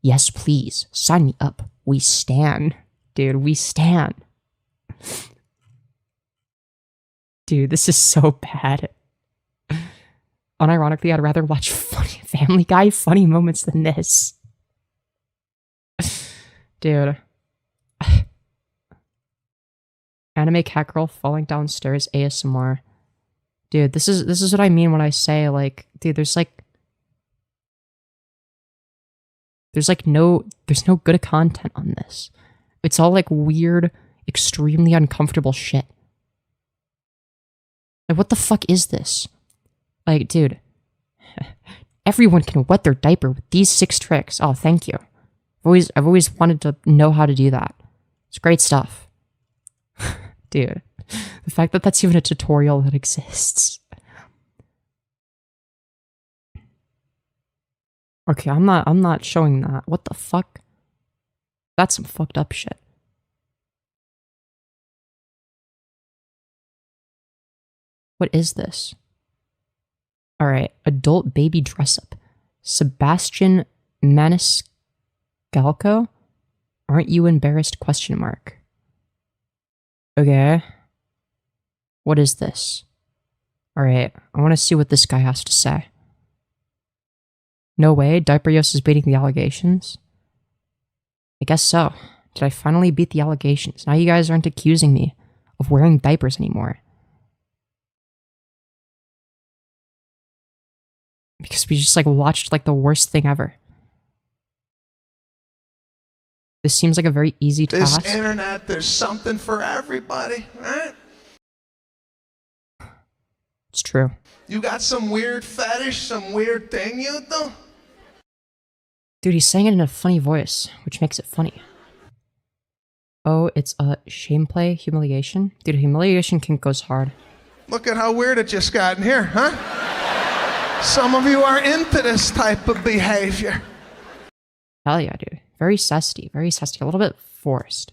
Yes, please, sign me up. We stan. Dude, we stan. Dude, this is so bad. Unironically, I'd rather watch funny Family Guy funny moments than this. Dude. Anime cat girl falling downstairs ASMR. Dude, this is what I mean when I say, like, dude, there's no good content on this. It's all like weird, extremely uncomfortable shit. Like, what the fuck is this? Like, dude, everyone can wet their diaper with these 6 tricks. Oh, thank you. I've always wanted to know how to do that. It's great stuff. Dude, the fact that that's even a tutorial that exists. Okay, I'm not showing that. What the fuck? That's some fucked up shit. What is this? Alright, adult baby dress up. Sebastian Maniscalco? Aren't you embarrassed? Question mark. Okay. What is this? Alright, I want to see what this guy has to say. No way, Diaperios is beating the allegations? I guess so. Did I finally beat the allegations? Now you guys aren't accusing me of wearing diapers anymore. Because we just like watched like the worst thing ever. This seems like a very easy task. This internet, there's something for everybody, right? It's true. You got some weird fetish, some weird thing you do? Dude, he's saying it in a funny voice, which makes it funny. Oh, it's a shame play, humiliation? Dude, humiliation kink goes hard. Look at how weird it just got in here, huh? Some of you are into this type of behavior. Hell yeah, dude. Very zesty, a little bit forced.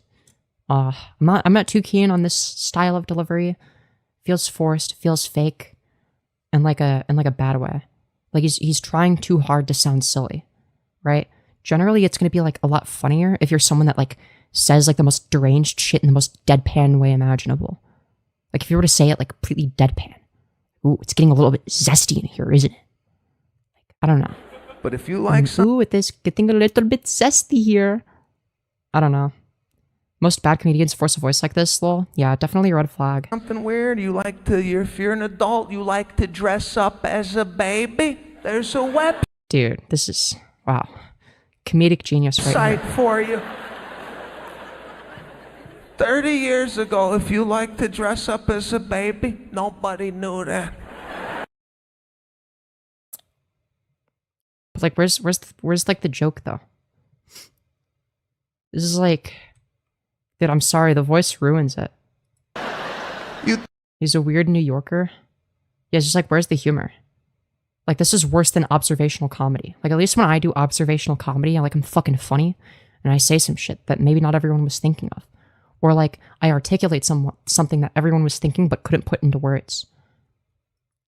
I'm not too keen on this style of delivery. Feels forced, feels fake, in like a bad way. Like he's trying too hard to sound silly, right? Generally, it's gonna be like a lot funnier if you're someone that like says like the most deranged shit in the most deadpan way imaginable. Like if you were to say it like completely deadpan. Ooh, it's getting a little bit zesty in here, isn't it? Like, I don't know. But if you like Ooh, it is getting a little bit zesty here. I don't know. Most bad comedians force a voice like this, lol. Yeah, definitely a red flag. something weird, you like to, if you're an adult, you like to dress up as a baby, there's a website Dude, this is, wow. Comedic genius right here. for you. 30 years ago, if you like to dress up as a baby, nobody knew that. But like, where's like the joke though? This is like, dude, I'm sorry, the voice ruins it. He's a weird New Yorker. Yeah, it's just like, where's the humor? Like, this is worse than observational comedy. Like, at least when I do observational comedy, I'm fucking funny, and I say some shit that maybe not everyone was thinking of. Or like, I articulate something that everyone was thinking but couldn't put into words.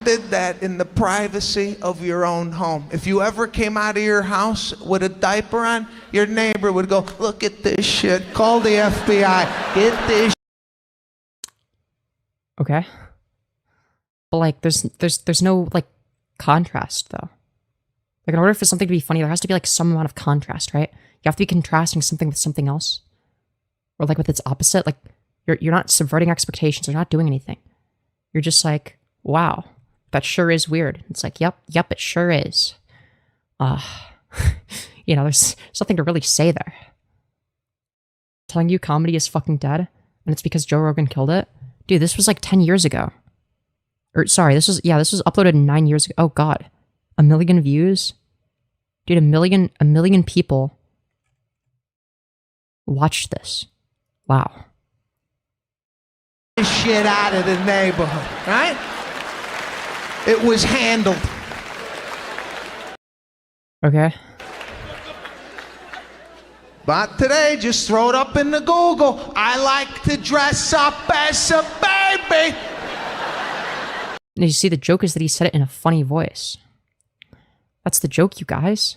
Did that in the privacy of your own home. If you ever came out of your house with a diaper on, your neighbor would go, look at this shit, call the FBI, get this Okay. But like, there's no like contrast though. Like in order for something to be funny, there has to be like some amount of contrast, right? You have to be contrasting something with something else, or like with its opposite. Like you're not subverting expectations. You're not doing anything. You're just like, wow, that sure is weird. It's like, yep, it sure is. You know, there's something to really say there. Telling you comedy is fucking dead, and it's because Joe Rogan killed it. Dude, this was like 10 years ago. Or sorry, this was uploaded 9 years ago. Oh god. 1 million views? Dude, a million people watched this. Wow. Shit out of the neighborhood, right? It was handled. Okay. But today, just throw it up in the Google. I like to dress up as a baby. Now you see, the joke is that he said it in a funny voice. That's the joke, you guys.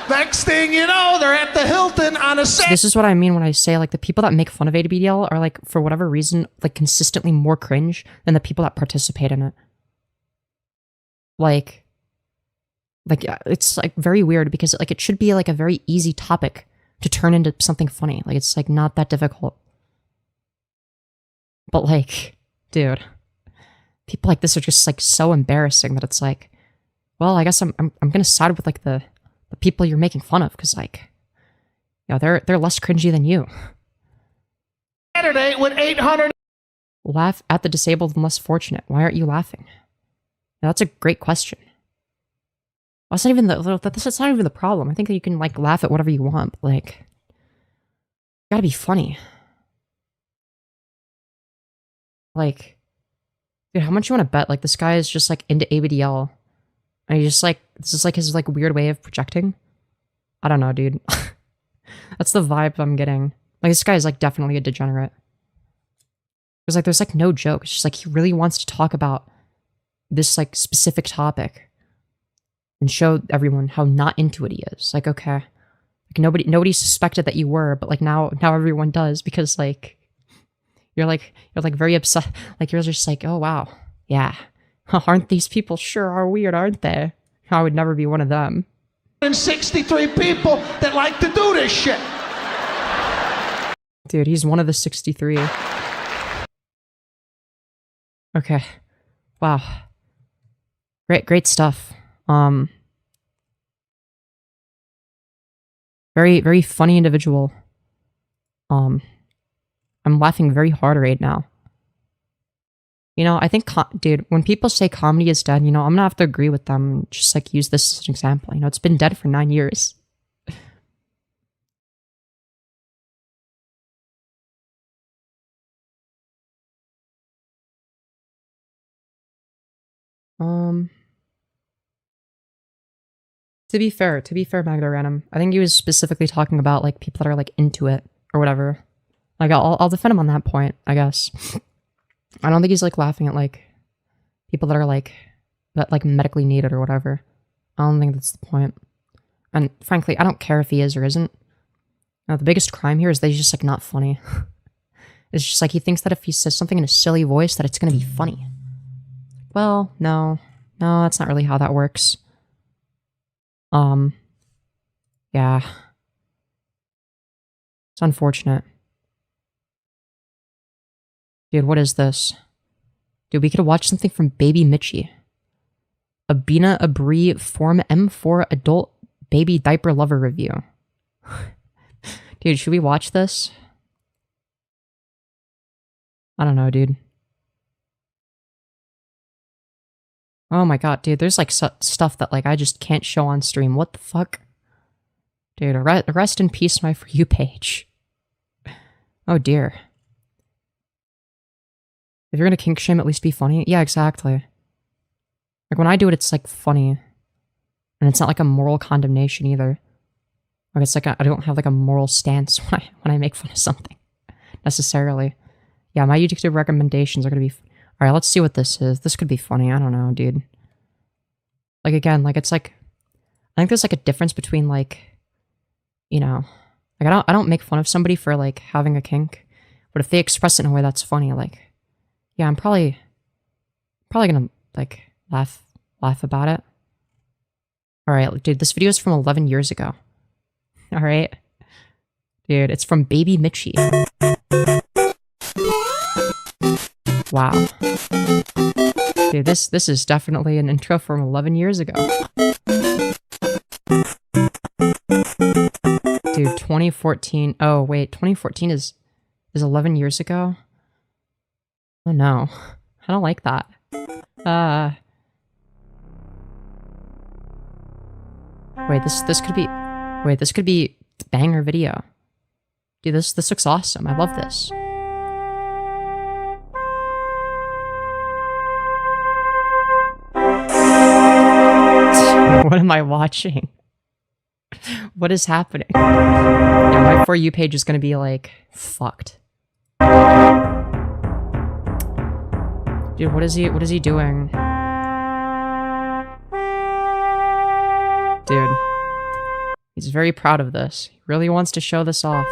Next thing you know, they're at the Hilton on a set. So this is what I mean when I say, like, the people that make fun of ABDL are, like, for whatever reason, like, consistently more cringe than the people that participate in it. Like, it's, like, very weird because, like, it should be, like, a very easy topic to turn into something funny. Like, it's, like, not that difficult. But, like, dude, people like this are just, like, so embarrassing that it's, like, well, I guess I'm gonna side with, like, the people you're making fun of, because, like, you know, they're less cringy than you. Saturday with 800. Laugh at the disabled and less fortunate. Why aren't you laughing? Now, that's a great question. Well, that's not even the problem. I think that you can, like, laugh at whatever you want, but, like, you gotta be funny. Like, dude, how much you want to bet, like, this guy is just, like, into ABDL, and he just, like, this is, like, his, like, weird way of projecting? I don't know, dude. That's the vibe I'm getting. Like, this guy is, like, definitely a degenerate. Because, like, there's, like, no joke. It's just, like, he really wants to talk about this, like, specific topic and show everyone how not into it he is. Like, okay. Like, nobody suspected that you were, but, like, now everyone does, because, like, you're very upset. Like, you're just like, oh, wow. Yeah. Aren't these people sure are weird, aren't they? I would never be one of them. 63 people that like to do this shit. Dude, he's one of the 63. Okay. Wow. Great stuff. Very funny individual. I'm laughing very hard right now. You know, I think, dude, when people say comedy is dead, you know, I'm gonna have to agree with them. Just, like, use this as an example. You know, it's been dead for 9 years. To be fair, Magda Random, I think he was specifically talking about, like, people that are, like, into it or whatever. Like, I'll defend him on that point, I guess. I don't think he's, like, laughing at, like, people that are, like, medically need it or whatever. I don't think that's the point. And frankly, I don't care if he is or isn't. Now, the biggest crime here is that he's just, like, not funny. It's just, like, he thinks that if he says something in a silly voice that it's gonna be funny. Well, no, that's not really how that works. Yeah. It's unfortunate. Dude, what is this? Dude, we could have watched something from Baby Mitchie. Abina Abri Form M4 Adult Baby Diaper Lover Review. Dude, should we watch this? I don't know, dude. Oh my god, dude, there's, like, stuff that, like, I just can't show on stream. What the fuck? Dude, rest in peace, my For You page. Oh dear. If you're gonna kink shame, at least be funny. Yeah, exactly. Like, when I do it, it's, like, funny. And it's not, like, a moral condemnation, either. Like, it's, like, I don't have, like, a moral stance when I make fun of something. Necessarily. Yeah, my YouTube recommendations are gonna be... Alright, let's see what this is. This could be funny. I don't know, dude. Like, again, like, it's, like... I think there's, like, a difference between, like... You know... Like, I don't make fun of somebody for, like, having a kink. But if they express it in a way that's funny, like... Yeah, I'm probably gonna like laugh about it. All right, dude, this video is from 11 years ago. All right, dude, it's from Baby Mitchie. Wow, dude, this is definitely an intro from 11 years ago. Dude, 2014. Oh wait, 2014 is 11 years ago. Oh no, I don't like that. Wait, this could be. Wait, this could be banger video. Dude, this looks awesome. I love this. What am I watching? What is happening? Yeah, my For You page is gonna be like fucked. Dude, what is he doing? Dude. He's very proud of this. He really wants to show this off.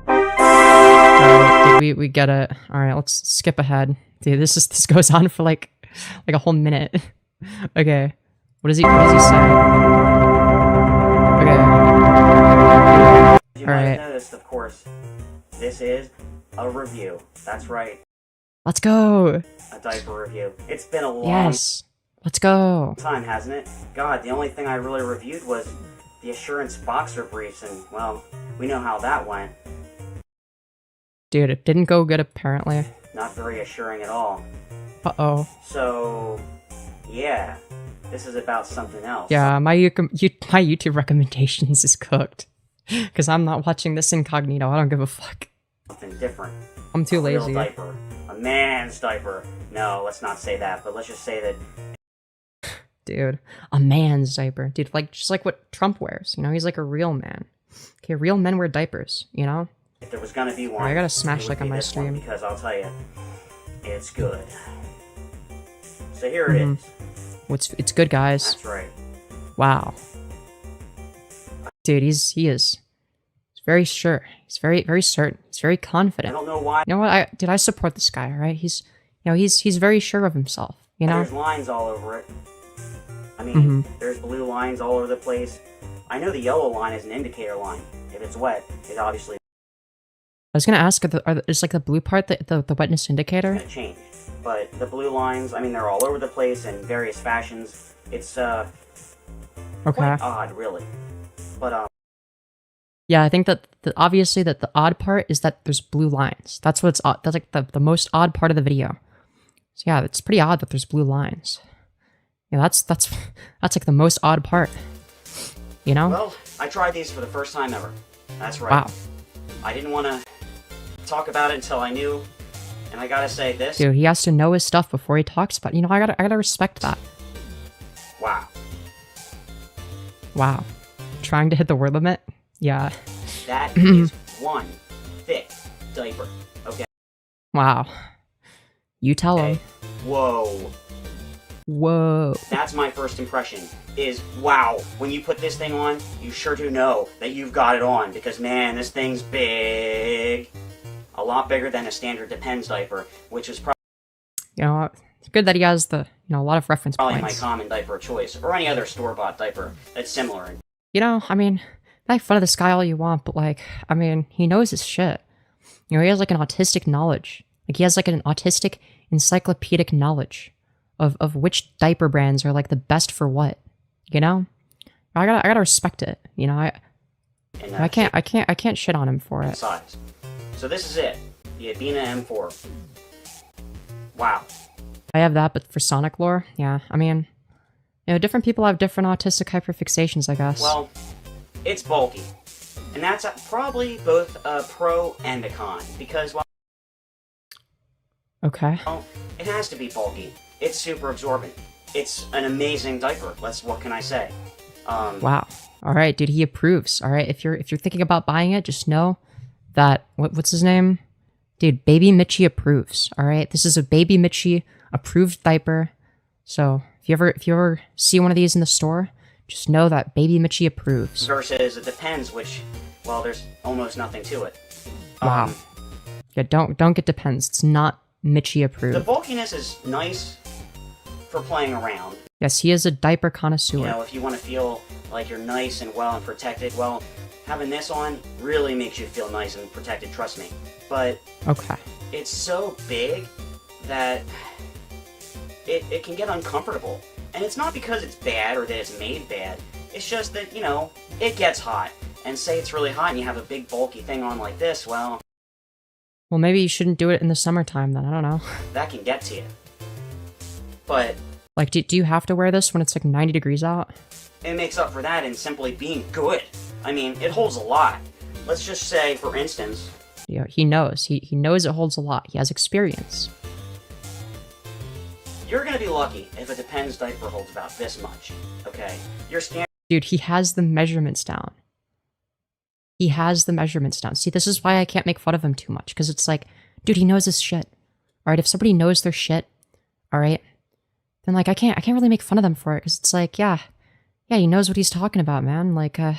Alright, dude, we get it. Alright, let's skip ahead. Dude, this goes on for like a whole minute. Okay. What does he say? Okay. You might have noticed, of course, this is a review. That's right. Let's go. A diaper review. It's been a long Yes. Let's go. time, hasn't it? God, the only thing I really reviewed was the Assurance boxer briefs, and, well, we know how that went. Dude, it didn't go good apparently. Not very assuring at all. Uh-oh. So, yeah, this is about something else. Yeah, my YouTube recommendations is cooked. Because I'm not watching this incognito. I don't give a fuck. Something different. I'm too A real lazy. diaper. A man's diaper. No, let's not say that, but let's just say that Dude, a man's diaper. Dude, like just like what Trump wears. You know, he's like a real man. Okay, real men wear diapers, you know? if there was gonna be one, I gotta it smash would like on be my this one, stream. because I'll tell you, it's good. So here it is. It's good, guys. That's right. Wow. Dude, he's very sure. He's very certain. He's very I confident. don't know why. You know what? I support this guy, alright? He's very sure of himself, you know? There's lines all over it. I mean, Mm-hmm. there's blue lines all over the place. I know the yellow line is an indicator line. If it's wet, it obviously I was gonna ask, is like the blue part the wetness indicator? gonna change. But the blue lines, I mean, they're all over the place in various fashions. It's Okay. quite odd, really. But Yeah, I think that obviously that the odd part is that there's blue lines. That's what's odd. That's like the most odd part of the video. So yeah, it's pretty odd that there's blue lines. Yeah, that's like the most odd part. You know? well, I tried these for the first time ever. That's right. Wow. I didn't want to talk about it until I knew, and I gotta say this. Dude, he has to know his stuff before he talks about it. You know, I gotta respect that. Wow. Wow. Trying to hit the word limit? Yeah. That is one thick diaper. Okay. Wow. You tell him. Whoa. Whoa. That's my first impression, is wow. When you put this thing on, you sure do know that you've got it on, because man, this thing's big. A lot bigger than a standard Depends diaper, which is You know, it's good that he has a lot of reference probably my points. common diaper of choice, or any other store-bought diaper that's similar. You know, I mean, make fun of this guy all you want, but like, I mean, he knows his shit. You know, he has like an autistic knowledge. Like, he has like an autistic encyclopedic knowledge of which diaper brands are like the best for what. You know, I gotta respect it. You know, And, I can't shit on him for it. size. So this is it, the Abina M4. Wow. I have that, but for Sonic lore, yeah. I mean, you know, different people have different autistic hyperfixations, I guess. Well, it's bulky. And that's probably both a pro and a con, because, well, Okay. it has to be bulky. It's super absorbent. It's an amazing diaper. What can I say? Wow. All right, dude. He approves. All right. If you're thinking about buying it, just know that what's his name, dude. Baby Mitchie approves. All right. This is a Baby Mitchie approved diaper. So if you ever see one of these in the store, just know that Baby Mitchie approves. Versus it Depends, which, well, there's almost nothing to it. Wow. Yeah, don't get Depends. It's not Mitchie The approved. bulkiness is nice for playing around. Yes, he is a diaper connoisseur. You know, if you want to feel like you're nice and well and protected, well, having this on really makes you feel nice and protected, trust me. But Okay. it's so big that it can get uncomfortable. And it's not because it's bad or that it's made bad. It's just that, you know, it gets hot. And say it's really hot and you have a big bulky thing on like this, well, Well, maybe you shouldn't do it in the summertime then. I don't know. that can get to you. But Like, do you have to wear this when it's like 90 degrees out? it makes up for that in simply being good. I mean, it holds a lot. Let's just say, for instance, You know, he knows. He knows it holds a lot. He has experience. you're gonna be lucky if a Depends diaper holds about this much, okay? Your standard Dude, he has the measurements down. He has the measurements down. See, this is why I can't make fun of him too much, because it's like, dude, he knows his shit. Alright, if somebody knows their shit, alright, then like I can't really make fun of them for it, because it's like, yeah, he knows what he's talking about, man. Like, yeah,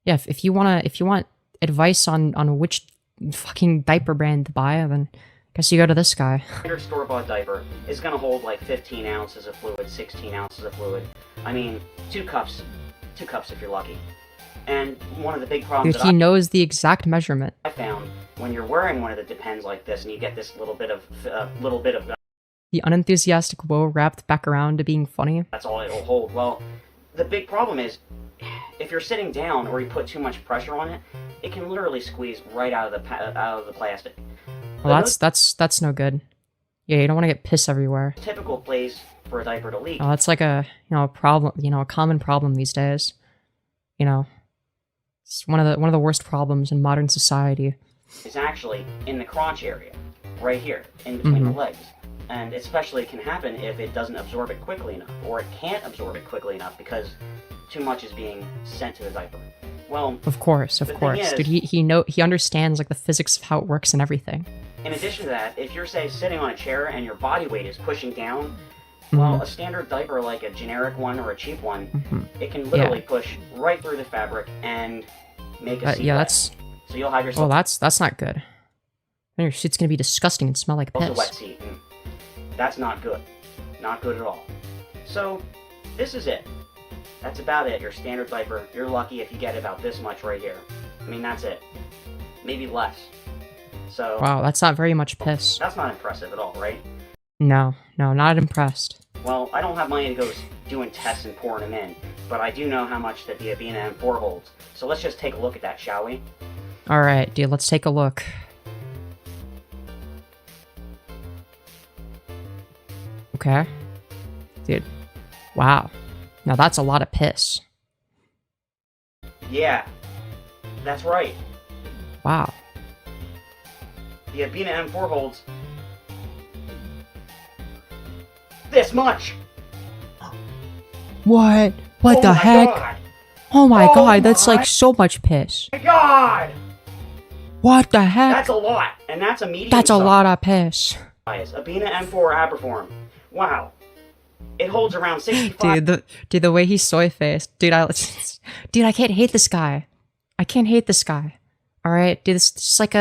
if you want advice on which fucking diaper brand to buy, then I guess you go to this guy. store-bought diaper is gonna hold like 15 ounces of fluid, 16 ounces of fluid. I mean, 2 cups if you're lucky. And one of the big problems Dude, he knows the exact measurement. I found when you're wearing one of the Depends like this and you get this little bit of The unenthusiastic woe wrapped back around to being funny. that's all it'll hold. Well, the big problem is if you're sitting down or you put too much pressure on it, it can literally squeeze right out of the plastic. Well, that's no good. Yeah, you don't want to get piss everywhere. Typical place for a diaper to leak Oh, that's like a problem, a common problem these days. You know, it's one of the worst problems in modern society. is actually in the crotch area, right here, in between the legs. And especially can happen if it doesn't absorb it quickly enough, or it can't absorb it quickly enough because too much is being sent to the diaper. Well, Of course, the thing is, dude. He understands like the physics of how it works and everything. in addition to that, if you're, say, sitting on a chair and your body weight is pushing down, well, a standard diaper like a generic one or a cheap one, it can literally push right through the fabric and make a seat Yeah, wet. that's So you'll have yourself that's not good. And your shit's gonna be disgusting and smell like a wet piss. seat. And that's not good. Not good at all. So, this is it. That's about it. Your standard diaper. You're lucky if you get about this much right here. I mean, that's it. Maybe less. So, Wow, that's not very much piss. that's not impressive at all, right? No, not impressed. Well, I don't have money to go doing tests and pouring them in, but I do know how much that the Abina M4 holds. So let's just take a look at that, shall we? All right, dude, let's take a look. Okay, dude. Wow, now that's a lot of piss. Yeah, that's right. Wow. The Abina M4 holds this much. What? Oh What the my heck? God. Oh my Oh god, that's my- like so much piss. My God, What the heck? that's a lot, and that's a medium. That's a size. lot of piss. Abina M4 Aperform. Wow, it holds around 65. Dude, the way he's soy faced, dude, I can't hate this guy. I can't hate this guy. All right, dude, it's just like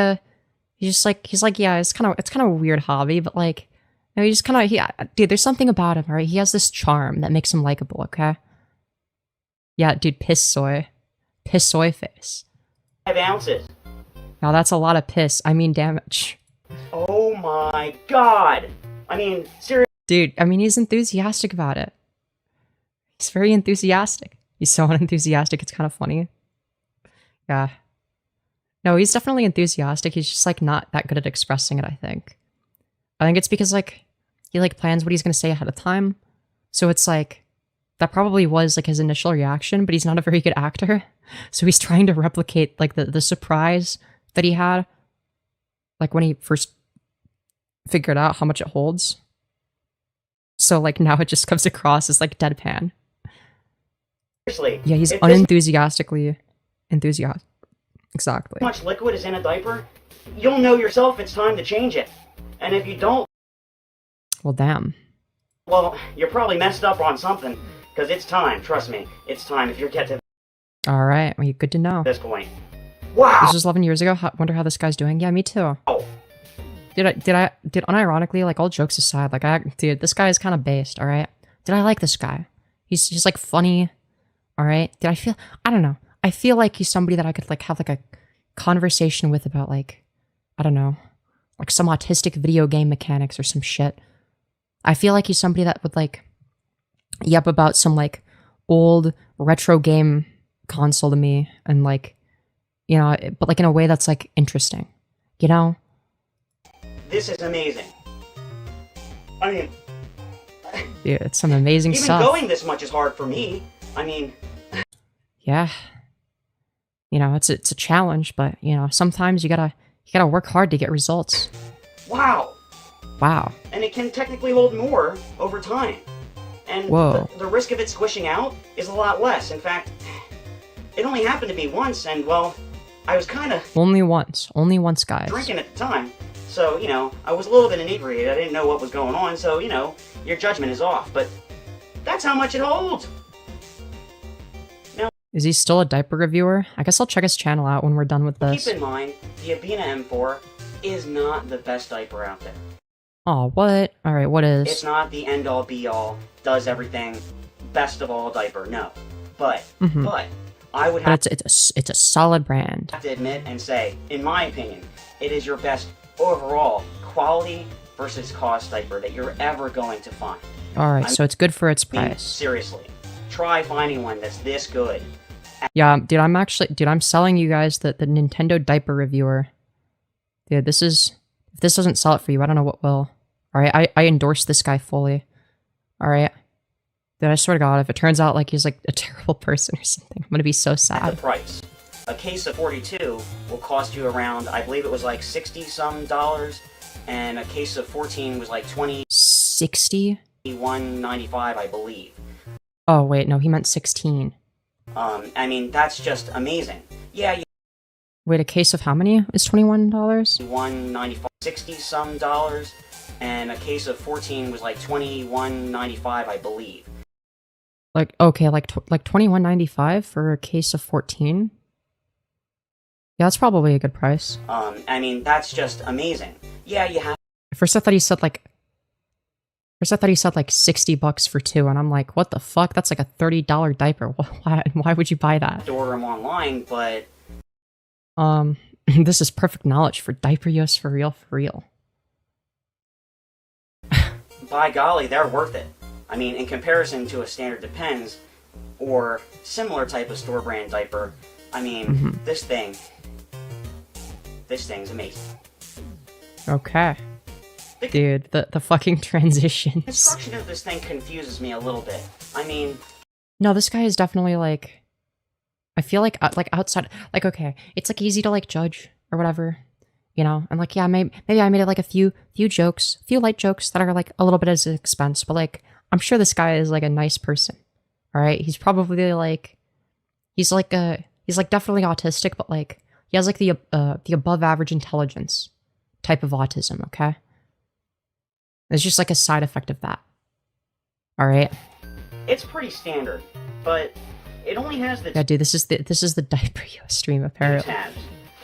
he's like, yeah, it's kind of a weird hobby, but like, no, he just kind of, dude, there's something about him, all right? He has this charm that makes him likable, okay? Yeah, dude, piss soy face. 5 ounces. Now that's a lot of piss. I mean, damage. Oh my God. I mean, seriously. Dude, I mean, he's enthusiastic about it. He's very enthusiastic. He's so unenthusiastic, it's kind of funny. Yeah. No, he's definitely enthusiastic. He's just, like, not that good at expressing it, I think. I think it's because, like, he, like, plans what he's going to say ahead of time. So it's, like, that probably was, like, his initial reaction, but he's not a very good actor. So he's trying to replicate, like, the surprise that he had, like, when he first figured out how much it holds. So, like, now it just comes across as, like, deadpan. Yeah, he's if this unenthusiastically enthusiastic. Exactly. much liquid is in a diaper, you'll know yourself it's time to change it. And if you don't, Well, damn. well, you're probably messed up on something. Because it's time, trust me. It's time if you get to All right. Well, good to know. this point. Wow! This was 11 years ago. Wonder how this guy's doing. Yeah, me too. did unironically, like, all jokes aside, like, dude, this guy is kind of based, all right? Did I like this guy? He's like funny, all right? I don't know. I feel like he's somebody that I could like have like a conversation with about like, I don't know, like some autistic video game mechanics or some shit. I feel like he's somebody that would like yep about some like old retro game console to me and like, you know, but like in a way that's like interesting, you know? This is amazing. I mean, Yeah, it's some amazing even stuff. going this much is hard for me. I mean, Yeah. You know, it's a challenge, but you know, sometimes you gotta work hard to get results. wow. Wow. And it can technically hold more over time. And Whoa. the risk of it squishing out is a lot less. In fact, it only happened to me once, and well, I was kind of Only once, guys. drinking at the time. So, you know, I was a little bit inebriated. I didn't know what was going on, so, you know, your judgment is off. But that's how much it holds. Is he still a diaper reviewer? I guess I'll check his channel out when we're done with this. Keep in mind, the Abena M4 is not the best diaper out there. Oh, what? Alright, what It's is? not the end-all be-all, does everything, best of all diaper, no. But I would have But it's a solid brand. to admit and say, in my opinion, it is your best overall quality versus cost diaper that you're ever going to find. Alright, so it's good for its I mean, price. seriously, try finding one that's this good. Yeah, dude, I'm selling you guys the Nintendo diaper reviewer. Dude, if this doesn't sell it for you, I don't know what will. Alright, I endorse this guy fully. Alright. Dude, I swear to God, if it turns out like he's like a terrible person or something, I'm gonna be so At the sad. price. A case of 42 will cost you around, I believe it was like $60-some, and a case of 14 was like 60? $21.95, I believe. Oh, wait, no, he meant 16. I mean, that's just amazing. Yeah, you Wait, a case of how many is $21? $195, $60-some, and a case of 14 was like $21.95, I believe. Like, okay, like $21.95 for a case of 14? Yeah, that's probably a good price. I mean, that's just amazing. Yeah, you have At first I thought he said like $60 for two, and I'm like, what the fuck? That's like a $30 diaper. Why would you buy that? to order them online, but This is perfect knowledge for diaper use for real. by golly, they're worth it. I mean, in comparison to a standard Depends or similar type of store brand diaper, I mean, this thing's amazing. Okay. Dude, the fucking transitions. Construction of this thing confuses me a little bit. I mean, No, this guy is definitely like, I feel like outside, like, okay, it's like easy to like judge or whatever, you know, and like, yeah, maybe I made it like a few light jokes that are like a little bit at his expense, but like, I'm sure this guy is like a nice person. All right, he's probably like, he's like definitely autistic, but like he has like the above average intelligence type of autism. Okay, it's just like a side effect of that. All right. it's pretty standard, but it only has the Yeah, dude, this is the diaper stream two apparently. tabs.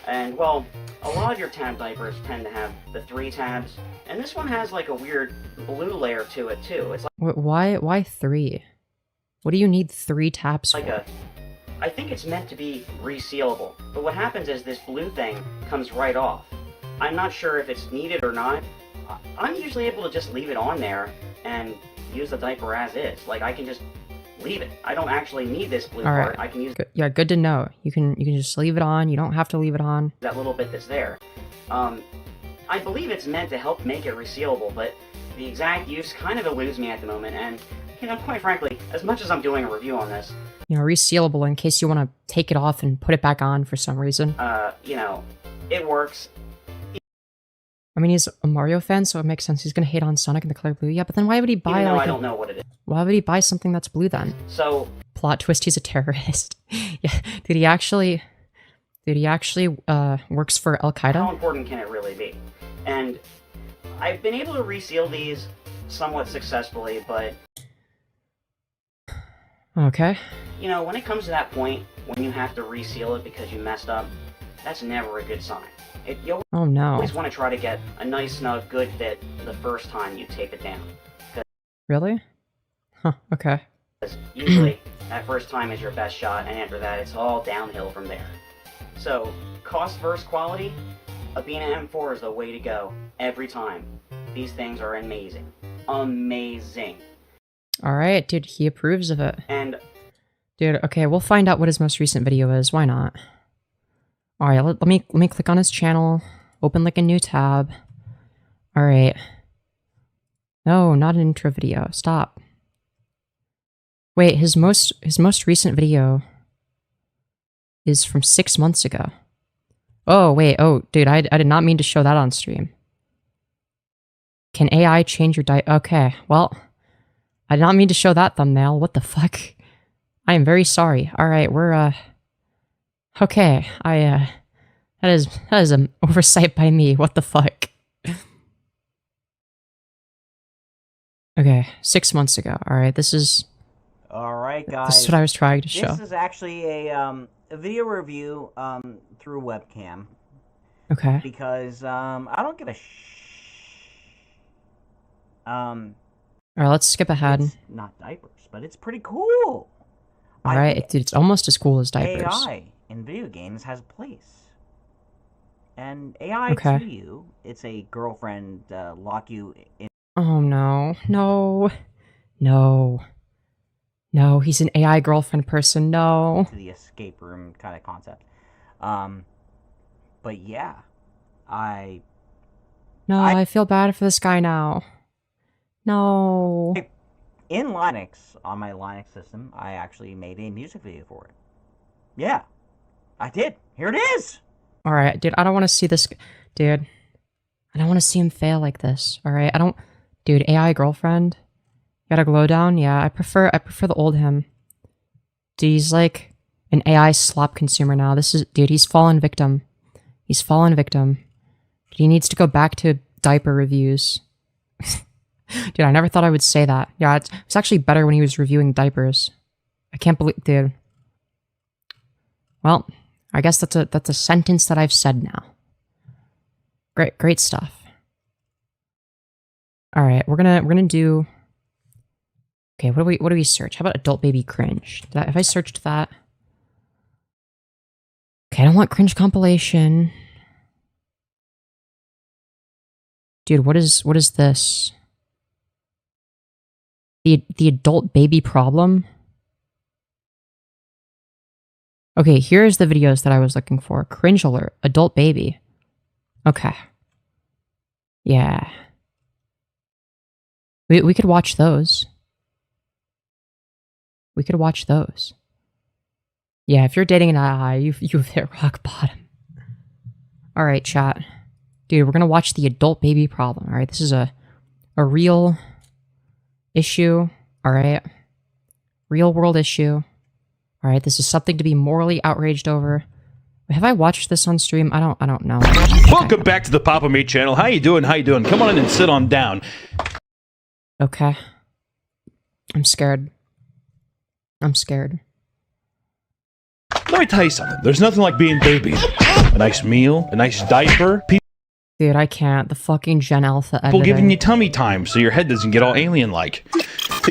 And, well, a lot of your tab diapers tend to have the 3 tabs, and this one has like a weird blue layer to it too. It's Why 3? What do you need 3 tabs like for? I think it's meant to be resealable, but what happens is this blue thing comes right off. I'm not sure if it's needed or not. I'm usually able to just leave it on there and use the diaper as is. Like, I can just leave it. I don't actually need this blue All right. part. I can use Yeah, good to know. You can just leave it on. You don't have to leave it on. that little bit that's there. I believe it's meant to help make it resealable, but the exact use kind of eludes me at the moment, and, you know, quite frankly, as much as I'm doing a review on this, You know, resealable in case you want to take it off and put it back on for some reason. you know, it works. I mean, he's a Mario fan, so it makes sense he's gonna hate on Sonic and the color blue. Yeah, but then why would he buy Even though like I don't know what it is. why would he buy something that's blue then? So, Plot twist: he's a terrorist. Yeah, did he actually works for Al how Qaeda? important can it really be? And I've been able to reseal these somewhat successfully, but, Okay. you know, when it comes to that point, when you have to reseal it because you messed up, that's never a good sign. You Oh no. always want to try to get a nice, snug, good fit the first time you tape it down. Really? Huh, okay. Because usually, that first time is your best shot, and after that, it's all downhill from there. So, cost versus quality, a Bina M4 is the way to go every time. These things are amazing. Amazing. Alright, dude, he approves of it. And Dude, okay, we'll find out what his most recent video is. Why not? Alright, let me click on his channel. Open like a new tab. Alright. No, not an intro video. Stop. Wait, his most recent video is from 6 months ago. Oh, wait. Oh, dude, I did not mean to show that on stream. Can AI change your diet? Okay, well, I did not mean to show that thumbnail. What the fuck? I am very sorry. Alright, we're, okay, that is an oversight by me. What the fuck? Okay, 6 months ago. Alright, this is Alright, this is guys. what I was trying to show. This is actually a video review through webcam Okay. because I don't give a Alright, let's skip ahead. It's not diapers, but it's pretty cool. I Alright, think dude, it's almost as cool as diapers. AI in video games has a place. And AI Okay. to you, it's a girlfriend lock you in Oh no. No. No. No, he's an AI girlfriend person. No. to the escape room kind of concept. But yeah, No, I feel bad for this guy now. No. in Linux, on my Linux system, I actually made a music video for it. Yeah, I did. Here it is. Alright, dude, I don't want to see this. Dude, I don't want to see him fail like this. Alright, I don't. Dude, AI girlfriend. Got a glow down? Yeah, I prefer the old him. Dude, he's like an AI slop consumer now. Dude, he's fallen victim. He's fallen victim. Dude, he needs to go back to diaper reviews. Dude, I never thought I would say that. Yeah, it's actually better when he was reviewing diapers. I can't believe, dude. Well, I guess that's a sentence that I've said now. Great stuff. All right, we're gonna do. Okay, what do we search? How about adult baby cringe? Have I searched that? Okay, I don't want cringe compilation. Dude, what is this? The adult baby problem? Okay, here's the videos that I was looking for. Cringe alert, adult baby. Okay. Yeah. We could watch those. We could watch those. Yeah, if you're dating an AI, you've hit rock bottom. Alright, chat. Dude, we're gonna watch the adult baby problem. Alright, this is a real issue. Alright. Real world issue. Alright, this is something to be morally outraged over. Have I watched this on stream? I don't know. Welcome back to the Papa Meat channel. How you doing? How you doing? Come on in and sit on down. Okay. I'm scared. I'm scared. Let me tell you something. There's nothing like being babies. A nice meal, a nice diaper, Dude, I can't. The fucking Gen Alpha editing. people giving you tummy time so your head doesn't get all alien-like.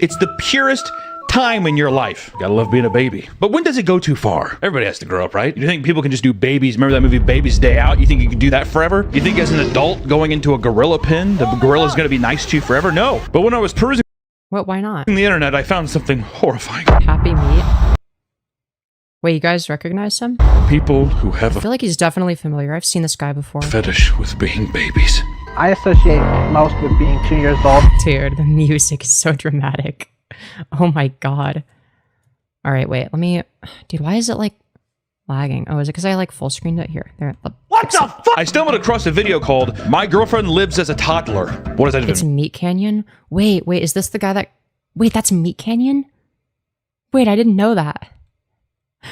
It's the purest time in your life. Gotta love being a baby. But when does it go too far? Everybody has to grow up, right? You think people can just do babies? Remember that movie Baby's Day Out? You think you can do that forever? You think as an adult going into a gorilla pen, the gorilla's gonna be nice to you forever? No. But when I was perusing What? Why not? the internet, I found something horrifying. Happy Meat. Wait, you guys recognize him? People who have I a feel like he's definitely familiar. I've seen this guy before. fetish with being babies. I associate most with being 2 years old. Dude, the music is so dramatic. Oh my god. Alright, wait, let me... Dude, why is it, like, lagging? Oh, is it because I, like, full screened it? Here, there. What the fuck? I stumbled across a video called My Girlfriend Lives as a Toddler. What does that even It's Meat Canyon? Wait, is this the guy that... Wait, that's Meat Canyon? Wait, I didn't know that.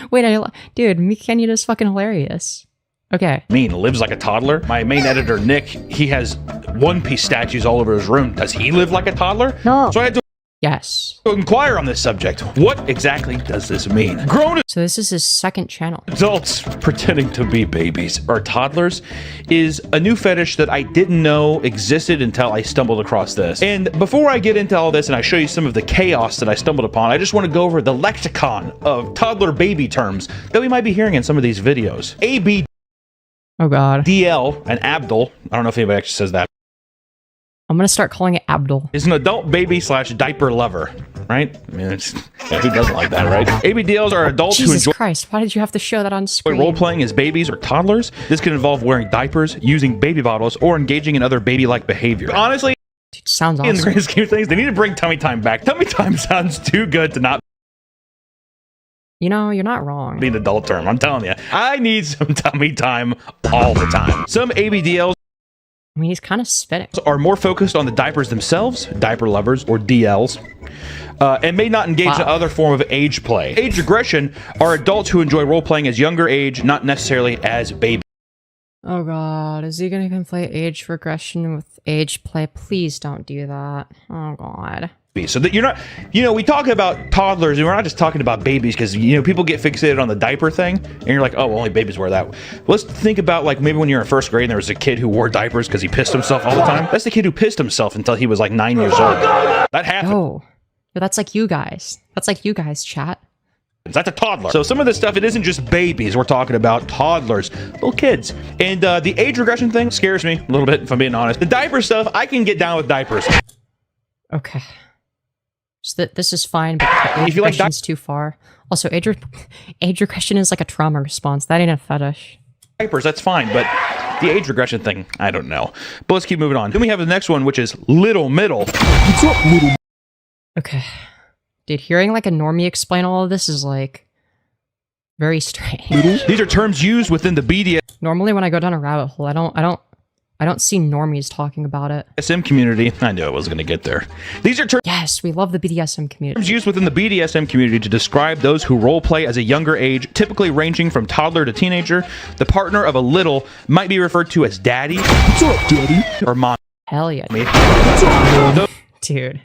Wait, dude, Meat Canyon is fucking hilarious. Okay. mean? Lives like a toddler? My main editor, Nick, he has One Piece statues all over his room. Does he live like a toddler? No. So I had to Yes. To inquire on this subject. What exactly does this mean? Grown So this is his second channel. adults pretending to be babies or toddlers is a new fetish that I didn't know existed until I stumbled across this. And before I get into all this and I show you some of the chaos that I stumbled upon, I just want to go over the lexicon of toddler baby terms that we might be hearing in some of these videos. ABDL Oh god. and Abdul, I don't know if anybody actually says that, I'm gonna start calling it Abdul. is an adult baby slash diaper lover, right? I mean, it's, yeah, who doesn't like that, right? ABDLs are adults who Jesus enjoy Christ, why did you have to show that on screen? role-playing as babies or toddlers. This can involve wearing diapers, using baby bottles, or engaging in other baby-like behavior. Honestly, Dude, sounds in the awesome. grand scheme of things, they need to bring tummy time back. Tummy time sounds too good to not You know, you're not wrong. be an adult term. I'm telling you. I need some tummy time all the time. Some ABDLs I mean, he's kind of spitting. are more focused on the diapers themselves, diaper lovers, or DLs, and may not engage in other form of age play. Age regression are adults who enjoy role-playing as younger age, not necessarily as babies. Oh god, is he gonna conflate age regression with age play? Please don't do that. Oh god. So that you're not, you know, we talk about toddlers and we're not just talking about babies because, you know, people get fixated on the diaper thing and you're like, oh, well, only babies wear that. Let's think about like maybe when you're in first grade and there was a kid who wore diapers because he pissed himself all the time. That's the kid who pissed himself until he was like 9 years old. That happened. Oh, that's like you guys. That's like you guys, chat. That's a toddler. So some of this stuff, it isn't just babies. We're talking about toddlers, little kids. And the age regression thing scares me a little bit, if I'm being honest. The diaper stuff, I can get down with diapers. Okay. Just that this is fine, but age If you like regression's too far. Also, age regression is like a trauma response. That ain't a fetish. Diapers, that's fine, but the age regression thing, I don't know. But let's keep moving on. Then we have the next one, which is little middle. What's up, little? Okay. Dude, hearing like a normie explain all of this is like very strange. These are terms used within the BDSM Normally when I go down a rabbit hole, I don't see normies talking about it. community. I knew I was going to get there. These are terms Yes, we love the BDSM community. used within the BDSM community to describe those who role play as a younger age, typically ranging from toddler to teenager. The partner of a little might be referred to as daddy. What's up, daddy? Or mom. Hell yeah. Dude.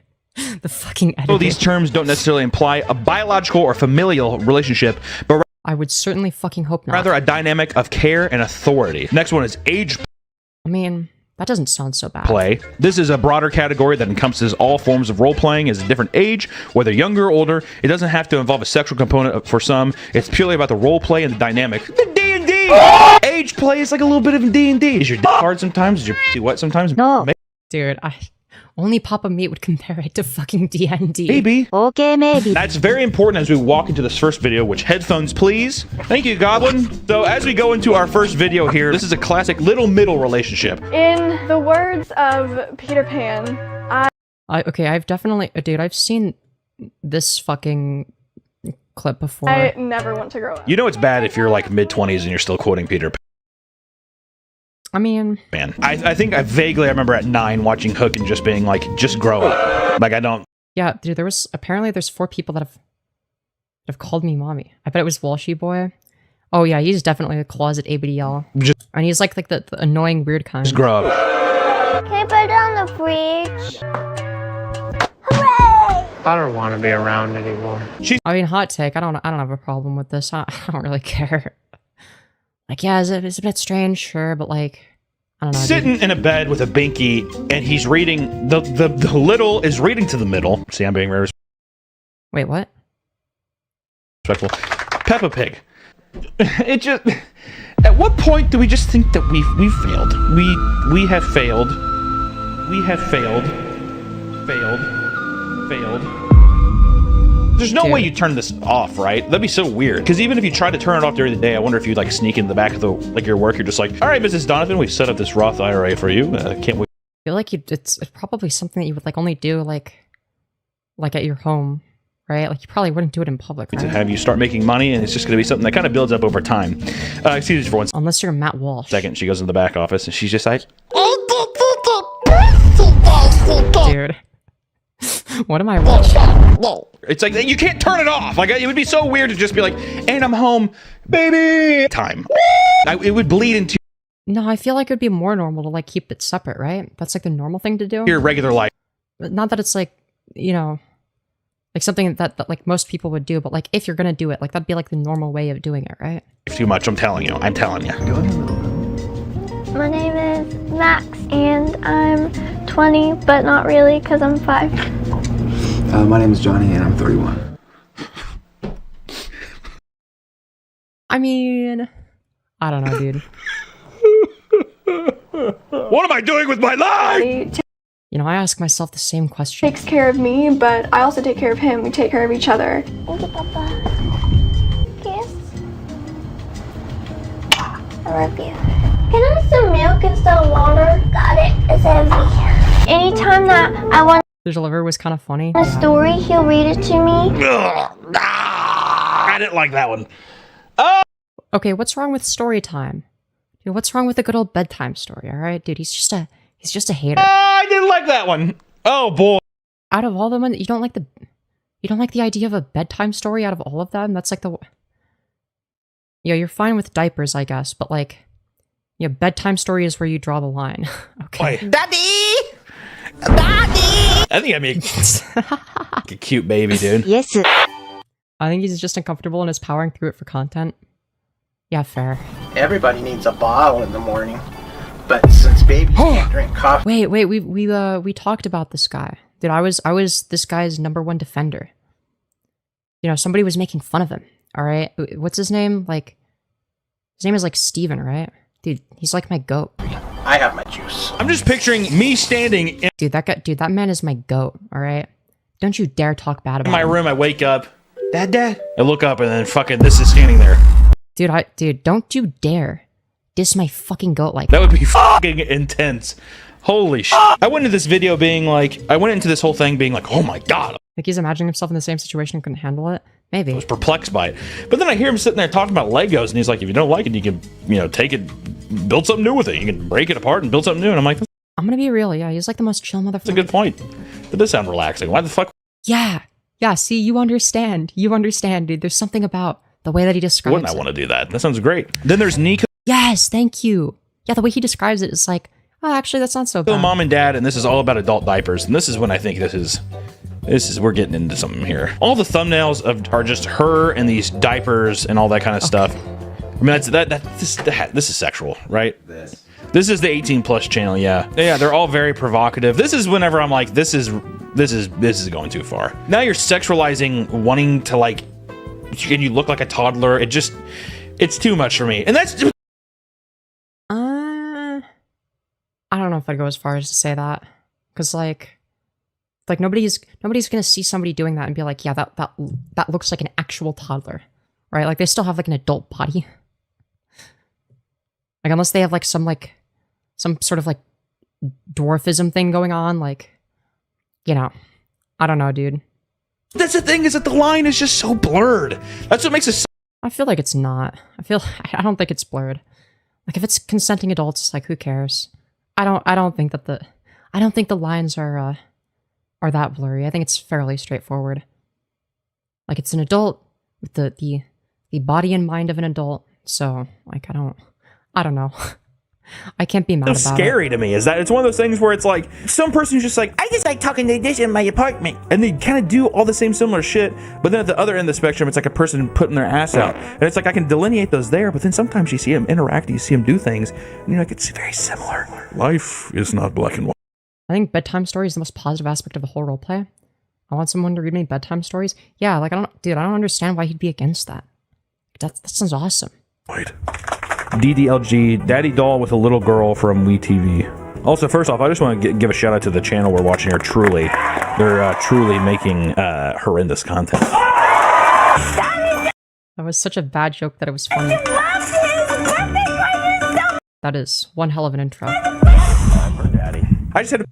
The fucking Though editing. these terms don't necessarily imply a biological or familial relationship, but I would certainly fucking hope not. rather a dynamic of care and authority. Next one is age I mean, that doesn't sound so bad. play. This is a broader category that encompasses all forms of role-playing as a different age, whether younger or older. It doesn't have to involve a sexual component for some. It's purely about the role play and the dynamic. The D&D! Age play is like a little bit of D&D. Is your dick hard sometimes? Is your pussy wet sometimes? No. Dude, only Papa Meat would compare it to fucking D&D. Maybe. Okay, maybe. That's very important as we walk into this first video, which headphones please. Thank you, Goblin. So as we go into our first video here, this is a classic little middle relationship. In the words of Peter Pan, Okay, I've definitely... Dude, I've seen this fucking clip before. I never want to grow up. You know it's bad if you're like mid-20s and you're still quoting Peter I mean... Pan. I think I vaguely remember at 9 watching Hook and just being like, just grow up. Like I don't... Yeah, dude, there's 4 people that have called me mommy. I bet it was Walshy Boy. Oh yeah, he's definitely a closet ABDL. And he's like the annoying weird kind. Just grow up. Can I put it on the fridge? I don't want to be around anymore. I mean, hot take. I don't have a problem with this. I don't really care. Like, yeah, it's a bit strange, sure, but like, I don't know. Sitting in a bed with a binky, and he's reading, the little is reading to the middle. See, I'm being very Wait, what? respectful. Peppa Pig. It just... At what point do we just think that we've failed? We have failed. We have failed. Failed. There's no way you turn this off, right? That'd be so weird. Because even if you try to turn it off during the day, I wonder if you'd like sneak in the back of the your work. You're just like, all right, Mrs. Donovan, we've set up this Roth IRA for you. Can't wait. I feel like it's probably something that you would like only do like at your home, right? Like you probably wouldn't do it in public, right? To have you start making money, and it's just going to be something that kind of builds up over time. Excuse me for 1 Unless you're Matt Walsh. second. She goes in the back office, and she's just like, Dude. What am I watching? it's like, you can't turn it off. Like, it would be so weird to just be like, and I'm home, baby. Time. It would bleed into No, I feel like it would be more normal to like keep it separate, right? That's like the normal thing to do. your regular life. Not that it's like, you know, Like something that like most people would do, but like if you're gonna do it, like that'd be like the normal way of doing it, right? Too much, I'm telling you. I'm telling you. My name is Max, and I'm 20, but not really, because I'm 5. My name is Johnny, and I'm 31. I mean, I don't know, dude. What am I doing with my life? You know, I ask myself the same question. Takes care of me, but I also take care of him. We take care of each other. Thank you, Papa. Kiss. I love you. Can I have some milk instead of water? Got it. It's heavy. Anytime that I want The delivery was kind of funny. a story, he'll read it to me. I didn't like that one. Okay, what's wrong with story time? Dude, what's wrong with the good old bedtime story, alright? Dude, he's just a hater. I didn't like that one. Oh boy. Out of all the ones, you don't like the idea of a bedtime story out of all of them? That's like the... Yeah, you're fine with diapers, I guess, but like... Yeah, bedtime story is where you draw the line. Okay. Wait. Daddy! I think I'd be a cute baby, dude. Yes, sir. I think he's just uncomfortable and is powering through it for content. Yeah, fair. Everybody needs a bottle in the morning, but since babies can't drink coffee. Wait, we talked about this guy. Dude, I was this guy's #1 defender. You know, somebody was making fun of him. All right, what's his name? Like, his name is like Steven, right? Dude, he's like my goat. I have my juice. I'm just picturing me standing in Dude, that man is my goat. All right, don't you dare talk bad about my him. room. I wake up, Dad. I look up and then fucking this is standing there. Dude, don't you dare diss my fucking goat like That would be fucking intense. Holy shit. I went into this whole thing being like, oh my god. Like he's imagining himself in the same situation and couldn't handle it. Maybe. I was perplexed by it. But then I hear him sitting there talking about Legos and he's like, if you don't like it, you can, take it, build something new with it. You can break it apart and build something new. And I'm like, I'm gonna be real. Yeah, he's like the most chill motherfucker. that's a good point. It does sound relaxing. Why the fuck? Yeah, see, you understand, dude. There's something about the way that he describes Wouldn't I want to do that? That sounds great. Then there's Nico. Yes, thank you. Yeah, the way he describes it is like, oh, actually, that's not so bad. Mom and Dad, and this is all about adult diapers. And this is when I think this is we're getting into something here. All the thumbnails are just her and these diapers and all that kind of stuff. I mean, this is sexual, right? This is the 18+ channel, yeah. Yeah, they're all very provocative. This is whenever I'm like, this is going too far. Now you're sexualizing wanting to like, and you look like a toddler. It's too much for me. And that's I don't know if I'd go as far as to say that, because like nobody's gonna see somebody doing that and be like, yeah, that looks like an actual toddler, right? Like they still have like an adult body. Like unless they have like some sort of like dwarfism thing going on, like, you know, I don't know, dude. That's the thing, is that the line is just so blurred. That's what makes it. I feel like it's not. I don't think it's blurred. Like if it's consenting adults, like who cares? I don't think the lines are that blurry. I think it's fairly straightforward. Like it's an adult with the body and mind of an adult. So like I don't know. I can't be mad about it. It's scary to me is that it's one of those things where it's like some person who's just like, I just like talking to this in my apartment, and they kind of do all the same similar shit, but then at the other end of the spectrum it's like a person putting their ass out, and it's like I can delineate those there, but then sometimes you see them interact, you see them do things, and you're like, it's very similar. Life is not black and white. I think bedtime story is the most positive aspect of the whole roleplay. I want someone to read me bedtime stories. Yeah, like I don't understand why he'd be against that. That sounds awesome. Wait. DDLG, Daddy Doll with a Little Girl from WeTV. Also, first off, I just want to give a shout out to the channel we're watching here, Truly. They're truly making horrendous content. That was such a bad joke that it was funny. That is one hell of an intro. I just had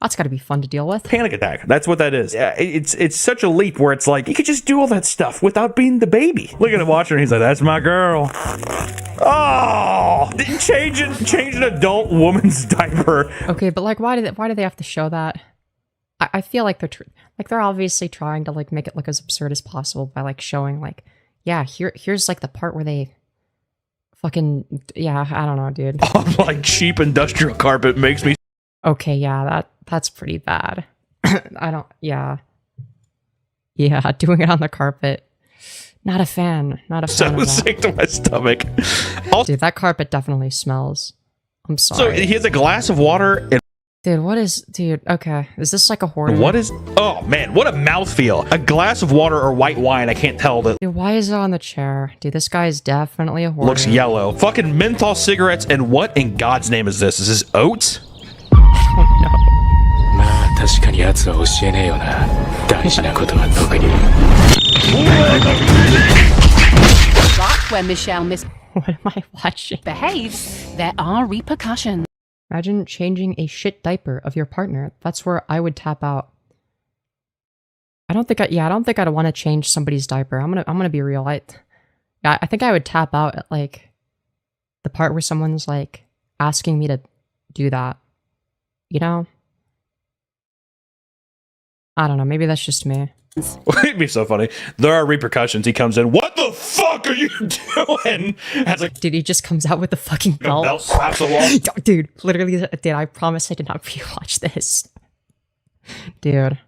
that's got to be fun to deal with. Panic attack. That's what that is. Yeah, it's such a leap where it's like you could just do all that stuff without being the baby. Look at him watching her. He's like, "That's my girl." Oh, change an adult woman's diaper. Okay, but like, why do they have to show that? I feel like they're obviously trying to like make it look as absurd as possible by like showing like, yeah, here's like the part where they fucking, yeah, I don't know, dude. Like cheap industrial carpet makes me. Okay, yeah, that's pretty bad. Yeah. Yeah, doing it on the carpet. Not a fan. Not a fan So of that. sick to my stomach. Also, Dude, that carpet definitely smells. I'm so sorry. he has a glass of water and Dude, what is... Dude, okay. Is this like a horror? what is... Oh, man, what a mouthfeel. A glass of water or white wine, I can't tell. That Dude, why is it on the chair? Dude, this guy is definitely a horror. looks yellow. Fucking menthol cigarettes, and what in God's name is this? Is this oats?まあ確かに奴は教えねえよな。大事なことは特に。But when Michelle What am I watching? misbehaves, there are repercussions. Imagine changing a shit diaper of your partner. That's where I would tap out. I don't think I'd want to change somebody's diaper. I'm gonna be real. I think I would tap out at like the part where someone's like asking me to do that. You know? I don't know. Maybe that's just me. It'd be so funny. There are repercussions. He comes in. What the fuck are you doing? As like, Dude, he just comes out with the fucking belt. belt slaps the wall. Dude, literally, dude, I promise I did not rewatch this. Dude.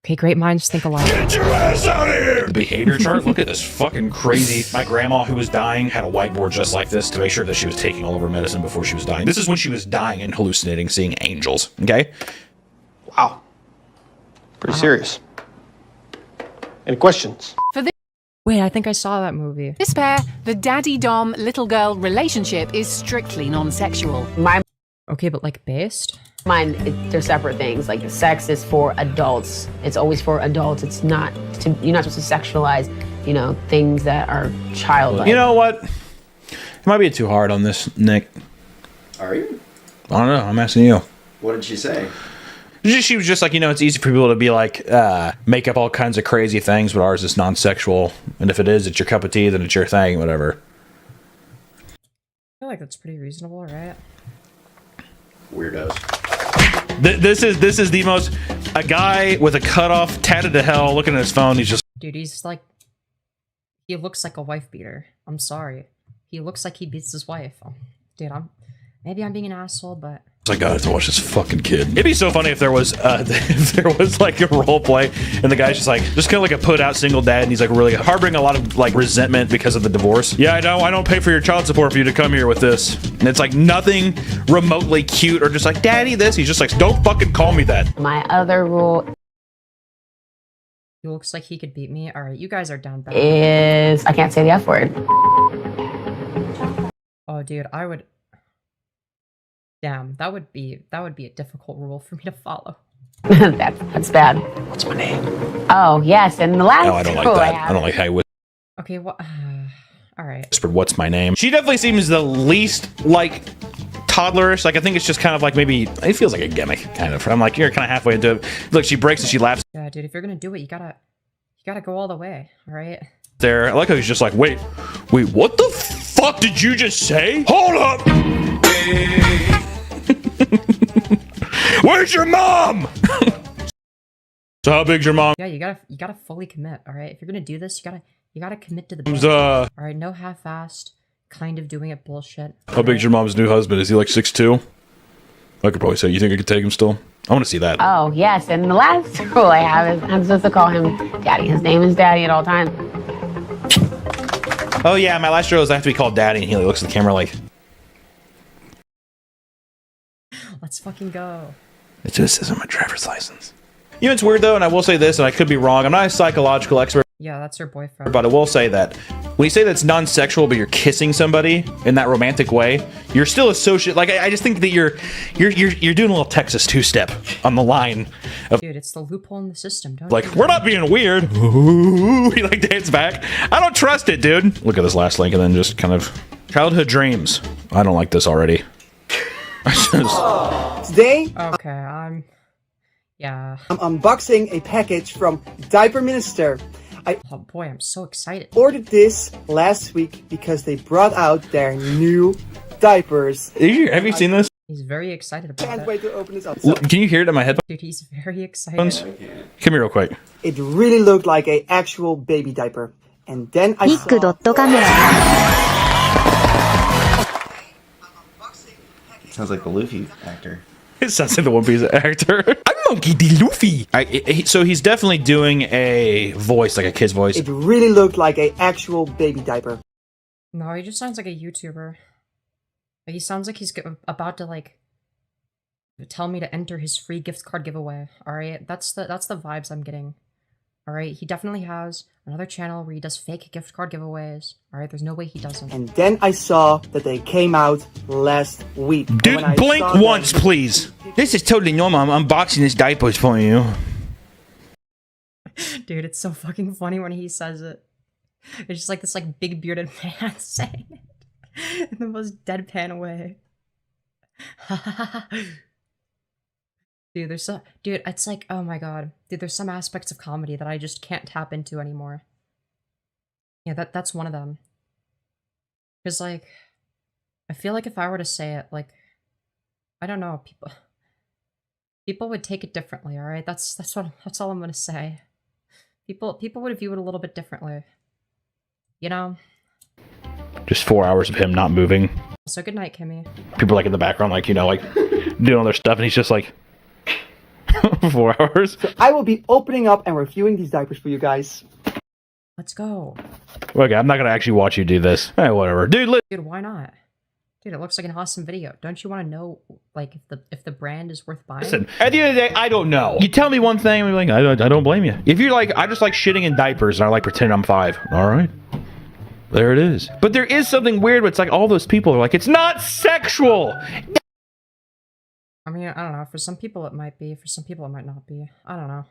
Okay, great minds think alike. Get your ass out of here! The behavior chart. Look at this fucking crazy. My grandma, who was dying, had a whiteboard just like this to make sure that she was taking all of her medicine before she was dying. This is when she was dying and hallucinating, seeing angels. Okay. Wow. Pretty serious. Any questions? For Wait, I think I saw that movie. this pair, the daddy-dom little girl relationship is strictly non-sexual. Okay, but like based? Mine, they're separate things. Like sex is for adults. It's always for adults. It's not. You're not supposed to sexualize, you know, things that are childlike. You know what? It might be too hard on this, Nick. Are you? I don't know. I'm asking you. What did she say? She was just like, you know, it's easy for people to be like, make up all kinds of crazy things, but ours is non-sexual. And if it is, it's your cup of tea, then it's your thing, whatever. I feel like that's pretty reasonable, right? Weirdos. This is the most... A guy with a cutoff, tatted to hell, looking at his phone, he's just... Dude, he's like... He looks like a wife beater. I'm sorry. He looks like he beats his wife. Dude, maybe I'm being an asshole, but... I gotta to watch this fucking kid. It'd be so funny if there was like a role play and the guy's just kind of like a put out single dad and he's like really harboring a lot of like resentment because of the divorce. Yeah, I know. I don't pay for your child support for you to come here with this. And it's like nothing remotely cute or just like, daddy this. He's just like, don't fucking call me that. My other rule He looks like he could beat me. Alright, you guys are down bad. is I can't say the F word. Oh, dude, I would... Damn, that would be a difficult rule for me to follow. That's bad. What's my name? Oh yes, and the last No, I don't like rule that. have. I don't like how he Okay, what? Alright. whispered, what's my name? She definitely seems the least like toddlerish. Like I think it's just kind of like maybe it feels like a gimmick kind of. I'm like, you're kind of halfway into it. Look, she breaks and she laughs. Yeah, dude, if you're gonna do it, you gotta go all the way, alright? There, I like how he's just like, wait, what the fuck did you just say? Hold up! Where's your mom? So how big's your mom? Yeah, you gotta fully commit, alright? If you're gonna do this, you gotta commit to the Mom's, bit. Alright, no half-assed, kind of doing it bullshit. How big's your mom's new husband? Is he like 6'2"? I could probably say, you think I could take him still? I want to see that. Oh yes, and the last rule I have is I'm supposed to call him Daddy. His name is Daddy at all times. Oh yeah, my last rule is I have to be called daddy, and he like, looks at the camera like, Let's fucking go. it just says on my driver's license. You know, it's weird though, and I will say this, and I could be wrong. I'm not a psychological expert, Yeah, that's her boyfriend. but I will say that when you say that's non-sexual, but you're kissing somebody in that romantic way, you're still associated. Like I just think that you're doing a little Texas two-step on the line of Dude, it's the loophole in the system, don't like, you? we're not being weird. Ooh, he like dance back. I don't trust it, dude. Look at this last link and then just kind of childhood dreams. I don't like this already. Today, Okay, yeah. I'm unboxing a package from Diaper Minister. Oh boy, I'm so excited. Ordered this last week because they brought out their new diapers. Have you seen this? He's very excited about Can't it. wait to open this up. Can you hear it in my headphones? Dude, he's very excited. Come here real quick. It really looked like an actual baby diaper. And then I saw... Sounds like the Luffy actor. It sounds like the One Piece actor. I'm Monkey D. Luffy. So he's definitely doing a voice, like a kid's voice. It really looked like an actual baby diaper. No, he just sounds like a YouTuber. Like, he sounds like he's about to, like, tell me to enter his free gift card giveaway. Alright, that's the vibes I'm getting. Alright, he definitely has another channel where he does fake gift card giveaways. Alright, there's no way he doesn't. And then I saw that they came out last week. Dude, blink once, please. This is totally normal. I'm unboxing this diapers for you. Dude, it's so fucking funny when he says it. It's just like this like big bearded man saying it in the most deadpan way. Dude, it's like, oh my god. Dude, there's some aspects of comedy that I just can't tap into anymore. Yeah, that's one of them. Because, like, I feel like if I were to say it, like, I don't know, people would take it differently, alright? That's all I'm gonna say. People would view it a little bit differently. You know? Just 4 hours of him not moving. So good night, Kimmy. People like in the background, like, you know, like doing all their stuff, and he's just like 4 hours. So I will be opening up and reviewing these diapers for you guys. Let's go. Okay, I'm not gonna actually watch you do this. Hey, whatever, dude. Dude, why not? Dude, it looks like an awesome video. Don't you want to know, like, if the brand is worth buying? Listen, at the end of the day, I don't know. You tell me one thing, and I'm like, I don't blame you. If you're like, I just like shitting in diapers, and I like pretending I'm 5. All right. There it is. But there is something weird where it's like all those people are like, it's not sexual! I mean, I don't know. For some people it might be. For some people it might not be. I don't know.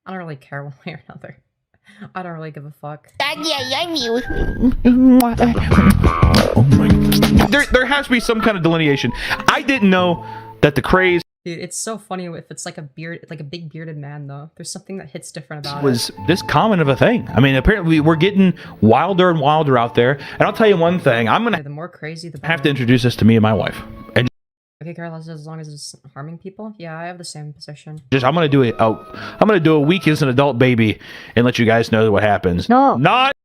I don't really care one way or another. I don't really give a fuck. Oh my... There has to be some kind of delineation. I didn't know that the craze... Dude, it's so funny if it's like a big bearded man, though. There's something that hits different about was it. This common of a thing. I mean, apparently we're getting wilder and wilder out there. And I'll tell you one thing. I'm gonna The more crazy, the better. have to introduce this to me and my wife. And Okay, Carlos, as long as it's harming people? Yeah, I have the same position. I'm gonna do a week as an adult baby and let you guys know what happens. No. Not.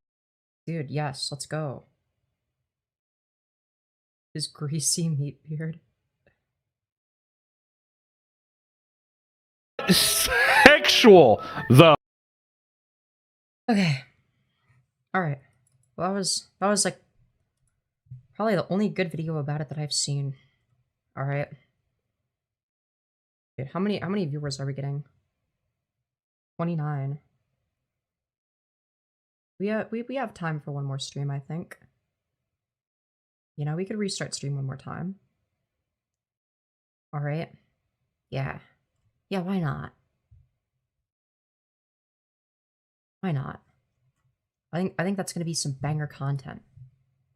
Dude, yes, let's go. His greasy meat beard. Sexual, though. Okay. Alright. Well, that was like probably the only good video about it that I've seen. Alright. Dude, how many viewers are we getting? 29. We have time for one more stream, I think. You know, we could restart stream one more time. Alright. Yeah. Yeah, why not? Why not? I think that's gonna be some banger content.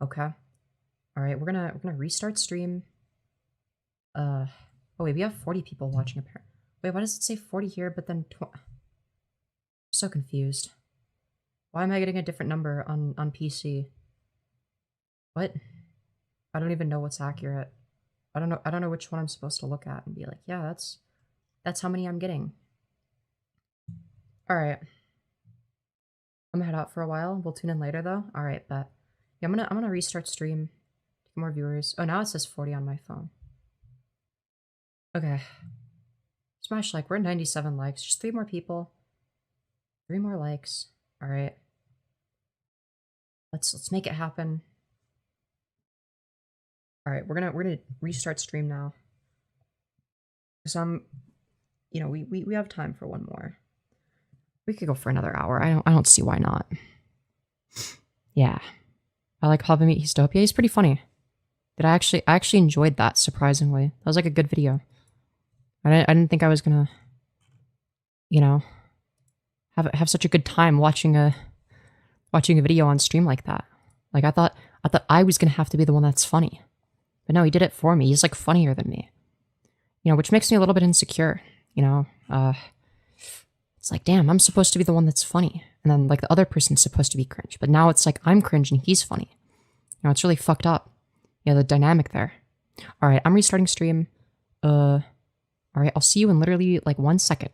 Okay. Alright, we're gonna restart stream. Oh wait, we have 40 people watching apparently. Wait, why does it say 40 here, but then I'm so confused. Why am I getting a different number on PC? What? I don't even know what's accurate. I don't know which one I'm supposed to look at and be like, yeah, that's how many I'm getting. Alright. I'm gonna head out for a while. We'll tune in later though. Alright, bet. Yeah, I'm gonna restart stream. Get more viewers. Oh, now it says 40 on my phone. Okay. Smash like. We're at 97 likes. Just 3 more people. 3 more likes. Alright. Let's make it happen. Alright, we're gonna restart stream now. So you know, we have time for one more. We could go for another hour. I don't see why not. Yeah. I like Hobby Meat Histopia. He's pretty funny. I actually enjoyed that, surprisingly. That was like a good video. I didn't think I was gonna, you know, have such a good time watching a video on stream like that. Like I thought I was gonna have to be the one that's funny. But no, he did it for me. He's like funnier than me. You know, which makes me a little bit insecure, you know. It's like, damn, I'm supposed to be the one that's funny. And then like the other person's supposed to be cringe. But now it's like I'm cringe and he's funny. You know, it's really fucked up. Yeah, the dynamic there. Alright, I'm restarting stream. Alright, I'll see you in literally like 1 second.